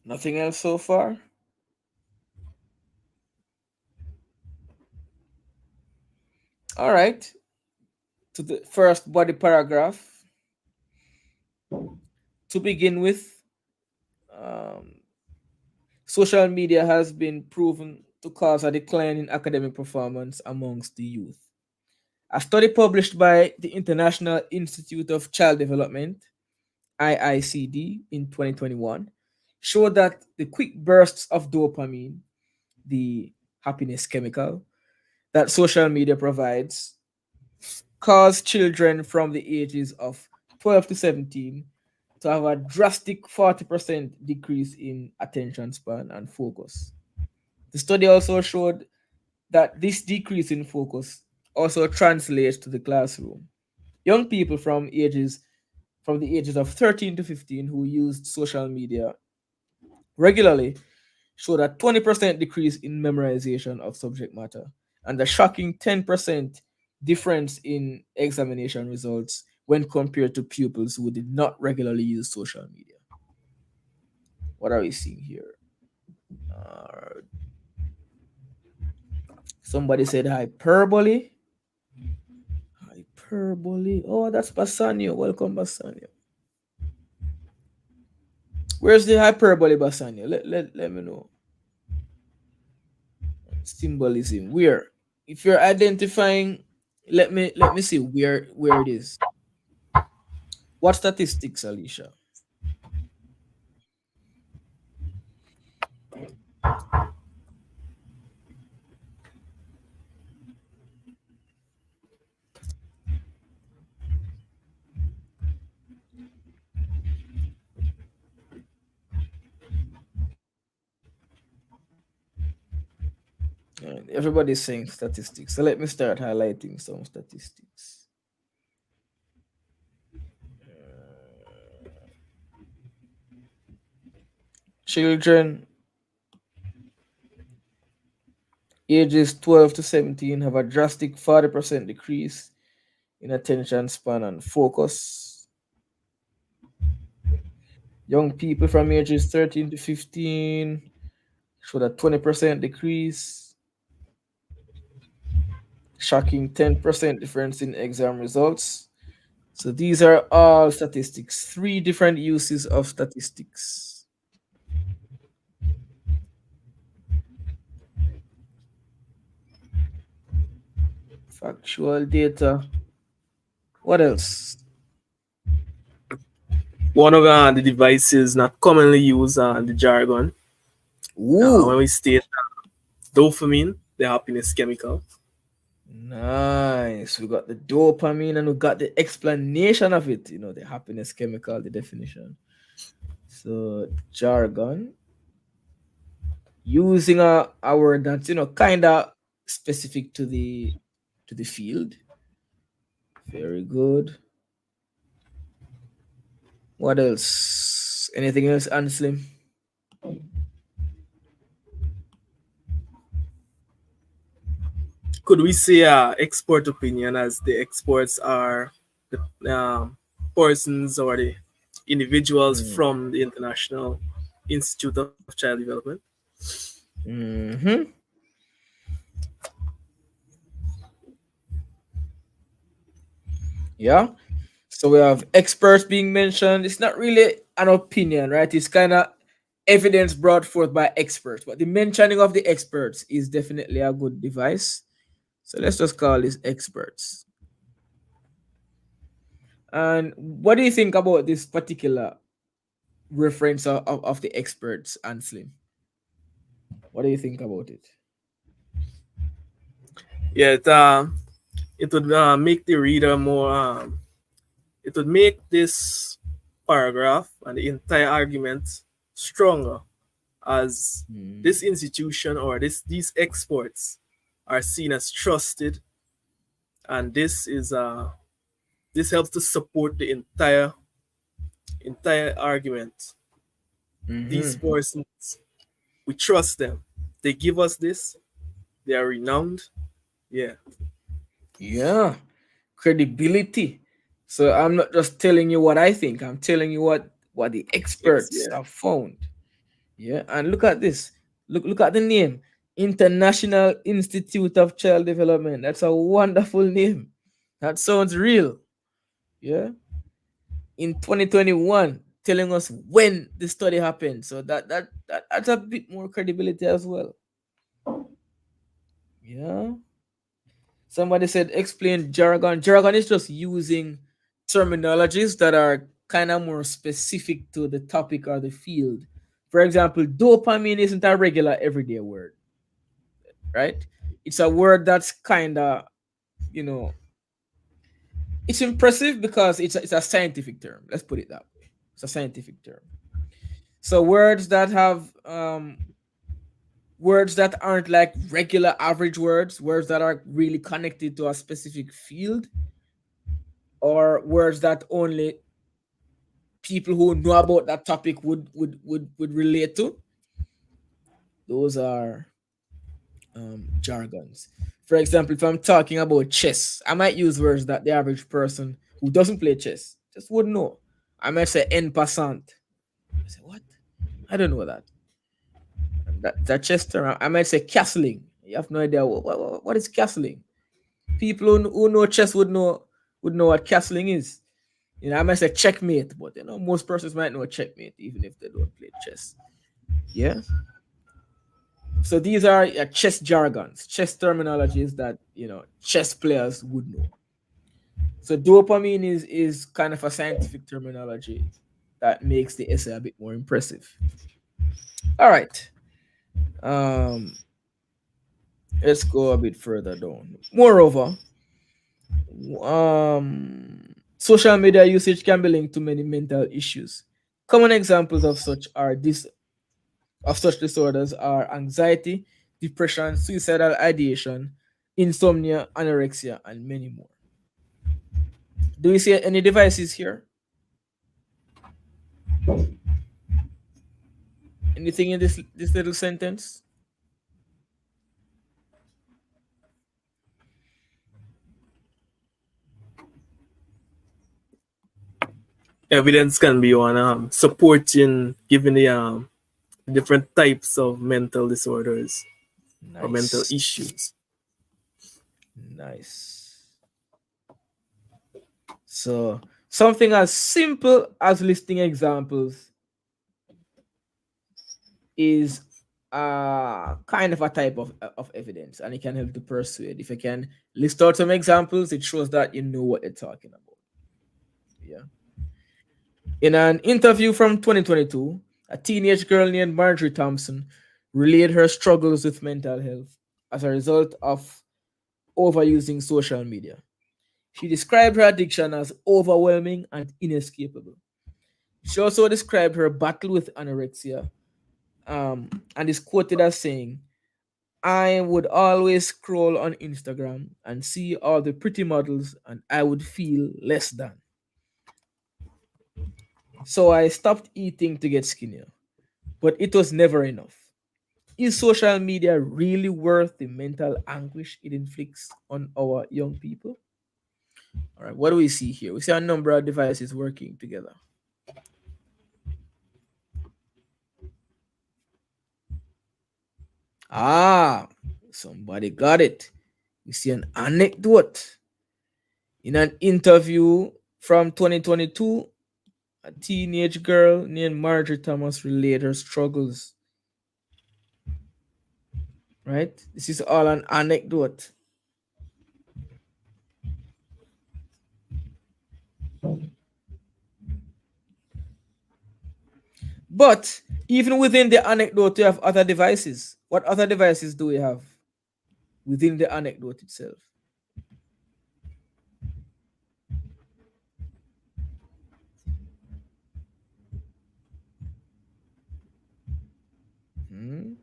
Nothing else so far? All right. To the first body paragraph. To begin with, social media has been proven to cause a decline in academic performance amongst the youth. A study published by the International Institute of Child Development, IICD, in 2021 showed that the quick bursts of dopamine, the happiness chemical that social media provides, cause children from the ages of 12 to 17 to have a drastic 40% decrease in attention span and focus. The study also showed that this decrease in focus also translates to the classroom. Young people from the ages of 13 to 15 who used social media regularly showed a 20% decrease in memorization of subject matter and a shocking 10% difference in examination results when compared to pupils who did not regularly use social media. What are we seeing here? Somebody said hyperbole. Hyperbole. Oh, that's Basanio. Welcome, Basanio. Where's the hyperbole, Basanio? Let me know. Symbolism. Where? If you're identifying, let me see where it is. What statistics, Alicia? Everybody's saying statistics. So let me start highlighting some statistics. Children ages 12 to 17 have a drastic 40% decrease in attention span and focus. Young people from ages 13 to 15 showed a 20% decrease. Shocking 10% difference in exam results. So these are all statistics, 3 different uses of statistics. Factual data. What else? One of the devices not commonly used in the jargon. Ooh, When we state dopamine, the happiness chemical. nice. We got the dopamine and we got the explanation of it, you know, the happiness chemical, the definition. So jargon, using a word that's, you know, kind of specific to the field. Very good. What else? Anything else, Anslim? Could we say expert opinion, as the experts are the persons or the individuals from the International Institute of Child Development? Mm-hmm. Yeah. So we have experts being mentioned. It's not really an opinion, right? It's kind of evidence brought forth by experts. But the mentioning of the experts is definitely a good device. So let's just call this experts. And what do you think about this particular reference of the experts, Anslim? What do you think about it? Yeah, it would make the reader more. It would make this paragraph and the entire argument stronger, as this institution or these experts are seen as trusted, and this helps to support the entire argument. These persons, we trust them. They give us this. They are renowned. Yeah. Yeah. Credibility. So I'm not just telling you what I think. I'm telling you what the Yes. experts Yeah. have found. Yeah, and look at this. Look at the name. International Institute of Child Development. That's a wonderful name. That sounds real. Yeah. In 2021, telling us when the study happened. So that's a bit more credibility as well. Yeah. Somebody said explain jargon. Jargon is just using terminologies that are kind of more specific to the topic or the field. For example, dopamine isn't a regular everyday word, right? It's a word that's kind of, you know, it's impressive because it's a scientific term. Let's put it that way. It's a scientific term. So words that have words that aren't like regular average words that are really connected to a specific field, or words that only people who know about that topic would relate to. Those are jargons. For example, if I'm talking about chess, I might use words that the average person who doesn't play chess just wouldn't know. I might say en passant. I say, what? I don't know that. That chess term. I might say castling. You have no idea what is castling. People who know chess would know what castling is. You know, I might say checkmate, but you know, most persons might know checkmate even if they don't play chess. Yeah. So these are chess jargons, chess terminologies that chess players would know. So dopamine is kind of a scientific terminology that makes the essay a bit more impressive. All right. Um, let's go a bit further down. Moreover, social media usage can be linked to many mental issues. Common examples of such disorders are anxiety, depression, suicidal ideation, insomnia, anorexia, and many more. Do you see any devices here? Anything in this little sentence? Evidence can be one supporting giving the different types of mental disorders or mental Nice. issues. Nice. So something as simple as listing examples is kind of a type of evidence, and it can help to persuade. If you can list out some examples, it shows that you know what you're talking about. Yeah. In an interview from 2022, a teenage girl named Marjorie Thompson relayed her struggles with mental health as a result of overusing social media. She described her addiction as overwhelming and inescapable. She also described her battle with anorexia, and is quoted as saying, I would always scroll on Instagram and see all the pretty models, and I would feel less than. So I stopped eating to get skinnier, but it was never enough. Is social media really worth the mental anguish it inflicts on our young people? All right, what do we see here? We see a number of devices working together. Ah, somebody got it. We see an anecdote. In an interview from 2022, a teenage girl named Marjorie Thomas relayed her struggles. Right? This is all an anecdote. But even within the anecdote, you have other devices. What other devices do we have within the anecdote itself? Hmm?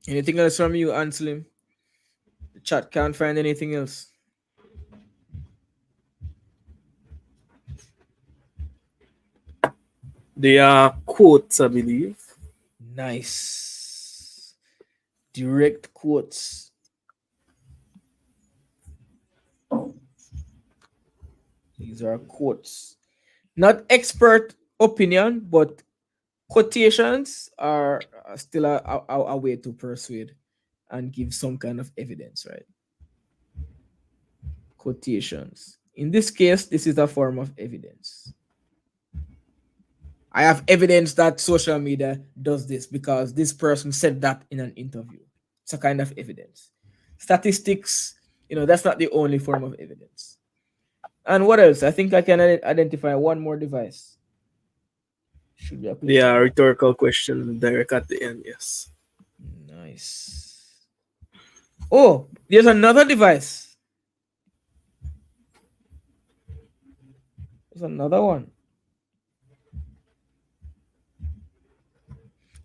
Anything else from you, Anselim? The chat can't find anything else. They are quotes, I believe. Nice. Direct quotes. These are quotes. Not expert opinion, but quotations are still a way to persuade and give some kind of evidence, right? Quotations. In this case, this is a form of evidence. I have evidence that social media does this because this person said that in an interview. It's a kind of evidence. Statistics, that's not the only form of evidence. And what else? I think I can identify one more device. Should be a quick Yeah, one. rhetorical question direct at the end, yes. Nice. Oh, there's another device. There's another one.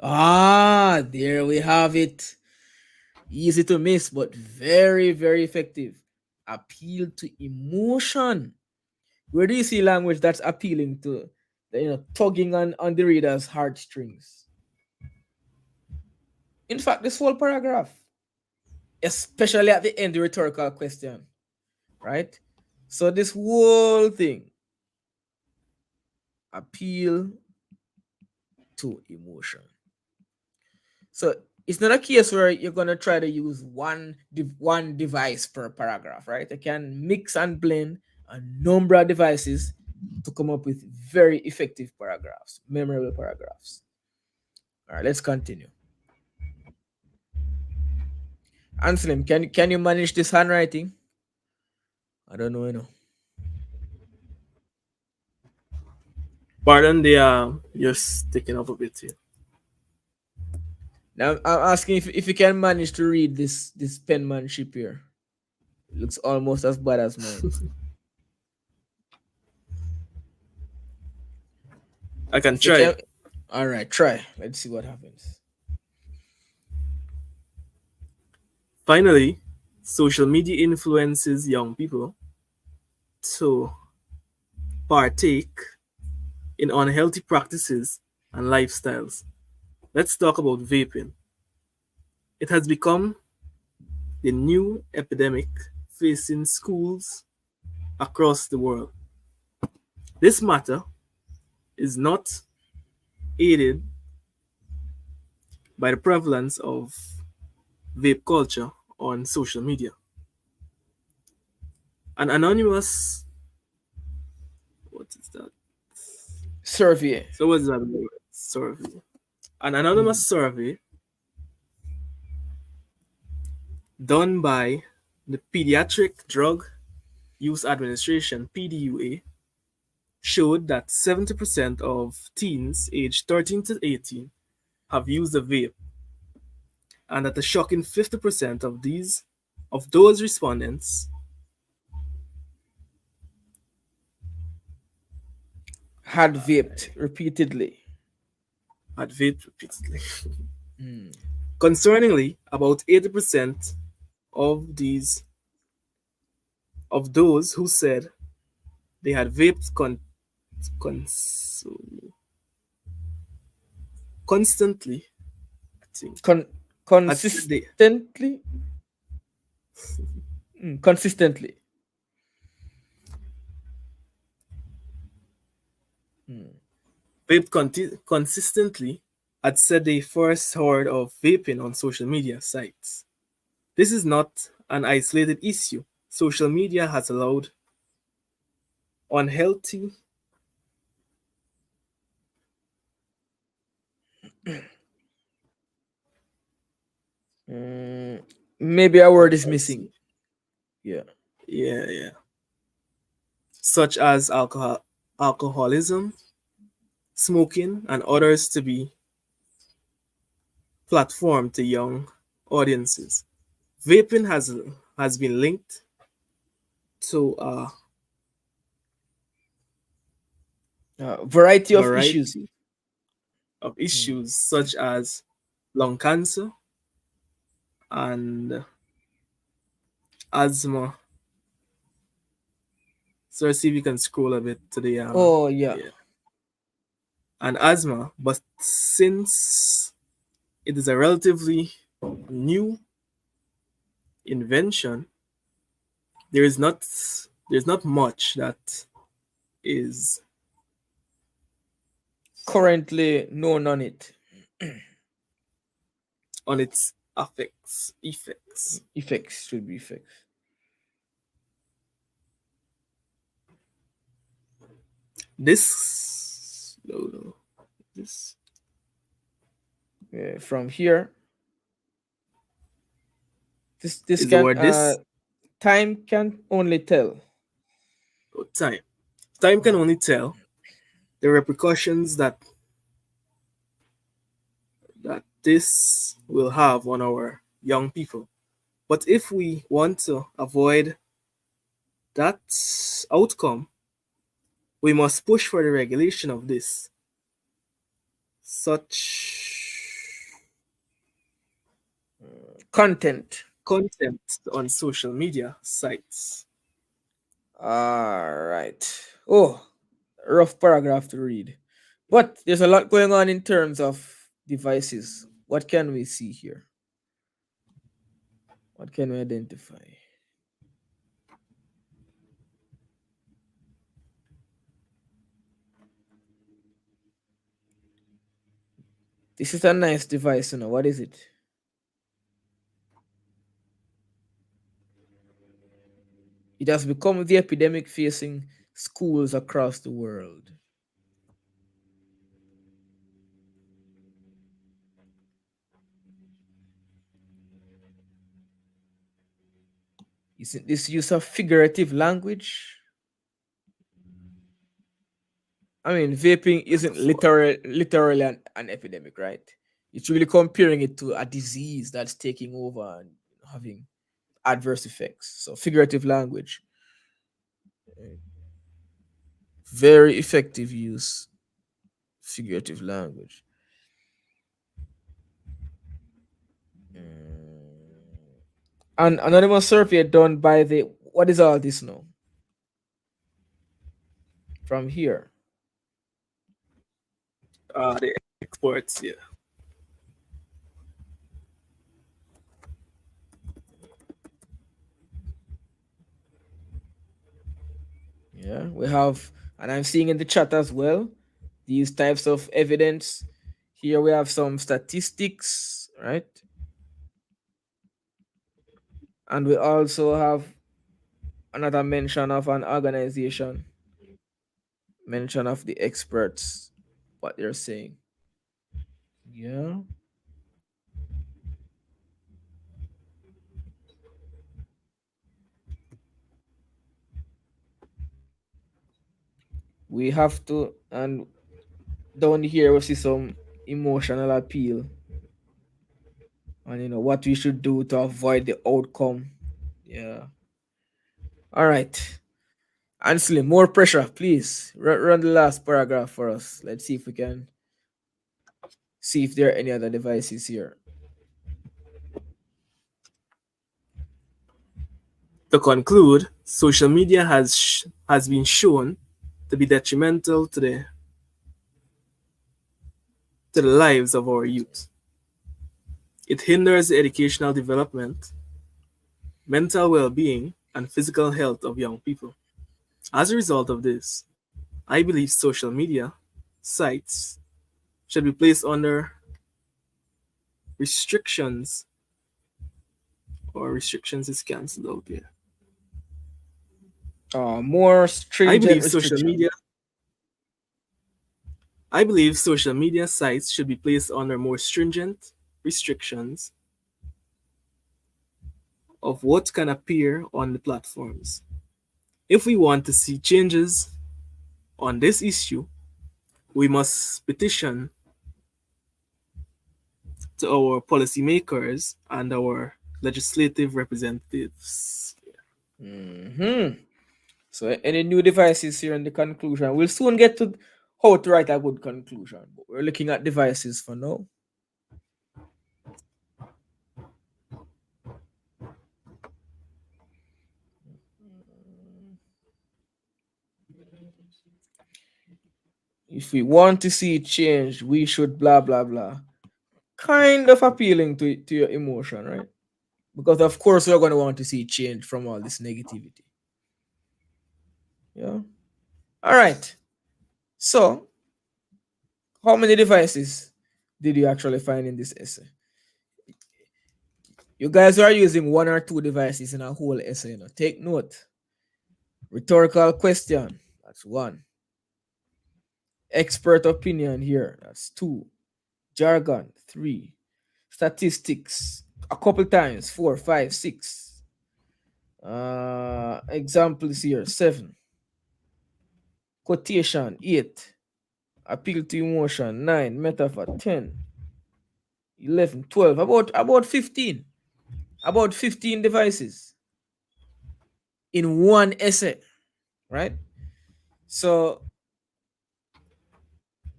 Ah, there we have it. Easy to miss, but very, very effective. Appeal to emotion. Where do you see language that's appealing to, tugging on the reader's heartstrings? In fact, this whole paragraph, especially at the end, the rhetorical question, right? So this whole thing, appeal to emotion. So it's not a case where you're gonna try to use one device per paragraph, right? You can mix and blend a number of devices to come up with very effective paragraphs, memorable paragraphs. All right, let's continue. Anselm, can you manage this handwriting? I don't know. Pardon the just taking up a bit here. Now I'm asking if you can manage to read this penmanship here. It looks almost as bad as mine. I can If you try. can, all right, try. Let's see what happens. Finally, social media influences young people to partake in unhealthy practices and lifestyles. Let's talk about vaping. It has become the new epidemic facing schools across the world. This matter is not aided by the prevalence of vape culture on social media. An anonymous, what is that? Survey. So what's that word? Survey. An anonymous survey done by the Pediatric Drug Use Administration (PDUA) showed that 70% of teens aged 13 to 18 have used a vape, and that a shocking 50% of those respondents Had vaped repeatedly. had vaped repeatedly. Mm. Concerningly, about 80% of these of those who said they had vaped cons- constantly, I think, had said they Consistently. Consistently. Mm. consistently had said they first heard of vaping on social media sites. This is not an isolated issue. Social media has allowed unhealthy Mm, maybe a word is missing. unhealthy, Yeah. yeah, such as alcoholism, smoking, and others to be platformed to young audiences. Vaping has been linked to a Variety of issues. variety of Mm. issues such as lung cancer and asthma. So let's see if we can scroll a bit to the Oh, yeah. yeah, and asthma. But since it is a relatively new invention, there is not there's not much that is Currently known on it. on its effects. Effects should be effects. This no, this From here, this is the can word this time can only tell. time. Time can only tell the repercussions that this will have on our young people. But if we want to avoid that outcome, we must push for the regulation of this. Such Content. content on social media sites. All right. Oh, rough paragraph to read. But there's a lot going on in terms of devices. What can we see here? What can we identify? This is a nice device, you know. What is it? It has become the epidemic facing schools across the world. Isn't this use of figurative language? I mean, vaping isn't For literally an epidemic, right? It's really comparing it to a disease that's taking over and having adverse effects. So figurative language, very effective use. Figurative language. Mm. An anonymous survey done by the what is all this now? from here? The exports, yeah. Yeah, we have, and I'm seeing in the chat as well, these types of evidence. Here we have some statistics, right? And we also have another mention of an organization, mention of the experts, what they're saying. Yeah. We have to, and down here we see some emotional appeal and what we should do to avoid the outcome. Yeah. All right. Ansley, more pressure, please. Run the last paragraph for us. Let's see if we can see if there are any other devices here. To conclude, social media has been shown to be detrimental to the lives of our youth. It hinders the educational development, mental well-being, and physical health of young people. As a result of this, I believe social media sites should be placed under restrictions, or restrictions is cancelled out here. More I stringent believe social restrictions. media I believe social media sites should be placed under more stringent restrictions of what can appear on the platforms. If we want to see changes on this issue, we must petition to our policymakers and our legislative representatives. So, any new devices here in the conclusion? We'll soon get to how to write a good conclusion, but we're looking at devices for now. If we want to see change, we should blah blah blah. Kind of appealing to your emotion, right? Because of course we're going to want to see change from all this negativity. Yeah. All right. So, how many devices did you actually find in this essay? You guys are using one or two devices in a whole essay. Take note. Rhetorical question. That's one. Expert opinion here. That's two. Jargon. Three. Statistics. A couple times. 4, 5, 6. Examples here. 7. Quotation. 8. Appeal to emotion. 9. Metaphor. 10. 11. 12. About 15. About 15 devices in one essay, right? So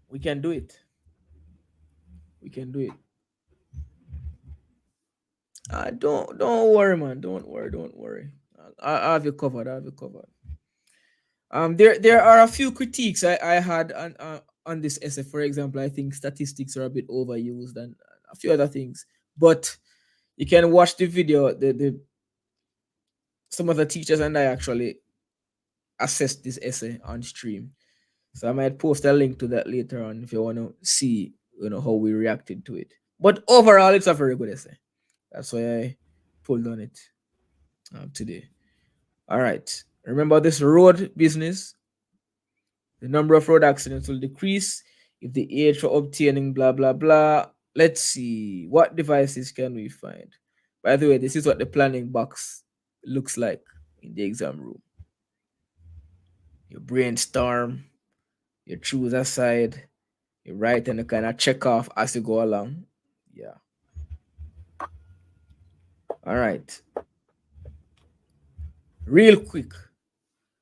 we can do it. We can do it. Don't worry, man. Don't worry. I have you covered. I have you covered. There are a few critiques I had on this essay. For example, I think statistics are a bit overused and a few other things. But you can watch the video. The some of the teachers and I actually assessed this essay on stream. So I might post a link to that later on if you want to see, how we reacted to it. But overall, it's a very good essay. That's why I pulled on it today. All right. Remember this road business. The number of road accidents will decrease if the age for obtaining blah blah blah. Let's see, what devices can we find? By the way, this is what the planning box looks like in the exam room. You brainstorm, you choose a side, you write and you kind of check off as you go along. Yeah. All right. Real quick.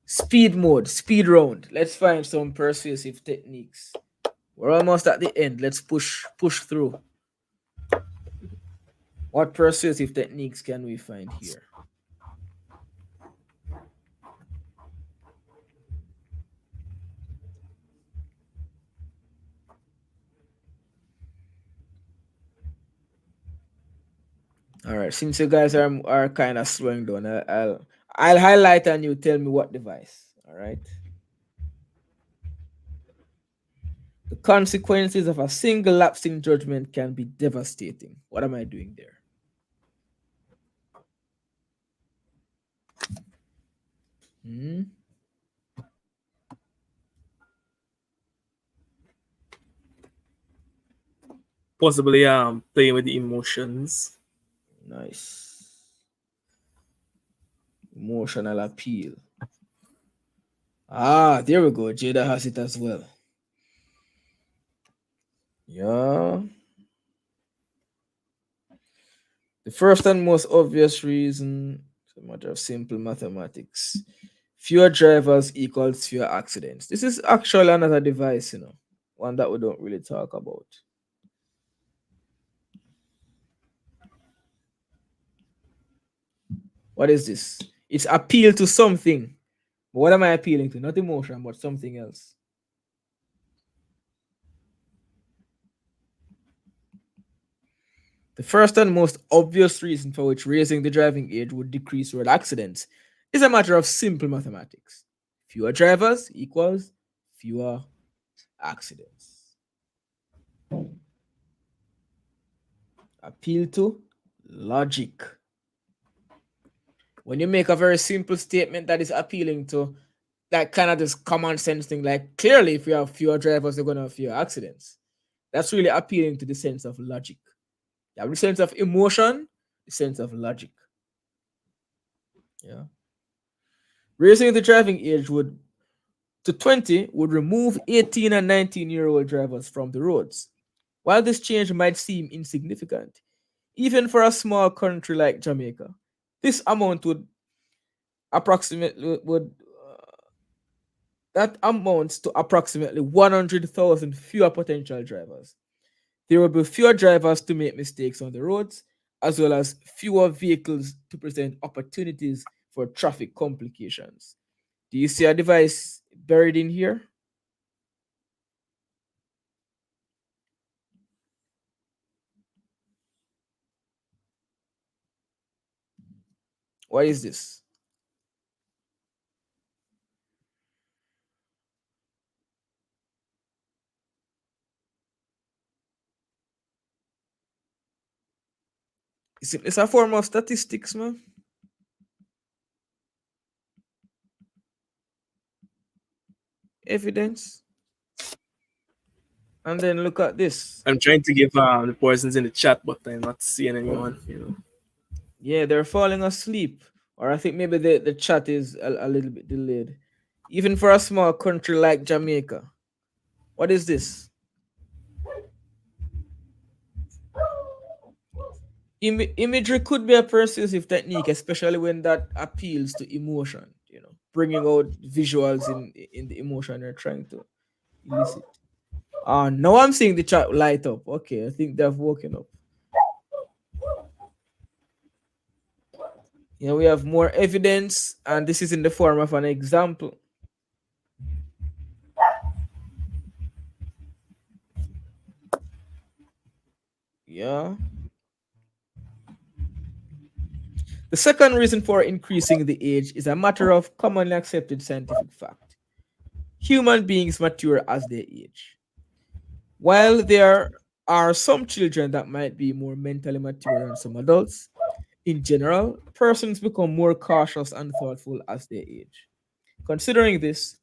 Speed mode, speed round. Let's find some persuasive techniques. We're almost at the end. Let's push through. What persuasive techniques can we find here? All right. Since you guys are kind of slowing down, I'll highlight and you tell me what device. All right. The consequences of a single lapse in judgment can be devastating. What am I doing there? Hmm? Possibly playing with the emotions. Nice. Emotional appeal. Ah, there we go. Jada has it as well. Yeah. The first and most obvious reason, it's a matter of simple mathematics. Fewer drivers equals fewer accidents. This is actually another device, one that we don't really talk about. What is this? It's appeal to something. But what am I appealing to? Not emotion, but something else. The first and most obvious reason for which raising the driving age would decrease road accidents is a matter of simple mathematics. Fewer drivers equals fewer accidents. Appeal to logic. When you make a very simple statement that is appealing to that kind of this common sense thing, like clearly if you have fewer drivers, you're going to have fewer accidents. That's really appealing to the sense of logic. You have the sense of emotion, the sense of logic. Yeah. Raising the driving age would to 20 would remove 18 and 19-year-old drivers from the roads. While this change might seem insignificant, even for a small country like Jamaica, this amount would approximately would that amounts to approximately 100,000 fewer potential drivers. There will be fewer drivers to make mistakes on the roads, as well as fewer vehicles to present opportunities for traffic complications. Do you see a device buried in here? What is this? It's a form of statistics, man. Evidence. And then look at this. I'm trying to give the persons in the chat, but I'm not seeing anyone. Yeah, they're falling asleep. Or I think maybe the chat is a little bit delayed. Even for a small country like Jamaica. What is this? Imagery could be a persuasive technique, especially when that appeals to emotion, bringing out visuals in the emotion you're trying to elicit. Now I'm seeing the chat light up. Okay, I think they've woken up. We have more evidence, and this is in the form of an example. Yeah. The second reason for increasing the age is a matter of commonly accepted scientific fact. Human beings mature as they age. While there are some children that might be more mentally mature than some adults, in general, persons become more cautious and thoughtful as they age. Considering this,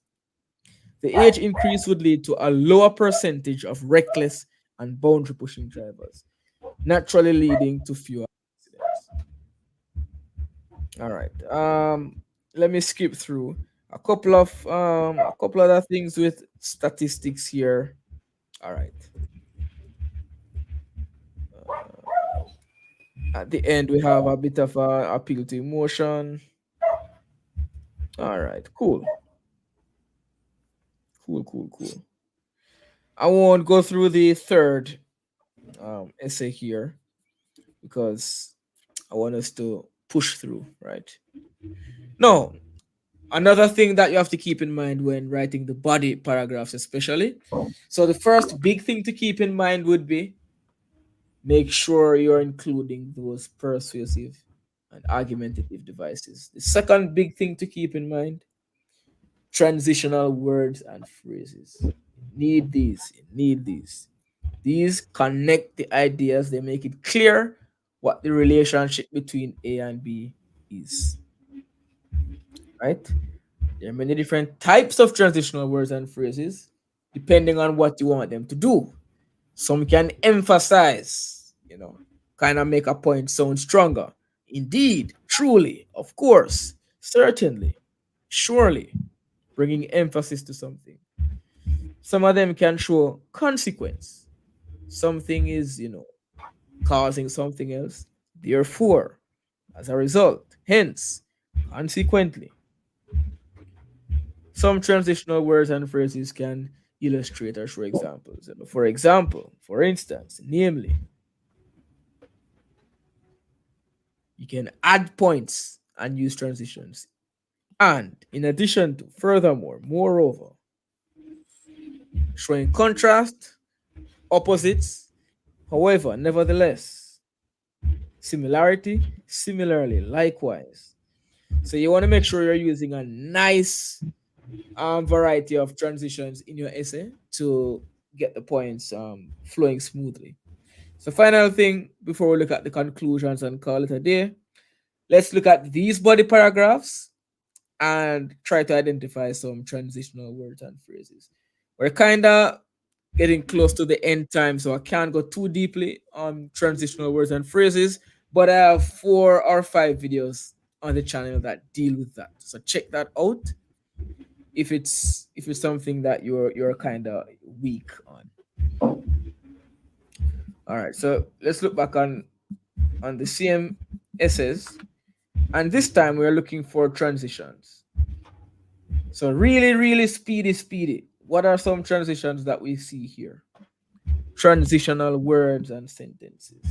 the age increase would lead to a lower percentage of reckless and boundary pushing drivers, naturally leading to fewer accidents. All right. Let me skip through a couple other things with statistics here. All right. At the end, we have a bit of a appeal to emotion. All right. Cool. Cool. I won't go through the third essay here because I want us to push through, right? No, another thing that you have to keep in mind when writing the body paragraphs, especially. So, the first big thing to keep in mind would be make sure you're including those persuasive and argumentative devices. The second big thing to keep in mind, transitional words and phrases. You need these. You need these. These connect the ideas, they make it clear what the relationship between A and B is. Right? There are many different types of transitional words and phrases depending on what you want them to do. Some can emphasize, kind of make a point sound stronger. Indeed, truly, of course, certainly, surely, bringing emphasis to something. Some of them can show consequence. Something is, causing something else. Therefore, as a result, hence, consequently. Some transitional words and phrases can illustrate or show examples. For example, for instance, namely, you can add points and use transitions. And in addition to, furthermore, moreover, showing contrast, opposites, however, nevertheless, similarity, similarly, likewise. So you want to make sure you're using a nice variety of transitions in your essay to get the points flowing smoothly. So final thing before we look at the conclusions and call it a day, let's look at these body paragraphs and try to identify some transitional words and phrases. We're kind of getting close to the end time, so I can't go too deeply on transitional words and phrases, but I have 4 or 5 videos on the channel that deal with that. So check that out if it's something that you're kind of weak on. All right, so let's look back on the same essays, and this time we're looking for transitions. So really, really speedy. What are some transitions that we see here? Transitional words and sentences.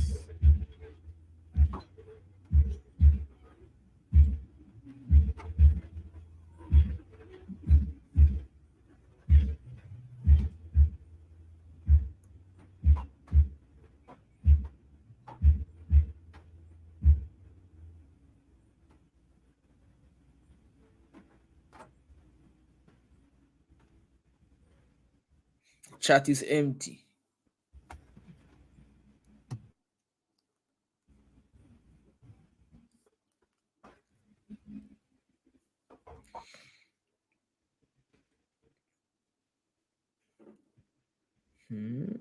Chat is empty. Hmm.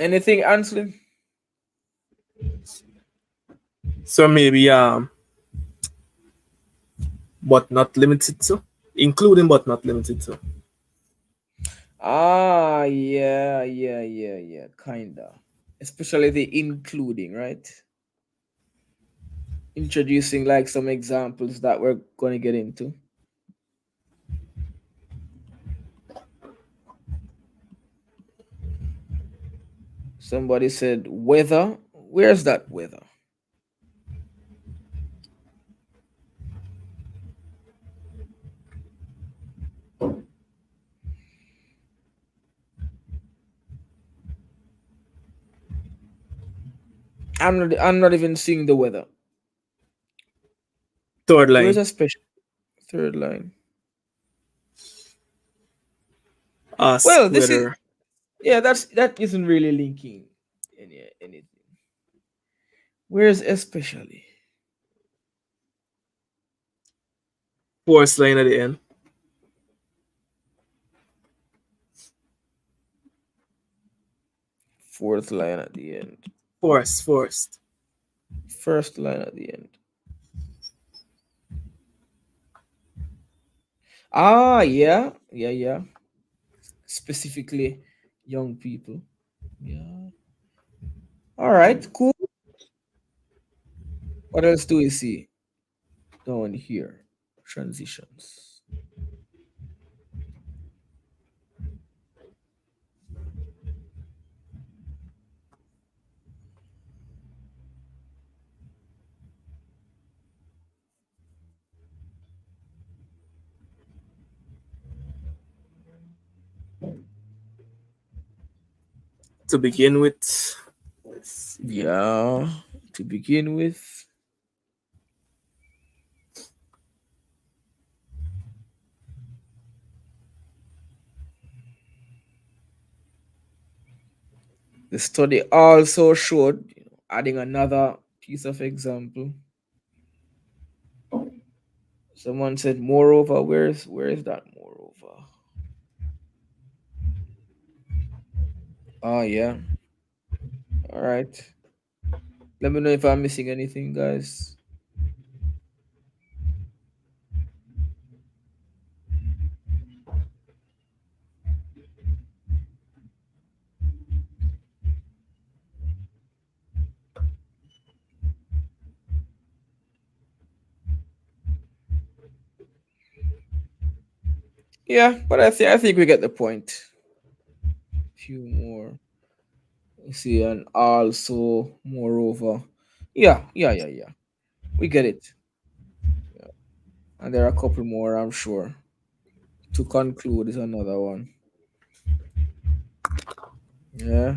Anything, Ansley? So maybe but not limited to, including but not limited to. Ah, yeah, kinda. Especially the including, right? Introducing like some examples that we're going to get into. Somebody said weather. Where's that weather? I'm not even seeing the weather. Third Where's line, a special third line? ask Well, this is whether. yeah, that isn't really linking anything. Where's especially? Fourth line at the end. Fourth line at the end. Forced. First line at the end. Ah, yeah. Specifically, young people. Yeah. All right, cool. What else do we see down here? Transitions. to begin with, Yeah, to begin with. The study also showed, adding another piece of example. Someone said, moreover, where is that moreover? Oh yeah. All right. Let me know if I'm missing anything, guys. Yeah, but I think we get the point. Few more. Let's see, and also moreover. Yeah. We get it. And there are a couple more, I'm sure. To conclude is another one. Yeah.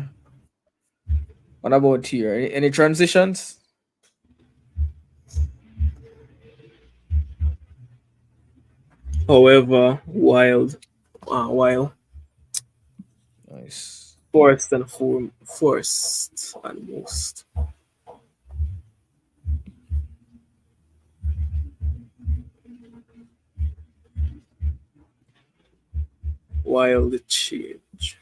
What about here? Any transitions? however, while Nice. first and most, while the change.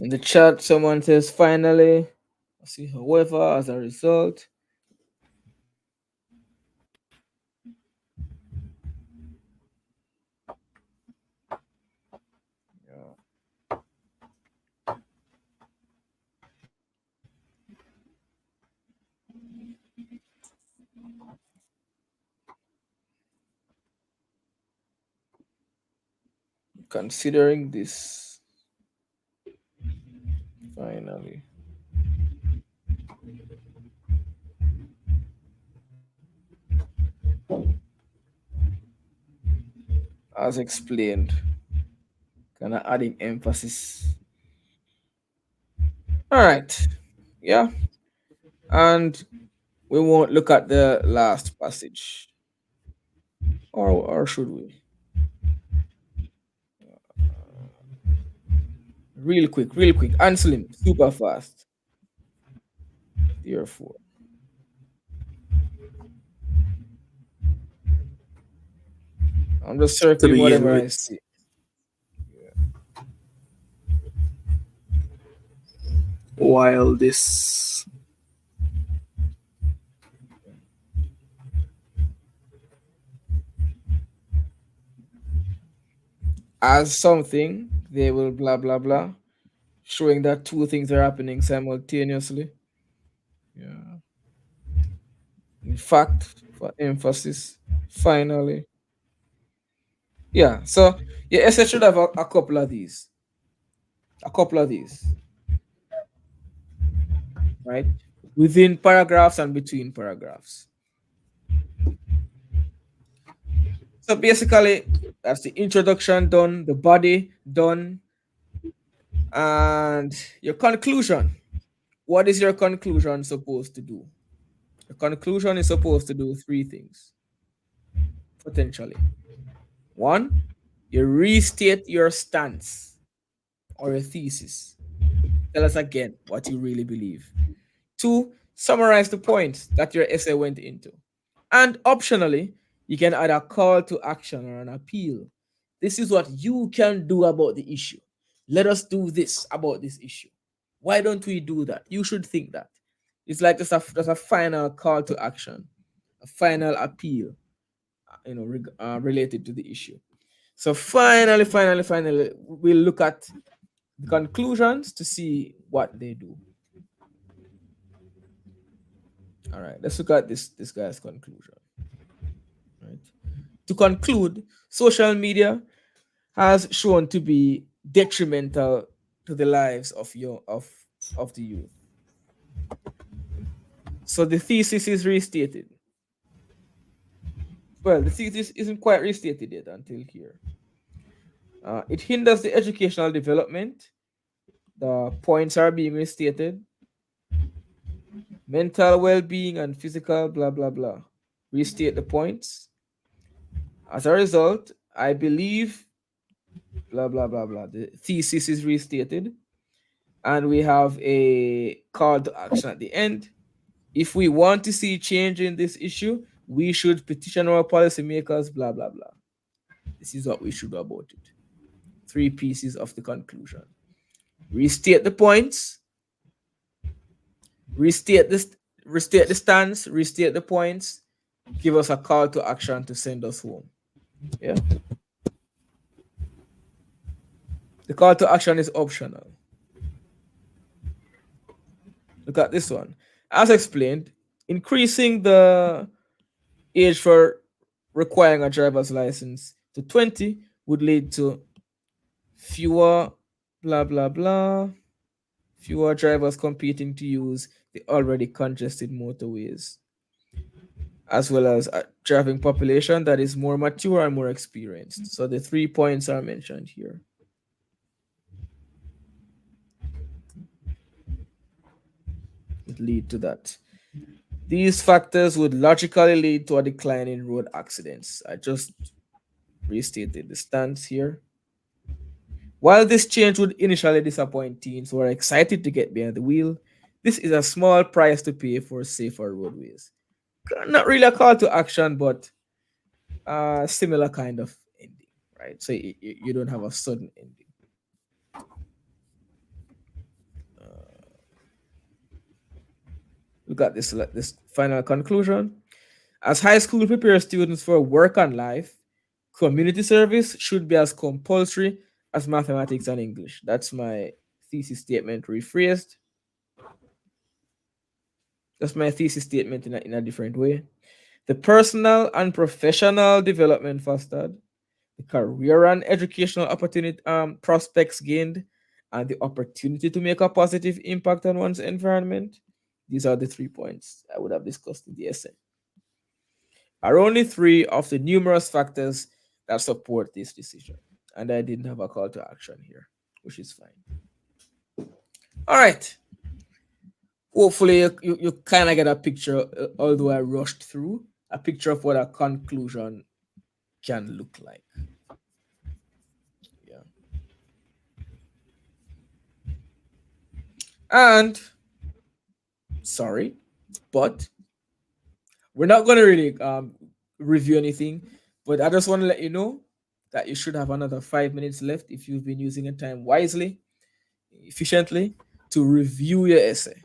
In the chat, someone says finally. I see, however, as a result. Yeah. Considering this, finally. As explained, kind of adding emphasis. All right. Yeah. And we won't look at the last passage. Or should we? Real quick. Answer him super fast. Therefore. I'm just To circling begin whatever with, I see. while this As something, they will blah blah blah, showing that two things are happening simultaneously. Yeah. In fact, for emphasis, finally. Yeah. So your essay should have a couple of these. A couple of these, right? Within paragraphs and between paragraphs. So basically, that's the introduction done, the body done, and your conclusion. What is your conclusion supposed to do? The conclusion is supposed to do three things, potentially. One, you restate your stance or your thesis. Tell us again what you really believe. Two, summarize the points that your essay went into. And optionally, you can add a call to action or an appeal. This is what you can do about the issue. Let us do this about this issue. Why don't we do that? You should think that. It's like just a final call to action, a final appeal, related to the issue. So finally, we'll look at the conclusions to see what they do. All right, let's look at this guy's conclusion. Right. To conclude, social media has shown to be detrimental to the lives of the youth. So the thesis is restated. Well, the thesis isn't quite restated yet until here. It hinders the educational development. The points are being restated. Mental well-being and physical blah blah blah. Restate the points. As a result, I believe blah blah blah blah. The thesis is restated, and we have a call to action at the end. If we want to see change in this issue, we should petition our policymakers, blah blah blah. This is what we should do about it. 3 pieces of the conclusion. Restate the points, restate the stance, restate the points, give us a call to action to send us home. Yeah. The call to action is optional. Look at this one. As explained, increasing the age for requiring a driver's license to 20 would lead to fewer blah blah blah, fewer drivers competing to use the already congested motorways, as well as a driving population that is more mature and more experienced. So the 3 points are mentioned here. It lead to that. These factors would logically lead to a decline in road accidents. I just restated the stance here. While this change would initially disappoint teens who are excited to get behind the wheel, this is a small price to pay for safer roadways. Not really a call to action, but a similar kind of ending, right? So you don't have a sudden ending. Look at this final conclusion. As high school prepares students for work and life, community service should be as compulsory as mathematics and English. That's my thesis statement rephrased. That's my thesis statement in a different way. The personal and professional development fostered, the career and educational opportunity prospects gained, and the opportunity to make a positive impact on one's environment. These are the 3 points I would have discussed in the essay. Are only 3 of the numerous factors that support this decision. And I didn't have a call to action here, which is fine. All right. Hopefully you kind of get a picture, although I rushed through, a picture of what a conclusion can look like. Yeah. And sorry, but we're not going to really review anything, but I just want to let you know that you should have another 5 minutes left if you've been using your time wisely, efficiently, to review your essay.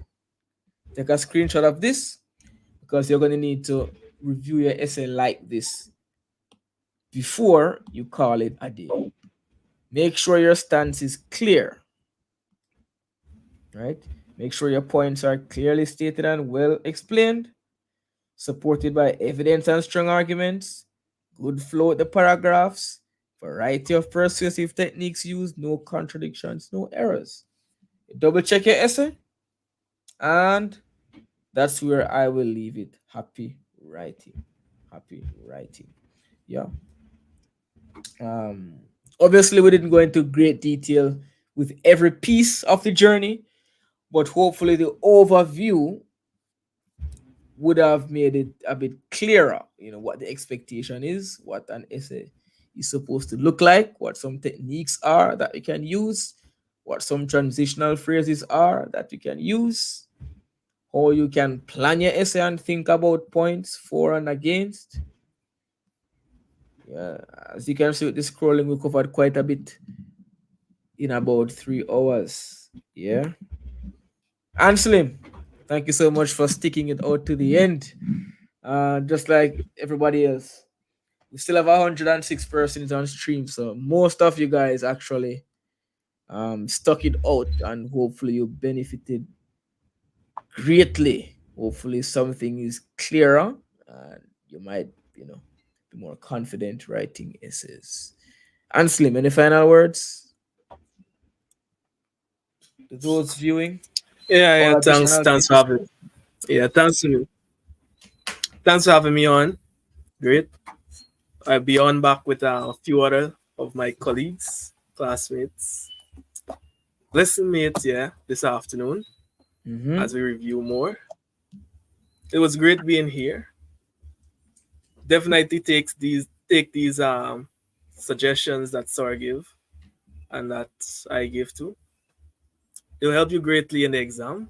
Take a screenshot of this because you're going to need to review your essay like this before you call it a day. Make sure your stance is clear, right? Make sure your points are clearly stated and well explained, supported by evidence and strong arguments, good flow with the paragraphs, variety of persuasive techniques used, no contradictions, no errors. Double check your essay, and that's where I will leave it. Happy writing. Happy writing. Yeah. Obviously, we didn't go into great detail with every piece of the journey, but hopefully the overview would have made it a bit clearer, what the expectation is, what an essay is supposed to look like, what some techniques are that you can use, what some transitional phrases are that you can use, how you can plan your essay and think about points for and against. Yeah, as you can see with the scrolling, we covered quite a bit in about 3 hours. Yeah. And Slim, thank you so much for sticking it out to the end. Just like everybody else, we still have 106 persons on stream, so most of you guys actually stuck it out, and hopefully you benefited greatly. Hopefully something is clearer, and you might, be more confident writing essays. And Slim, any final words to those viewing? Yeah, Or thanks additional for tips? having Yeah, thanks for having me on. Great. I'll be on back with a few other of my colleagues, classmates, lesson mates, yeah, this afternoon Mm-hmm. as we review more. It was great being here. Definitely take these suggestions that Sora give and that I give too. It'll help you greatly in the exam.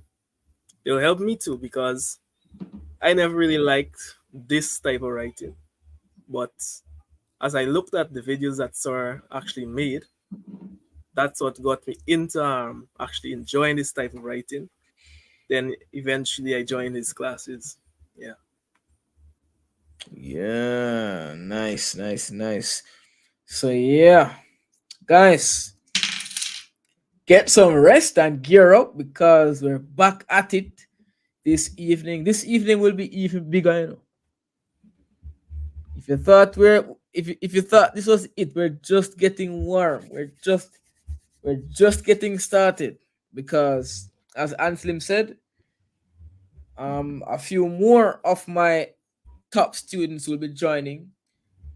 It'll help me too because I never really liked this type of writing. But as I looked at the videos that Sora actually made, that's what got me into actually enjoying this type of writing. Then eventually I joined his classes. Yeah. Yeah, nice, nice, nice. So yeah, guys, get some rest and gear up because we're back at it this evening. This evening will be even bigger, you know. If you thought if you thought this was it, we're just getting warm. We're just getting started because as Anslim said, a few more of my top students will be joining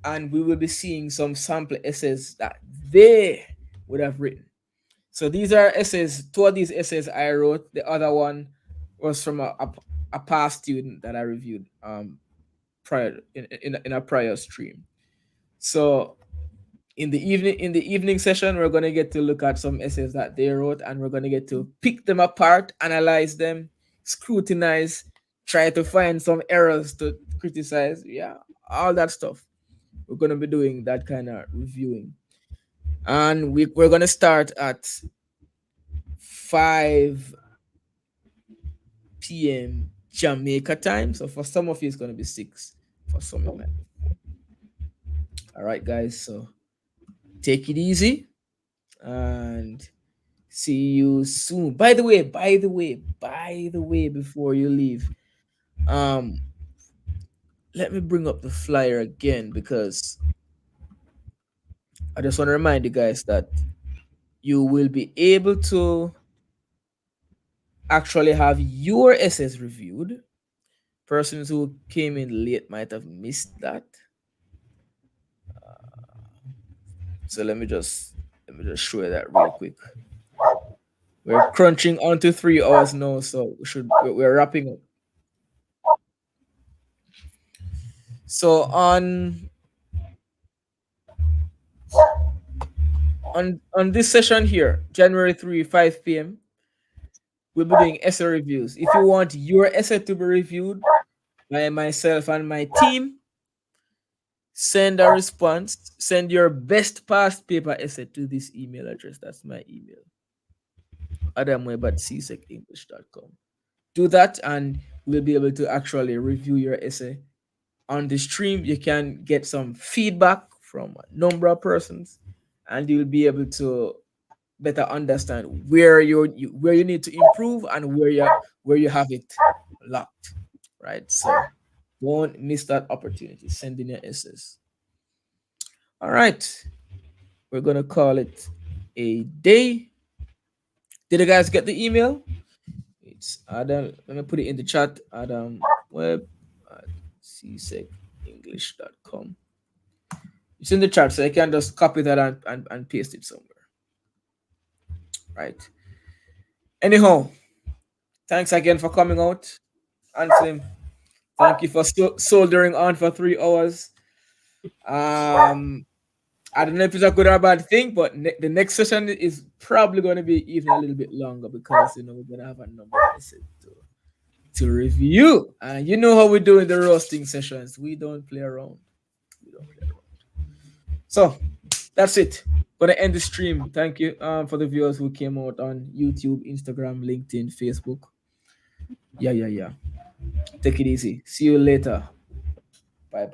and we will be seeing some sample essays that they would have written. So these are essays. Two of these essays I wrote. The other one was from a past student that I reviewed prior in a prior stream. So in the evening session, we're gonna get to look at some essays that they wrote, and we're gonna get to pick them apart, analyze them, scrutinize, try to find some errors to criticize. Yeah, all that stuff. We're gonna be doing that kind of reviewing, and we're gonna start at 5 p.m. Jamaica time. So for some of you, it's gonna be 6. For some, it might be 4. All right, guys. So take it easy and see you soon. By the way, before you leave, um, let me bring up the flyer again because I just want to remind you guys that you will be able to actually have your essays reviewed. Persons who came in late might have missed that. So let me just show you that real quick. We're crunching on to 3 hours now, so we're wrapping up. So on this session here, January 3, 5 p.m., we'll be doing essay reviews. If you want your essay to be reviewed by myself and my team, send a response. Send your best past paper essay to this email address. That's my email. adamwebb at csecenglish.com. Do that and we'll be able to actually review your essay on the stream. You can get some feedback from a number of persons and you'll be able to better understand where you need to improve and where you have it locked, right? So don't miss that opportunity. Send in your essays. All right, we're gonna call it a day. Did you guys get the email? It's Adam. Let me put it in the chat. Adam Webb at csecenglish.com. It's in the chat, so I can just copy that and paste it somewhere. Right. Anyhow, thanks again for coming out. Ansem, thank you for soldering on for 3 hours. I don't know if it's a good or bad thing, but the next session is probably going to be even a little bit longer because we're going to have a number of essays to review. And you know how we do in the roasting sessions. We don't play around. We don't play around. So that's it. Gonna end the stream. Thank you for the viewers who came out on YouTube, Instagram, LinkedIn, Facebook. Yeah. Take it easy. See you later. Bye.